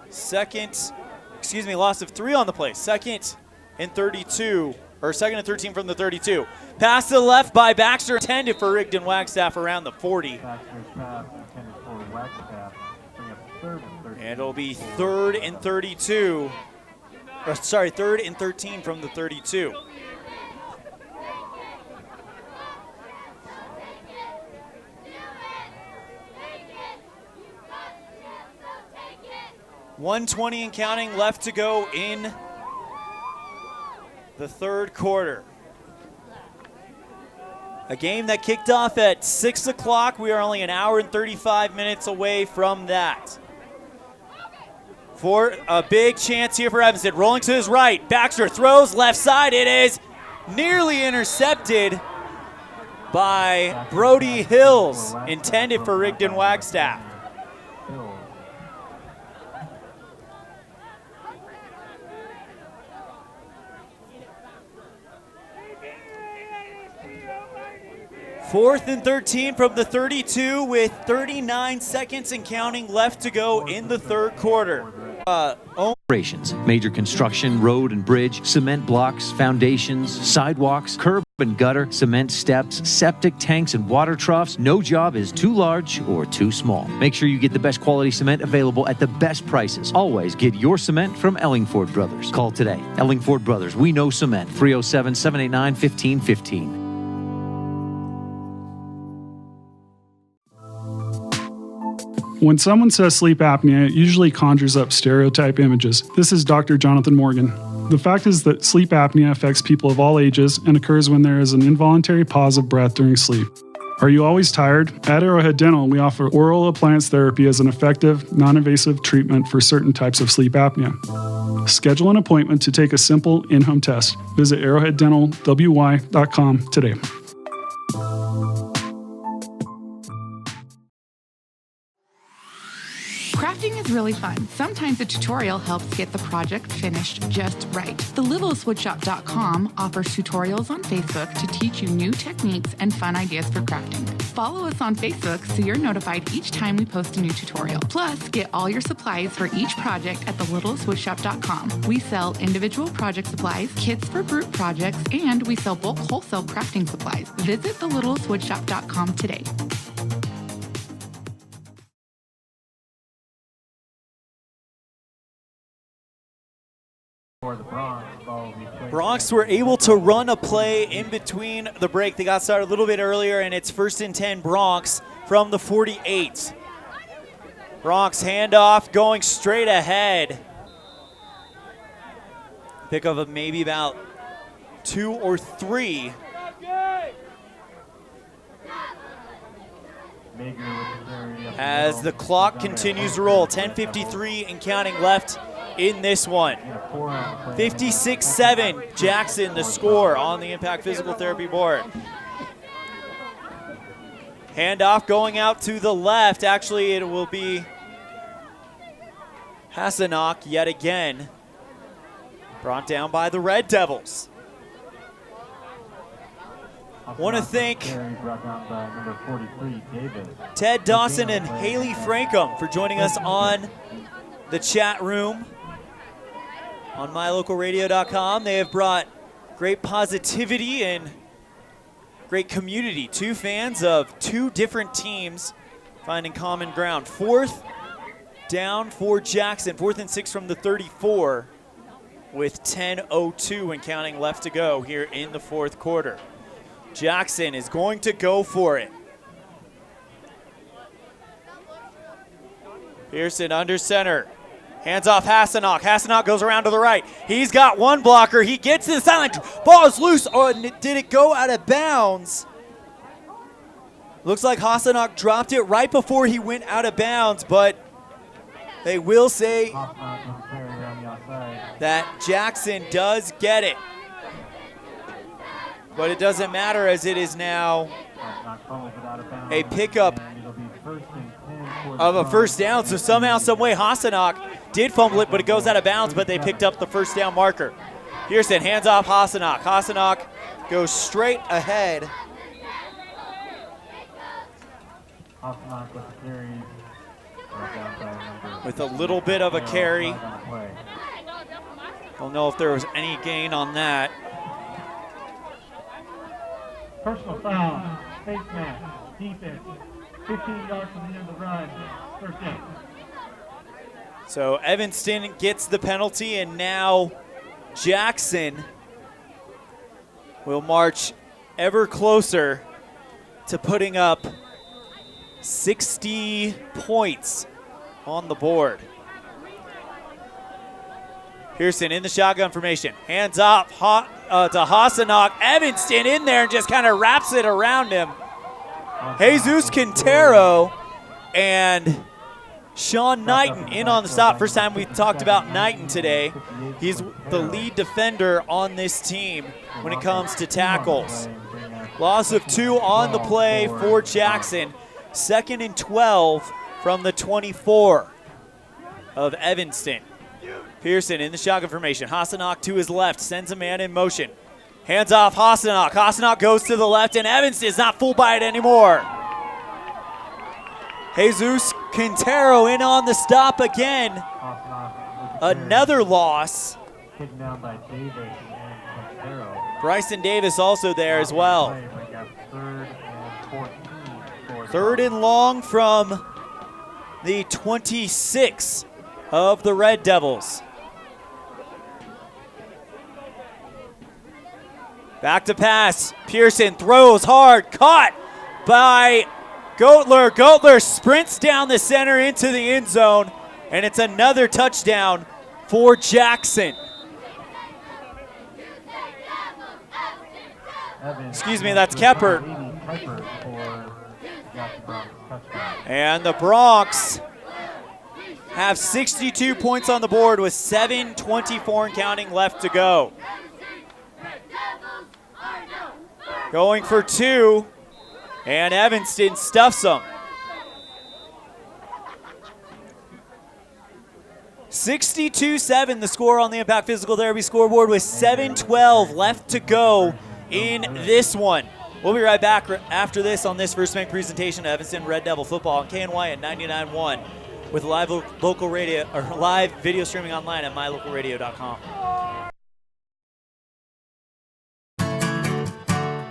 Loss of 3 on the play. 2nd and 32, or 2nd and 13 from the 32. Pass to the left by Baxter, intended for Rigdon Wagstaff around the 40. And it'll be 3rd and 32. Sorry, 3rd and 13 from the 32. .120 and counting left to go in the third quarter. A game that kicked off at 6 o'clock. We are only an hour and 35 minutes away from that. For a big chance here for Evanston. Rolling to his right. Baxter throws left side. It is nearly intercepted by Brody Hills, intended for Rigdon Wagstaff. Fourth and 13 from the 32 with 39 seconds and counting left to go in the third quarter. Operations, major construction, road and bridge, cement blocks, foundations, sidewalks, curb and gutter, cement steps, septic tanks, and water troughs. No job is too large or too small. Make sure you get the best quality cement available at the best prices. Always get your cement from Ellingford Brothers. Call today. Ellingford Brothers, we know cement. 307-789-1515. When someone says sleep apnea, it usually conjures up stereotype images. This is Dr. Jonathan Morgan. The fact is that sleep apnea affects people of all ages and occurs when there is an involuntary pause of breath during sleep. Are you always tired? At Arrowhead Dental, we offer oral appliance therapy as an effective, non-invasive treatment for certain types of sleep apnea. Schedule an appointment to take a simple in-home test. Visit arrowheaddentalwy.com today. Crafting is really fun. Sometimes a tutorial helps get the project finished just right. TheLittleSwoodShop.com offers tutorials on Facebook to teach you new techniques and fun ideas for crafting. Follow us on Facebook so you're notified each time we post a new tutorial. Plus, get all your supplies for each project at TheLittleSwoodShop.com. We sell individual project supplies, kits for group projects, and we sell bulk wholesale crafting supplies. Visit TheLittleSwoodShop.com today. For the Bronx, Bronx were able to run a play in between the break. They got started a little bit earlier, and it's 1st and 10 Bronx from the 48. Bronx handoff going straight ahead. Pickup of maybe about 2 or 3. As the clock continues to roll, 10:53 and counting left in this one. 56-7, Jackson the score on the Impact Physical Therapy board. Handoff going out to the left. Actually, it will be Hassanok yet again. Brought down by the Red Devils. Want to thank Ted Dawson and Haley Frankham for joining us on the chat room on mylocalradio.com. They have brought great positivity and great community to fans of 2 different teams finding common ground. 4th down for Jackson, 4th and 6 from the 34 with 10:02 and counting left to go here in the 4th quarter. Jackson is going to go for it. Pearson under center. Hands off Hassanok. Hassanok goes around to the right. He's got one blocker. He gets to the sideline. Ball is loose. Oh, did it go out of bounds? Looks like Hassanok dropped it right before he went out of bounds, but they will say that Jackson does get it. But it doesn't matter, as it is now a pickup of a 1st down. So somehow, some way, Hassanok did fumble it, but it goes out of bounds, but they picked up the 1st down marker. Pearson hands off Hassanok. Hassanok goes straight ahead. With a little bit of a carry. Don't know if there was any gain on that. Personal foul, face mask, defense, 15 yards from the end of the run, 1st down. So Evanston gets the penalty, and now Jackson will march ever closer to putting up 60 points on the board. Pearson in the shotgun formation. Hands off to Hassanok. Evanston in there and just kind of wraps it around him. Jesus Quintero and Sean Knighton in on the stop. First time we've talked about Knighton today. He's the lead defender on this team when it comes to tackles. Loss of 2 on the play for Jackson. 2nd and 12 from the 24 of Evanston. Pearson in the shotgun formation. Hassanok to his left, sends a man in motion. Hands off Hassanok. Hassanok goes to the left, and Evanston is not fooled by it anymore. Jesus Quintero in on the stop again. Another loss. Bryson Davis also there as well. 3rd and long from the 26 of the Red Devils. Back to pass. Pearson throws hard. Caught by Goetler. Goetler sprints down the center into the end zone, and it's another touchdown for Jackson. Excuse me, that's Keppert. And the Bronx have 62 points on the board with 7:24 and counting left to go. Going for 2, and Evanston stuffs them. 62-7 the score on the Impact Physical Therapy scoreboard with 7:12 left to go in this one. We'll be right back after this on this First Bank presentation of Evanston Red Devil football on KNYN 99.1 with live local radio or live video streaming online at mylocalradio.com.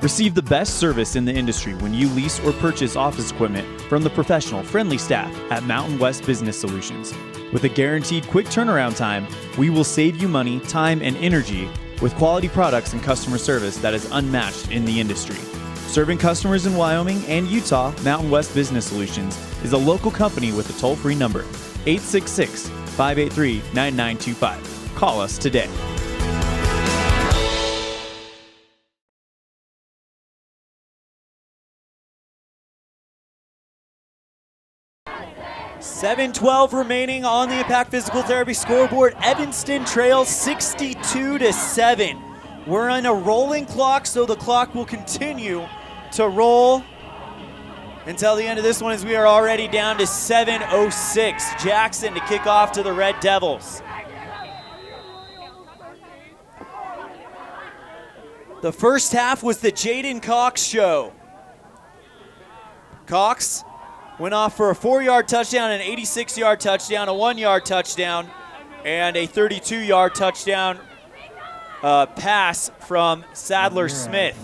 Receive the best service in the industry when you lease or purchase office equipment from the professional, friendly staff at Mountain West Business Solutions. With a guaranteed quick turnaround time, we will save you money, time, and energy with quality products and customer service that is unmatched in the industry. Serving customers in Wyoming and Utah, Mountain West Business Solutions is a local company with a toll-free number, 866-583-9925. Call us today. .7:12 remaining on the Impact Physical Therapy scoreboard. Evanston trails 62-7. We're on a rolling clock, so the clock will continue to roll until the end of this one, as we are already down to 7:06. Jackson to kick off to the Red Devils. The first half was the Jaden Cox show. Cox went off for a 4-yard touchdown, an 86-yard touchdown, a 1-yard touchdown, and a 32-yard touchdown pass from Sadler Smith.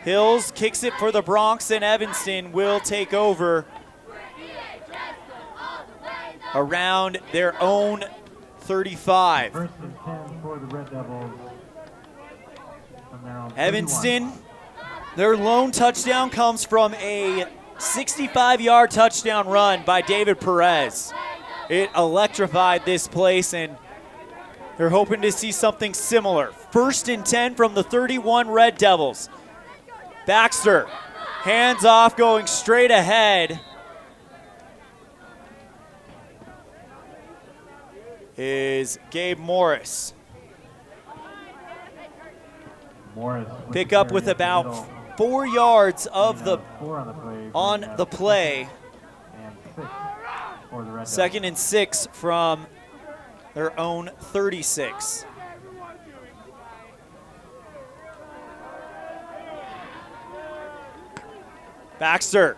Hills kicks it for the Bronx, and Evanston will take over around their own 35. First and 10 for the Red Devils. Evanston, their lone touchdown comes from a 65-yard touchdown run by David Perez. It electrified this place, and they're hoping to see something similar. First and 10 from the 31 Red Devils. Baxter, hands off, going straight ahead. Is Gabe Morris. Pick up with about 4 yards of the on the play. Second and 6 from their own 36. Baxter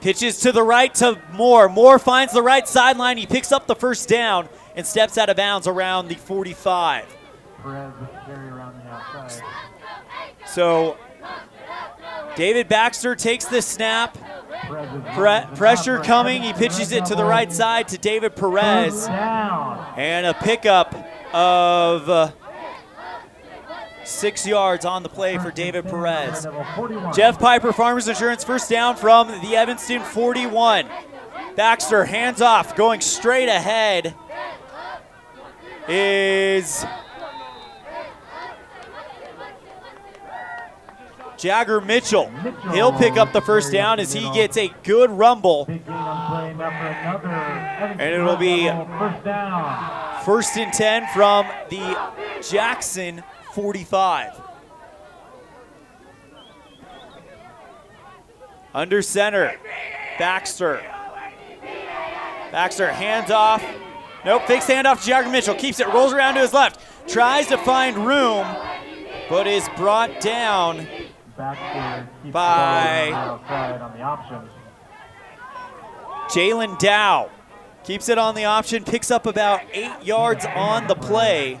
pitches to the right to Moore. Moore finds the right sideline. He picks up the first down and steps out of bounds around the 45. Perez with the carry around the outside. So David Baxter takes the snap. Pressure coming. He pitches it to the right side to David Perez. And a pickup of 6 yards on the play for David Perez. Jeff Piper, Farmers Insurance, first down from the Evanston 41. Baxter, hands off, going straight ahead is Jagger Mitchell. He'll pick up the first down as he gets a good rumble. And it'll be first and 10 from the Jackson 45. Under center, Baxter. Baxter, hands off. Nope, fakes handoff to Jagger Mitchell. Keeps it, rolls around to his left. Tries to find room, but is brought down by Jalen Dow. Keeps it on the option, picks up about 8 yards on the play.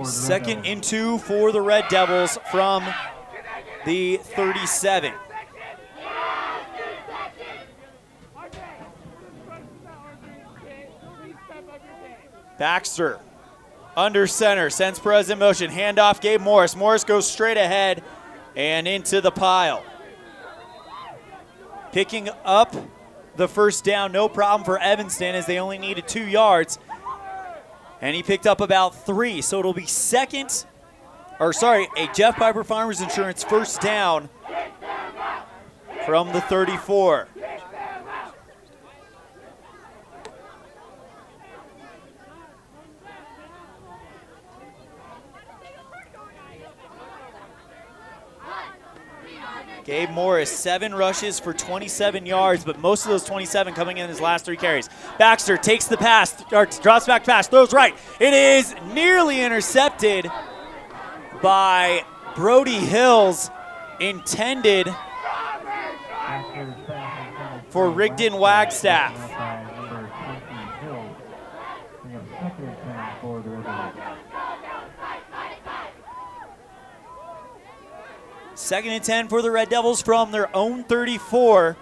Second and 2 for the Red Devils from the 37. Baxter, under center, sends Perez in motion. Handoff, Gabe Morris. Morris goes straight ahead and into the pile. Picking up the first down, no problem for Evanston as they only needed 2 yards. And he picked up about 3, so it'll be a Jeff Piper Farmers Insurance first down from the 34. Gabe Morris, 7 rushes for 27 yards, but most of those 27 coming in his last 3 carries. Baxter takes the pass, or drops back pass, throws right. It is nearly intercepted by Brody Hills, intended for Rigdon Wagstaff. 2nd and 10 for the Red Devils from their own 34.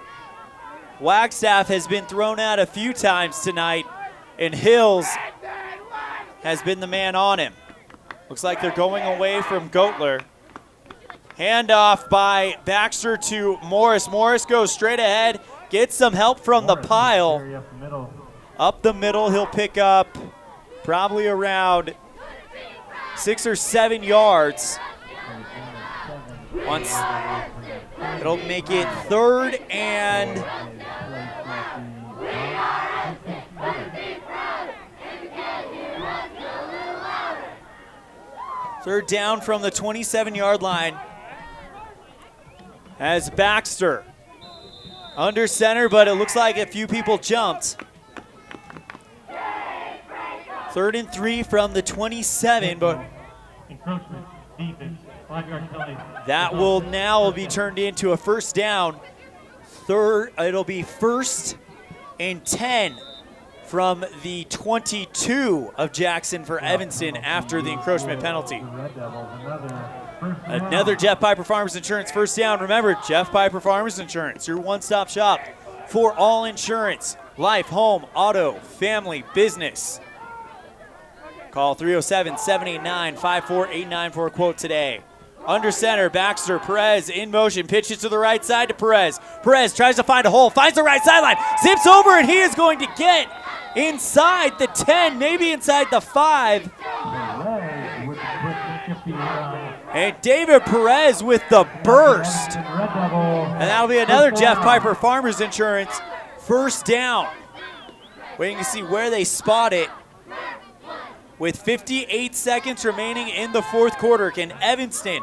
Wagstaff has been thrown out a few times tonight, and Hills has been the man on him. Looks like they're going away from Goetler. Handoff by Baxter to Morris. Morris goes straight ahead, gets some help from the pile. Up the middle, he'll pick up probably around 6 or 7 yards. Once it'll make it 3rd and 3rd down from the 27-yard line. As Baxter under center, but it looks like a few people jumped. 3rd and 3 from the 27, but that will now be turned into a 1st down. It'll be 1st and 10 from the 22 of Jackson for Evanston after the encroachment penalty. Another Jeff Piper Farmers Insurance 1st down. Remember, Jeff Piper Farmers Insurance, your one-stop shop for all insurance, life, home, auto, family, business. Call 307-789-5489 for a quote today. Under center, Baxter, Perez in motion, pitches to the right side to Perez. Perez tries to find a hole, finds the right sideline, zips over, and he is going to get inside the 10, maybe inside the 5. And David Perez with the burst. And that'll be another Jeff Piper Farmers Insurance 1st down. Waiting to see where they spot it. With 58 seconds remaining in the 4th quarter, can Evanston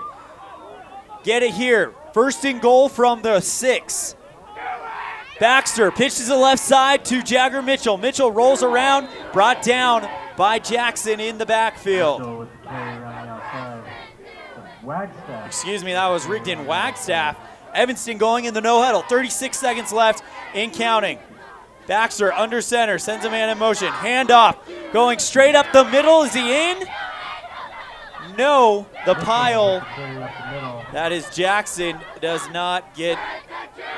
get it here? 1st and goal from the 6. Baxter pitches to the left side to Jagger Mitchell. Mitchell rolls around, brought down by Jackson in the backfield. Excuse me, that was Rigdon Wagstaff. Evanston going in the no huddle. 36 seconds left in counting. Baxter under center, sends a man in motion. Handoff, going straight up the middle. Is he in? No, the pile. That is Jackson does not give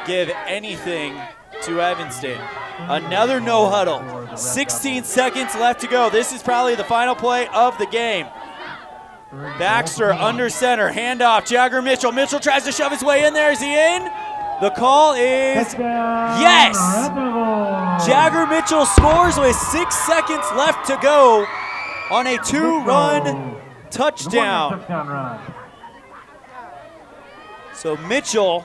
anything to Evanston. Another no huddle. 16 seconds left to go. This is probably the final play of the game. Baxter under center, handoff, Jagger Mitchell. Mitchell tries to shove his way in there. Is he in? The call is yes! Jagger Mitchell scores with 6 seconds left to go on a 2-run touchdown. So Mitchell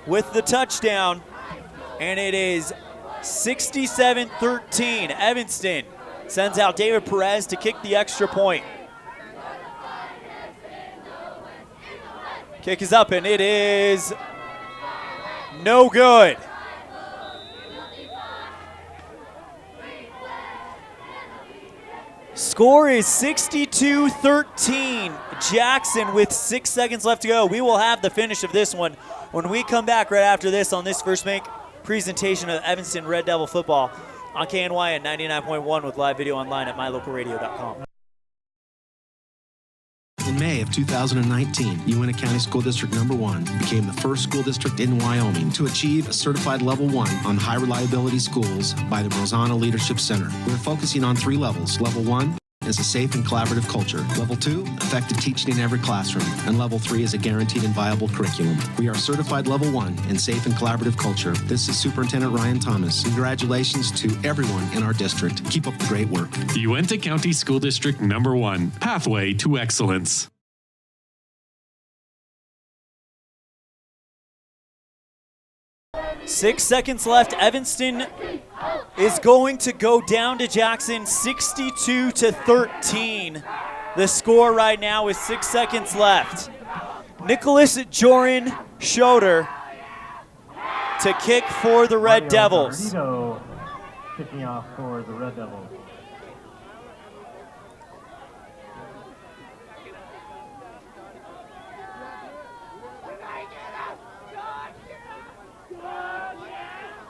with the touchdown, and it is 67-13. Evanston sends out David Perez to kick the extra point. Kick is up, and it is no good. Score is 62-13. Jackson with 6 seconds left to go. We will have the finish of this one when we come back right after this on this First Make presentation of Evanston Red Devil football on KNYN 99.1 with live video online at mylocalradio.com. In May of 2019, Uintah County School District Number 1 became the first school district in Wyoming to achieve a certified Level 1 on high reliability schools by the Rosanna Leadership Center. We're focusing on 3 levels. Level 1 is a safe and collaborative culture. Level 2, effective teaching in every classroom. And Level 3 is a guaranteed and viable curriculum. We are certified Level 1 in safe and collaborative culture. This is Superintendent Ryan Thomas. Congratulations to everyone in our district. Keep up the great work. Uintah County School District Number 1, Pathway to Excellence. Six seconds left. Evanston is going to go down to Jackson 62-13. The score right now with 6 seconds left. Nicholas Joran Schroeder to kick for the Red Devils. Kicking off for the Red Devils.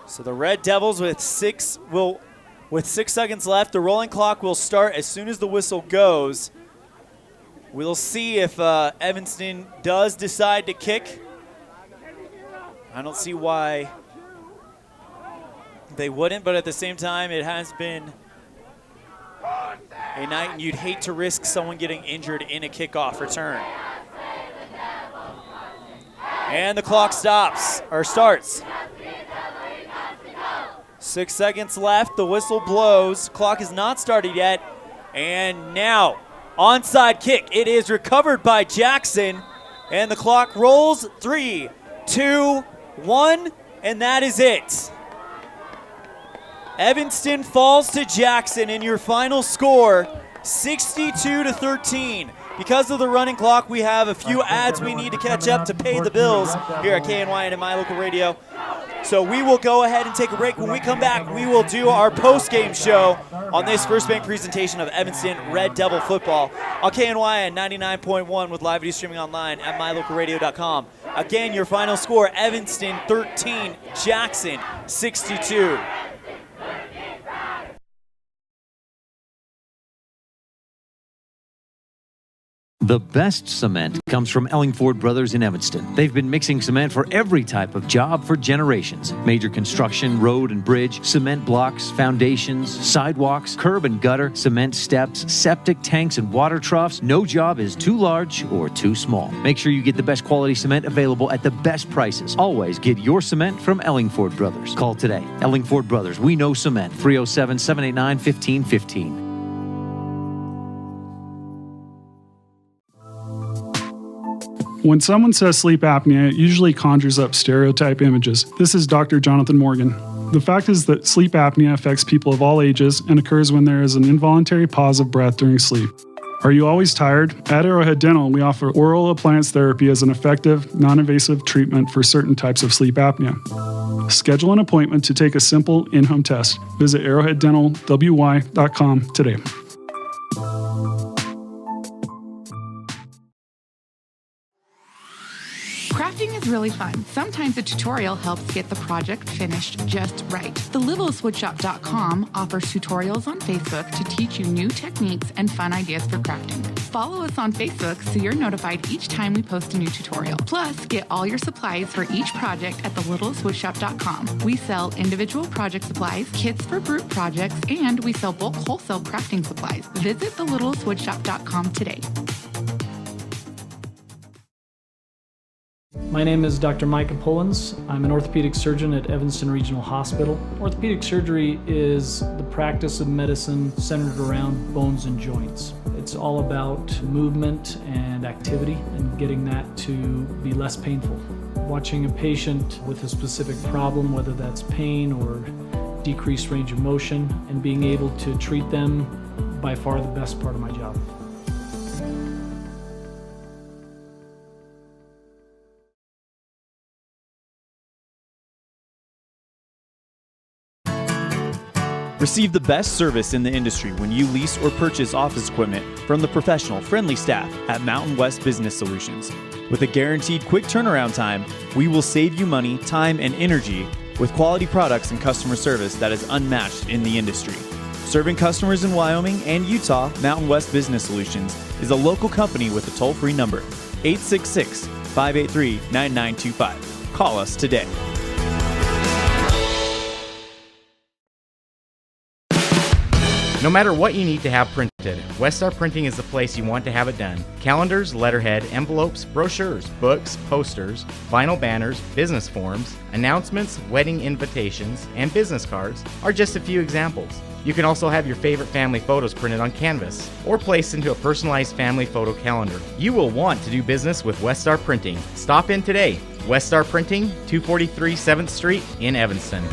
So the Red Devils with 6 seconds left. The rolling clock will start as soon as the whistle goes. We'll see if Evanston does decide to kick. I don't see why they wouldn't, but at the same time, it has been a night, and you'd hate to risk someone getting injured in a kickoff return. And the clock starts. 6 seconds left. The whistle blows. Clock is not started yet. And now, onside kick. It is recovered by Jackson. And the clock rolls. 3, 2, 1, and that is it. Evanston falls to Jackson, and your final score, 62-13. Because of the running clock, we have a few ads we need to catch up to pay the bills here at KNYN and My Local Radio. So we will go ahead and take a break. When we come back, we will do our post-game show on this First Bank presentation of Evanston Red Devil football on KNYN 99.1 with live video streaming online at mylocalradio.com. Again, your final score, Evanston 13, Jackson 62. The best cement comes from Ellingford Brothers in Evanston. They've been mixing cement for every type of job for generations. Major construction, road and bridge, cement blocks, foundations, sidewalks, curb and gutter, cement steps, septic tanks, and water troughs. No job is too large or too small. Make sure you get the best quality cement available at the best prices. Always get your cement from Ellingford Brothers. Call today. Ellingford Brothers. We know cement. 307-789-1515. When someone says sleep apnea, it usually conjures up stereotype images. This is Dr. Jonathan Morgan. The fact is that sleep apnea affects people of all ages and occurs when there is an involuntary pause of breath during sleep. Are you always tired? At Arrowhead Dental, we offer oral appliance therapy as an effective, non-invasive treatment for certain types of sleep apnea. Schedule an appointment to take a simple in-home test. Visit arrowheaddentalwy.com today. Crafting is really fun. Sometimes a tutorial helps get the project finished just right. The littleswoodshop.com offers tutorials on Facebook to teach you new techniques and fun ideas for crafting. Follow us on Facebook so you're notified each time we post a new tutorial. Plus, get all your supplies for each project at thelittleswoodshop.com. We sell individual project supplies, kits for group projects, and we sell bulk wholesale crafting supplies. Visit thelittleswoodshop.com today. My name is Dr. Micah Pullins. I'm an orthopedic surgeon at Evanston Regional Hospital. Orthopedic surgery is the practice of medicine centered around bones and joints. It's all about movement and activity and getting that to be less painful. Watching a patient with a specific problem, whether that's pain or decreased range of motion, and being able to treat them, by far the best part of my job. Receive the best service in the industry when you lease or purchase office equipment from the professional, friendly staff at Mountain West Business Solutions. With a guaranteed quick turnaround time, we will save you money, time, and energy with quality products and customer service that is unmatched in the industry. Serving customers in Wyoming and Utah, Mountain West Business Solutions is a local company with a toll-free number, 866-583-9925. Call us today. No matter what you need to have printed, Westar Printing is the place you want to have it done. Calendars, letterhead, envelopes, brochures, books, posters, vinyl banners, business forms, announcements, wedding invitations, and business cards are just a few examples. You can also have your favorite family photos printed on canvas or placed into a personalized family photo calendar. You will want to do business with Westar Printing. Stop in today. Westar Printing, 243 7th Street in Evanston.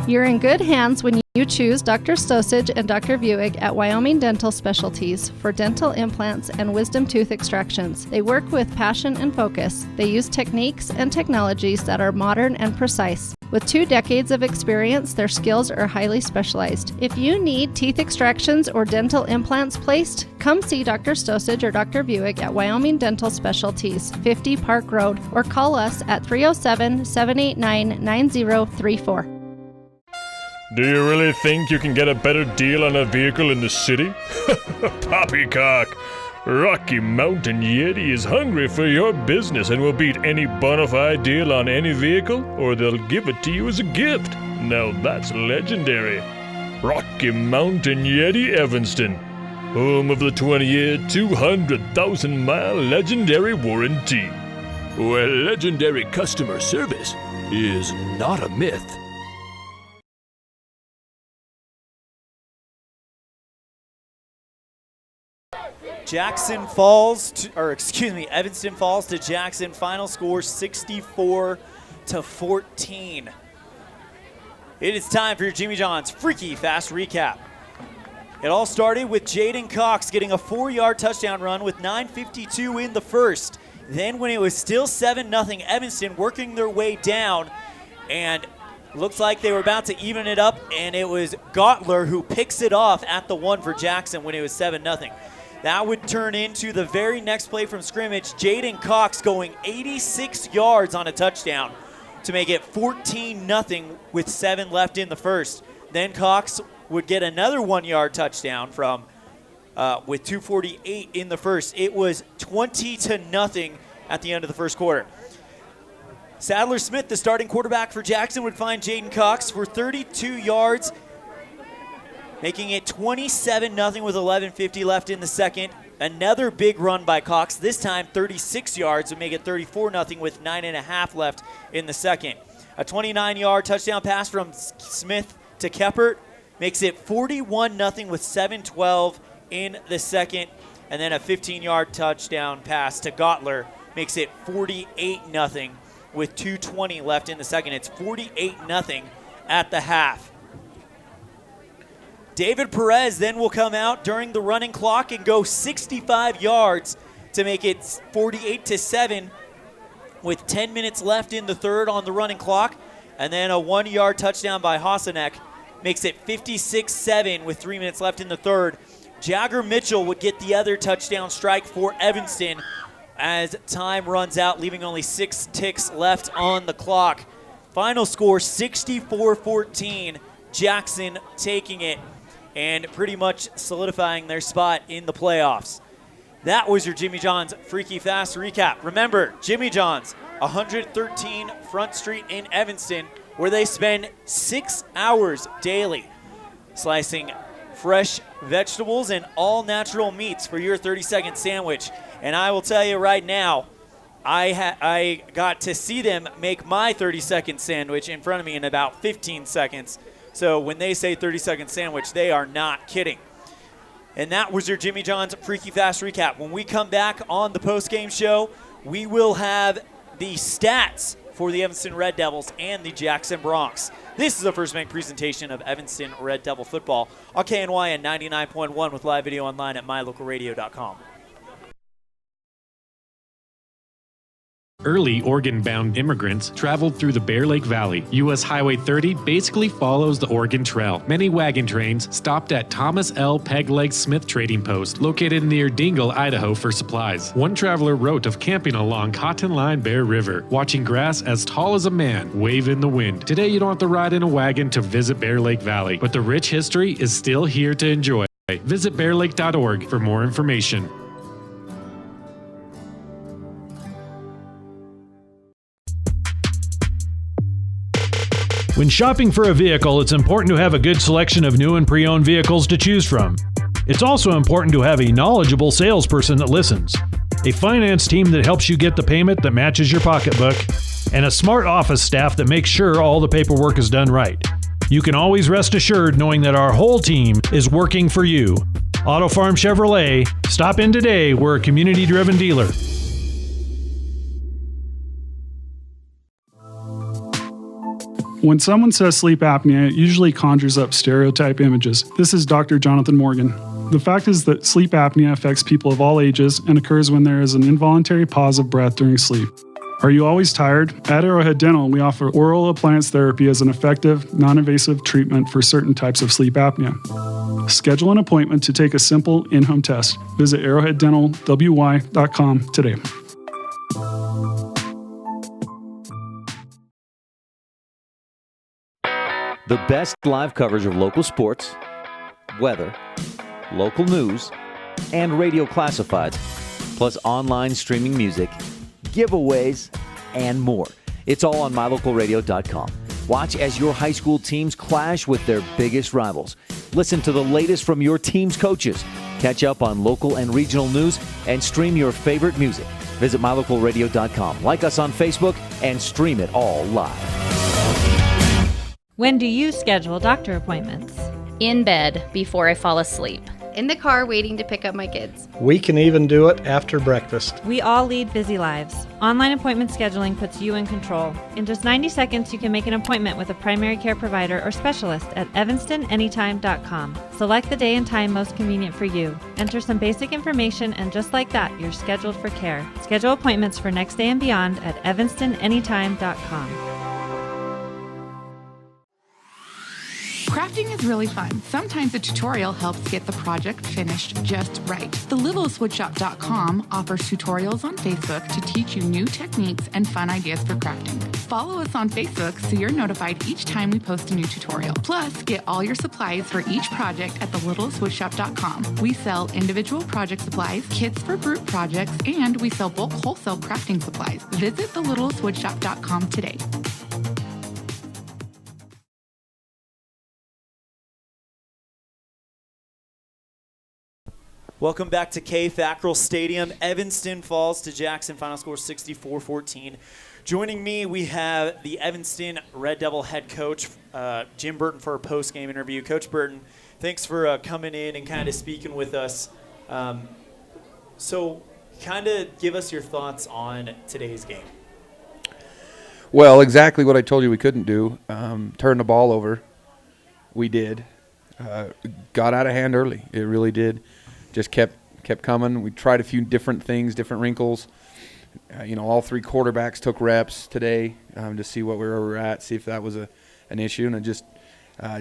You're in good hands when you choose Dr. Stosage and Dr. Buick at Wyoming Dental Specialties for dental implants and wisdom tooth extractions. They work with passion and focus. They use techniques and technologies that are modern and precise. With 2 decades of experience, their skills are highly specialized. If you need teeth extractions or dental implants placed, come see Dr. Stosage or Dr. Buick at Wyoming Dental Specialties, 50 Park Road, or call us at 307-789-9034. Do you really think you can get a better deal on a vehicle in the city? Poppycock! Rocky Mountain Yeti is hungry for your business and will beat any bona fide deal on any vehicle, or they'll give it to you as a gift. Now that's legendary. Rocky Mountain Yeti Evanston, home of the 20-year, 200,000-mile legendary warranty, where legendary customer service is not a myth. Evanston falls to Jackson. Final score 64-14. It is time for your Jimmy John's Freaky Fast Recap. It all started with Jaden Cox getting a 4-yard touchdown run with 9:52 in the first. Then when it was still 7-0, Evanston working their way down, and looks like they were about to even it up, and it was Gottler who picks it off at the 1 for Jackson when it was 7-0. That would turn into the very next play from scrimmage, Jaden Cox going 86 yards on a touchdown to make it 14-0 with 7 left in the first. Then Cox would get another 1-yard touchdown from with 2:48 in the first. It was 20-0 at the end of the first quarter. Sadler Smith, the starting quarterback for Jackson, would find Jaden Cox for 32 yards, making it 27-0 with 11:50 left in the second. Another big run by Cox, this time 36 yards, would make it 34-0 with 9.5 left in the second. A 29-yard touchdown pass from Smith to Keppert makes it 41-0 with 7:12 in the second. And then a 15-yard touchdown pass to Gottler makes it 48-0 with 2:20 left in the second. It's 48-0 at the half. David Perez then will come out during the running clock and go 65 yards to make it 48-7 with 10 minutes left in the third on the running clock. And then a 1-yard touchdown by Hasenek makes it 56-7 with 3 minutes left in the third. Jagger Mitchell would get the other touchdown strike for Evanston as time runs out, leaving only 6 ticks left on the clock. Final score 64-14, Jackson taking it and pretty much solidifying their spot in the playoffs. That was your Jimmy John's Freaky Fast Recap. Remember, Jimmy John's, 113 Front Street in Evanston, where they spend 6 hours daily slicing fresh vegetables and all natural meats for your 30-second sandwich. And I will tell you right now, I got to see them make my 30-second sandwich in front of me in about 15 seconds. So when they say 30-second sandwich, they are not kidding. And that was your Jimmy John's Freaky Fast Recap. When we come back on the postgame show, we will have the stats for the Evanston Red Devils and the Jackson Bronx. This is a First Bank presentation of Evanston Red Devil football on KNYN 99.1 with live video online at mylocalradio.com. Early Oregon-bound immigrants traveled through the Bear Lake Valley. U.S. Highway 30 basically follows the Oregon Trail. Many wagon trains stopped at Thomas L. Pegleg Smith Trading Post, located near Dingle, Idaho, for supplies. One traveler wrote of camping along Cotton Line Bear River, watching grass as tall as a man wave in the wind. Today, you don't have to ride in a wagon to visit Bear Lake Valley, but the rich history is still here to enjoy. Visit bearlake.org for more information. When shopping for a vehicle, it's important to have a good selection of new and pre-owned vehicles to choose from. It's also important to have a knowledgeable salesperson that listens, a finance team that helps you get the payment that matches your pocketbook, and a smart office staff that makes sure all the paperwork is done right. You can always rest assured knowing that our whole team is working for you. Auto Farm Chevrolet. Stop in today. We're a community-driven dealer. When someone says sleep apnea, it usually conjures up stereotype images. This is Dr. Jonathan Morgan. The fact is that sleep apnea affects people of all ages and occurs when there is an involuntary pause of breath during sleep. Are you always tired? At Arrowhead Dental, we offer oral appliance therapy as an effective, non-invasive treatment for certain types of sleep apnea. Schedule an appointment to take a simple in-home test. Visit arrowheaddentalwy.com today. The best live coverage of local sports, weather, local news, and radio classifieds, plus online streaming music, giveaways, and more. It's all on mylocalradio.com. Watch as your high school teams clash with their biggest rivals. Listen to the latest from your team's coaches. Catch up on local and regional news and stream your favorite music. Visit mylocalradio.com. Like us on Facebook and stream it all live. When do you schedule doctor appointments? In bed before I fall asleep. In the car waiting to pick up my kids. We can even do it after breakfast. We all lead busy lives. Online appointment scheduling puts you in control. In just 90 seconds, you can make an appointment with a primary care provider or specialist at evanstonanytime.com. Select the day and time most convenient for you. Enter some basic information, and just like that, you're scheduled for care. Schedule appointments for next day and beyond at evanstonanytime.com. Crafting is really fun. Sometimes a tutorial helps get the project finished just right. The LittlestWoodShop.com offers tutorials on Facebook to teach you new techniques and fun ideas for crafting. Follow us on Facebook so you're notified each time we post a new tutorial. Plus, get all your supplies for each project at the LittlestWoodShop.com. We sell individual project supplies, kits for group projects, and we sell bulk wholesale crafting supplies. Visit the LittlestWoodShop.com today. Welcome back to FACKRELL Stadium. Evanston falls to Jackson, final score 64-14. Joining me, we have the Evanston Red Devil head coach, Jim Burton, for a post-game interview. Coach Burton, thanks for coming in and kind of speaking with us. So kind of give us your thoughts on today's game. Well, exactly what I told you we couldn't do. Turn the ball over. We did. Got out of hand early. It really did. Just kept coming. We tried a few different things, different wrinkles. All three quarterbacks took reps today to see where we were at, see if that was an issue. And it just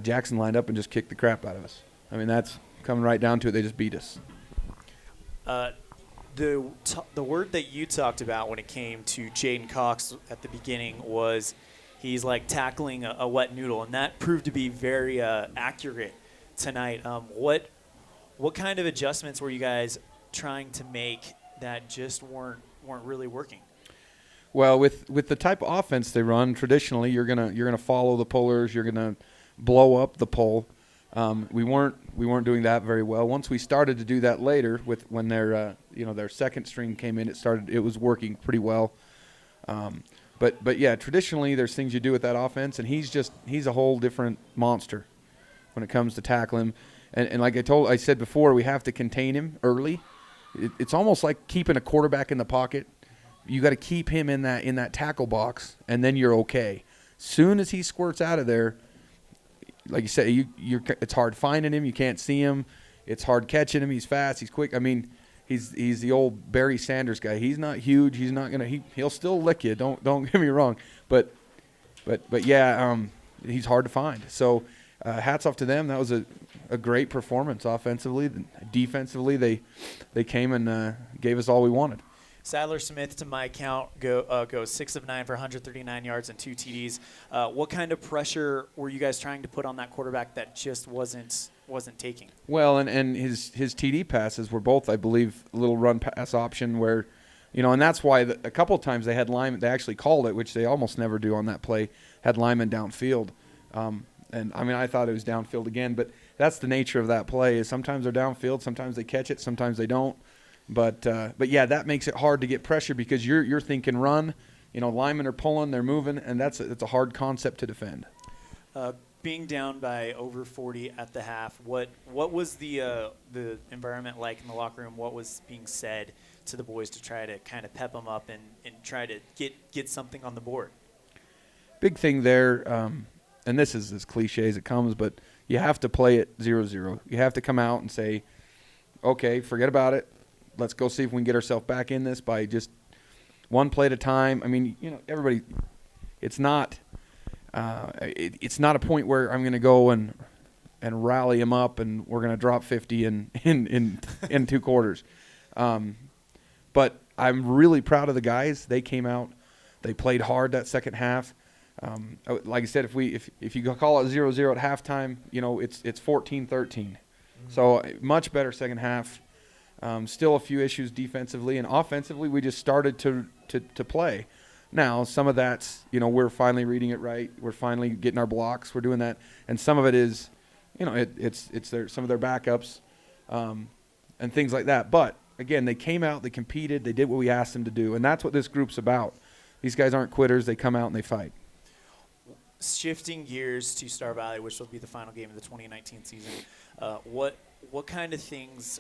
Jackson lined up and just kicked the crap out of us. I mean, that's coming right down to it. They just beat us. The word that you talked about when it came to Jaden Cox at the beginning was he's like tackling a wet noodle, and that proved to be very accurate tonight. What kind of adjustments were you guys trying to make that just weren't really working? Well, with the type of offense they run, traditionally you're gonna follow the pullers, you're gonna blow up the pole. We weren't doing that very well. Once we started to do that later, when their second string came in, it was working pretty well. But yeah, traditionally there's things you do with that offense, and he's a whole different monster when it comes to tackling. And like I said before, we have to contain him early. It's almost like keeping a quarterback in the pocket. You got to keep him in that tackle box, and then you're okay. Soon as he squirts out of there, like you said, it's hard finding him. You can't see him. It's hard catching him. He's fast. He's quick. I mean, he's the old Barry Sanders guy. He's not huge. He's not he'll still lick you. Don't get me wrong. But yeah, he's hard to find. So hats off to them. That was a great performance offensively. Defensively, they came and gave us all we wanted. Sadler Smith, to my count, goes 6 of 9 for 139 yards and 2 TDs. What kind of pressure were you guys trying to put on that quarterback that just wasn't taking? Well, and his TD passes were both, I believe, a little run pass option where, and that's why a couple of times they had linemen. They actually called it, which they almost never do on that play. Had linemen downfield, and I mean I thought it was downfield again, but that's the nature of that play. Is sometimes they're downfield, sometimes they catch it, sometimes they don't. But yeah, that makes it hard to get pressure because you're thinking run. Linemen are pulling, they're moving, and it's a hard concept to defend. Being down by over 40 at the half, what was the environment like in the locker room? What was being said to the boys to try to kind of pep them up and try to get something on the board? Big thing there, and this is as cliche as it comes, but you have to play it 0-0. You have to come out and say, okay, forget about it. Let's go see if we can get ourselves back in this by just one play at a time. I mean, everybody, it's not a point where I'm going to go and rally them up and we're going to drop 50 in 2 quarters. But I'm really proud of the guys. They came out. They played hard that second half. Like I said, if you call it 0-0 at halftime, it's 14-13. So much better second half. Still a few issues defensively, and offensively we just started to play. Now some of that's we're finally reading it right. We're finally getting our blocks. We're doing that, and some of it is, it's some of their backups, and things like that. But again, they came out, they competed, they did what we asked them to do, and that's what this group's about. These guys aren't quitters. They come out and they fight. Shifting gears to Star Valley, which will be the final game of the 2019 season, what kind of things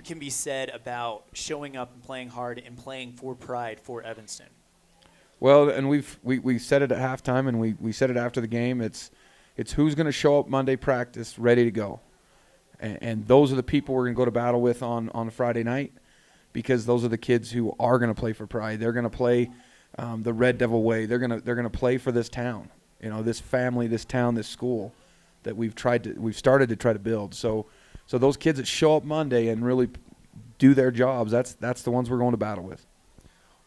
can be said about showing up and playing hard and playing for pride for Evanston? Well, and we said it at halftime, and we said it after the game. It's who's going to show up Monday practice ready to go, and those are the people we're going to go to battle with on Friday night, because those are the kids who are going to play for pride. They're going to play the Red Devil way. They're gonna play for this town, this family, this town, this school that we've started to try to build. So those kids that show up Monday and really do their jobs, that's the ones we're going to battle with.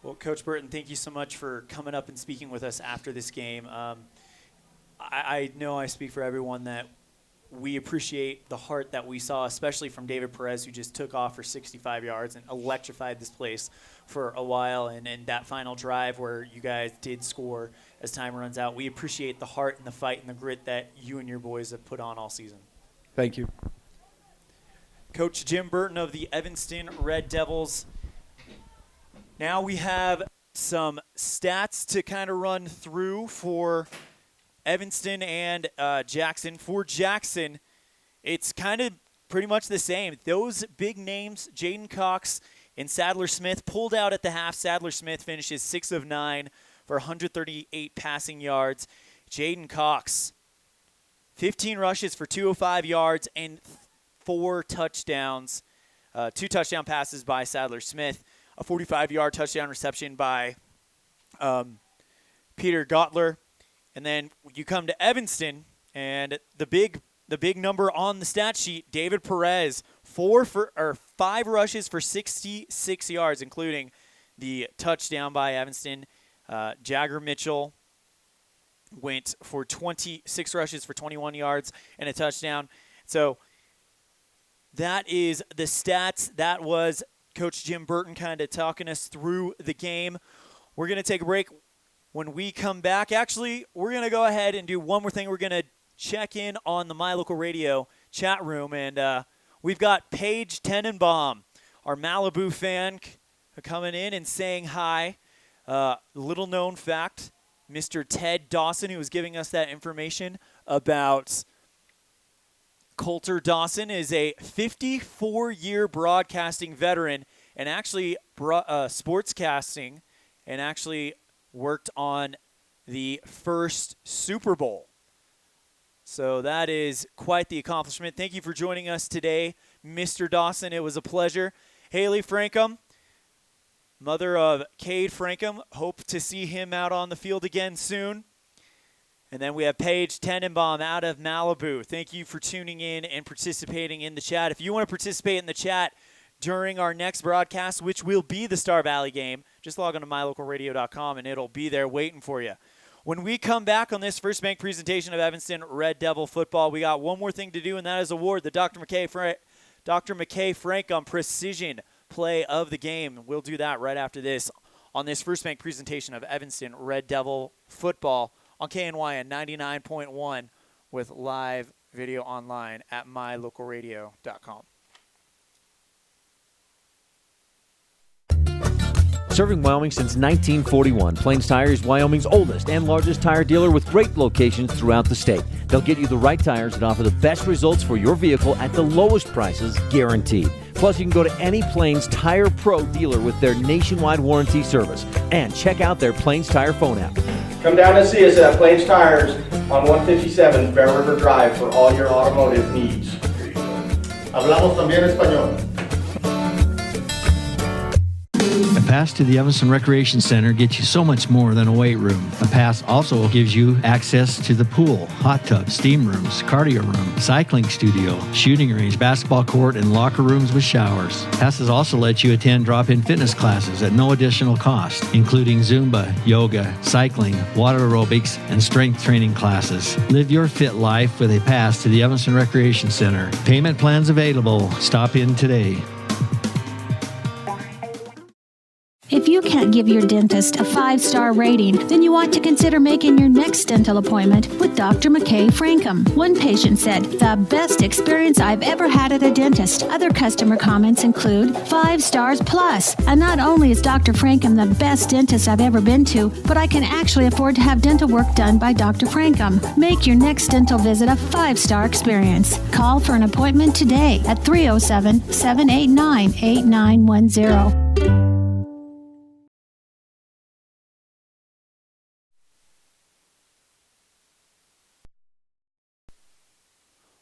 Well, Coach Burton, thank you so much for coming up and speaking with us after this game. I know I speak for everyone that we appreciate the heart that we saw, especially from David Perez, who just took off for 65 yards and electrified this place for a while. And that final drive where you guys did score as time runs out, we appreciate the heart and the fight and the grit that you and your boys have put on all season. Thank you. Coach Jim Burton of the Evanston Red Devils. Now we have some stats to kind of run through for Evanston and Jackson. For Jackson, it's kind of pretty much the same. Those big names, Jaden Cox and Sadler Smith, pulled out at the half. Sadler Smith finishes 6 of 9 for 138 passing yards. Jaden Cox, 15 rushes for 205 yards and 4 touchdowns. 2 touchdown passes by Sadler Smith. A 45-yard touchdown reception by Peter Gottler. And then you come to Evanston, and the big number on the stat sheet, David Perez, 5 rushes for 66 yards, including the touchdown by Evanston. Jagger Mitchell went for 26 rushes for 21 yards and a touchdown. So that is the stats. That was Coach Jim Burton kind of talking us through the game. We're going to take a break. When we come back, actually, we're going to go ahead and do one more thing. We're going to check in on the My Local Radio chat room, and we've got Paige Tenenbaum, our Malibu fan, coming in and saying hi. Little known fact, Mr. Ted Dawson, who was giving us that information about Coulter Dawson, is a 54-year broadcasting veteran and actually sportscasting, and actually worked on the first Super Bowl. So that is quite the accomplishment. Thank you for joining us today, Mr. Dawson. It was a pleasure. Haley Frankham, mother of Cade Frankham, hope to see him out on the field again soon. And then we have Paige Tenenbaum out of Malibu. Thank you for tuning in and participating in the chat. If you want to participate in the chat during our next broadcast, which will be the Star Valley game, just log on to mylocalradio.com and it'll be there waiting for you. When we come back on this First Bank presentation of Evanston Red Devil football, we got one more thing to do, and that is award the Dr. McKay Frankham Precision Play of the Game. We'll do that right after this on this First Bank presentation of Evanston Red Devil football on KNYN 99.1 with live video online at mylocalradio.com. Serving Wyoming since 1941, Plains Tire is Wyoming's oldest and largest tire dealer with great locations throughout the state. They'll get you the right tires that offer the best results for your vehicle at the lowest prices, guaranteed. Plus, you can go to any Plains Tire Pro dealer with their nationwide warranty service. And check out their Plains Tire phone app. Come down and see us at Plains Tires on 157 Bear River Drive for all your automotive needs. Hablamos también español. pass to the Evanston Recreation Center gets you so much more than a weight room. A pass also gives you access to the pool, hot tub, steam rooms, cardio room, cycling studio, shooting range, basketball court, and locker rooms with showers. Passes also let you attend drop-in fitness classes at no additional cost, including Zumba, yoga, cycling, water aerobics, and strength training classes. Live your fit life with a pass to the Evanston Recreation Center. Payment plans available. Stop in today. If you can't give your dentist a 5-star rating, then you ought to consider making your next dental appointment with Dr. McKay Frankham. One patient said, "The best experience I've ever had at a dentist." Other customer comments include 5 stars plus. And not only is Dr. Frankham the best dentist I've ever been to, but I can actually afford to have dental work done by Dr. Frankham. Make your next dental visit a 5-star experience. Call for an appointment today at 307-789-8910.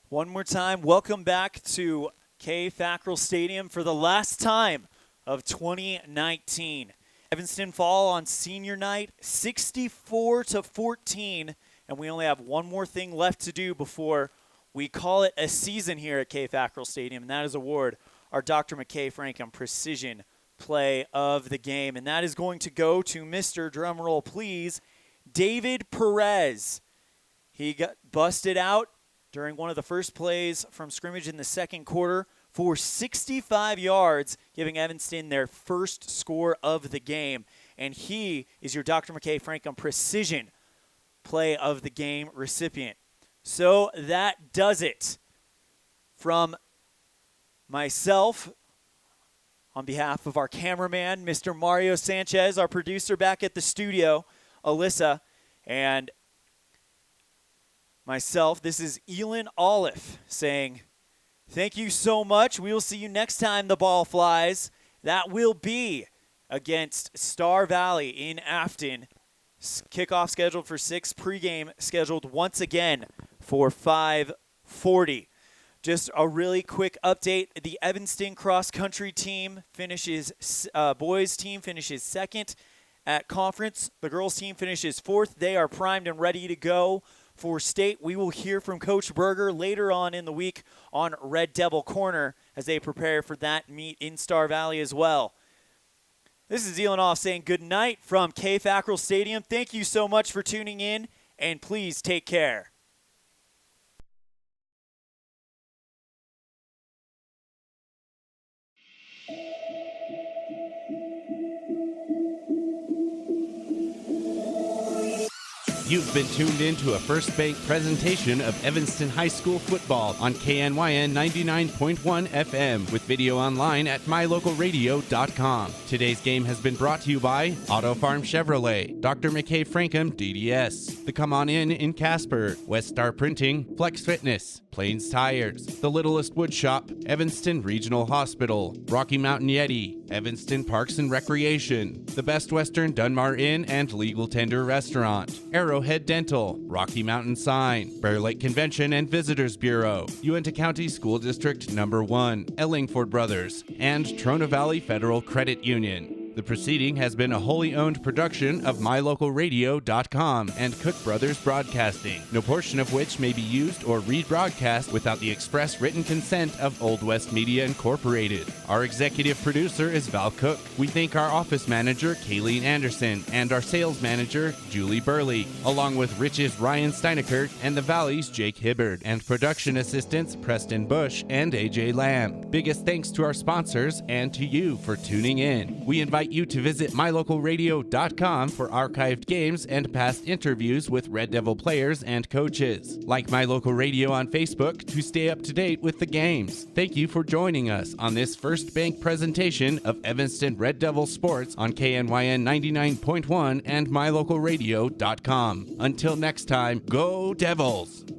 One more time, welcome back to FACKRELL Stadium for the last time of 2019. Evanston fall on senior night, 64-14, and we only have one more thing left to do before we call it a season here at FACKRELL Stadium, and that is award our Dr. McKay Frankham Precision Play of the Game, and that is going to go to Mr. Drumroll, please, David Perez. He got busted out during one of the first plays from scrimmage in the second quarter for 65 yards, giving Evanston their first score of the game. And he is your Dr. McKay Frankham Precision Play of the Game recipient. So that does it. From myself, on behalf of our cameraman, Mr. Mario Sanchez, our producer back at the studio, Alyssa, and myself, this is ELAN OLLIFF saying, thank you so much. We will see you next time the ball flies. That will be against Star Valley in Afton. Kickoff scheduled for 6, pregame scheduled once again for 5:40. Just a really quick update. The Evanston cross-country team finishes, boys team finishes second at conference. The girls team finishes 4th. They are primed and ready to go for state. We will hear from Coach Berger later on in the week on Red Devil Corner as they prepare for that meet in Star Valley as well. This is ELAN OLLIFF saying good night from FACKRELL Stadium. Thank you so much for tuning in, and please take care. You've been tuned in to a First Bank presentation of Evanston High School football on KNYN 99.1 FM with video online at mylocalradio.com. Today's game has been brought to you by Auto Farm Chevrolet, Dr. McKay Frankham DDS, the Come On In Casper, West Star Printing, Flex Fitness, Plains Tires, The Littlest Wood Shop, Evanston Regional Hospital, Rocky Mountain Yeti, Evanston Parks and Recreation, the Best Western Dunmar Inn and Legal Tender Restaurant, Arrowhead Dental, Rocky Mountain Sign, Bear Lake Convention and Visitors Bureau, Uinta County School District No. 1, Ellingford Brothers, and Trona Valley Federal Credit Union. The proceeding has been a wholly owned production of mylocalradio.com and Cook Brothers Broadcasting, no portion of which may be used or rebroadcast without the express written consent of Old West Media Incorporated. Our executive producer is Val Cook. We thank our office manager, Kayleen Anderson, and our sales manager, Julie Burley, along with Rich's Ryan Steinekert and the Valley's Jake Hibbard, and production assistants Preston Bush and AJ Lamb. Biggest thanks to our sponsors and to you for tuning in. We invite you to visit mylocalradio.com for archived games and past interviews with Red Devil players and coaches. Like My Local Radio on Facebook to stay up to date with the games. Thank you for joining us on this First Bank presentation of Evanston Red Devil Sports on KNYN 99.1 and mylocalradio.com. Until next time, go Devils!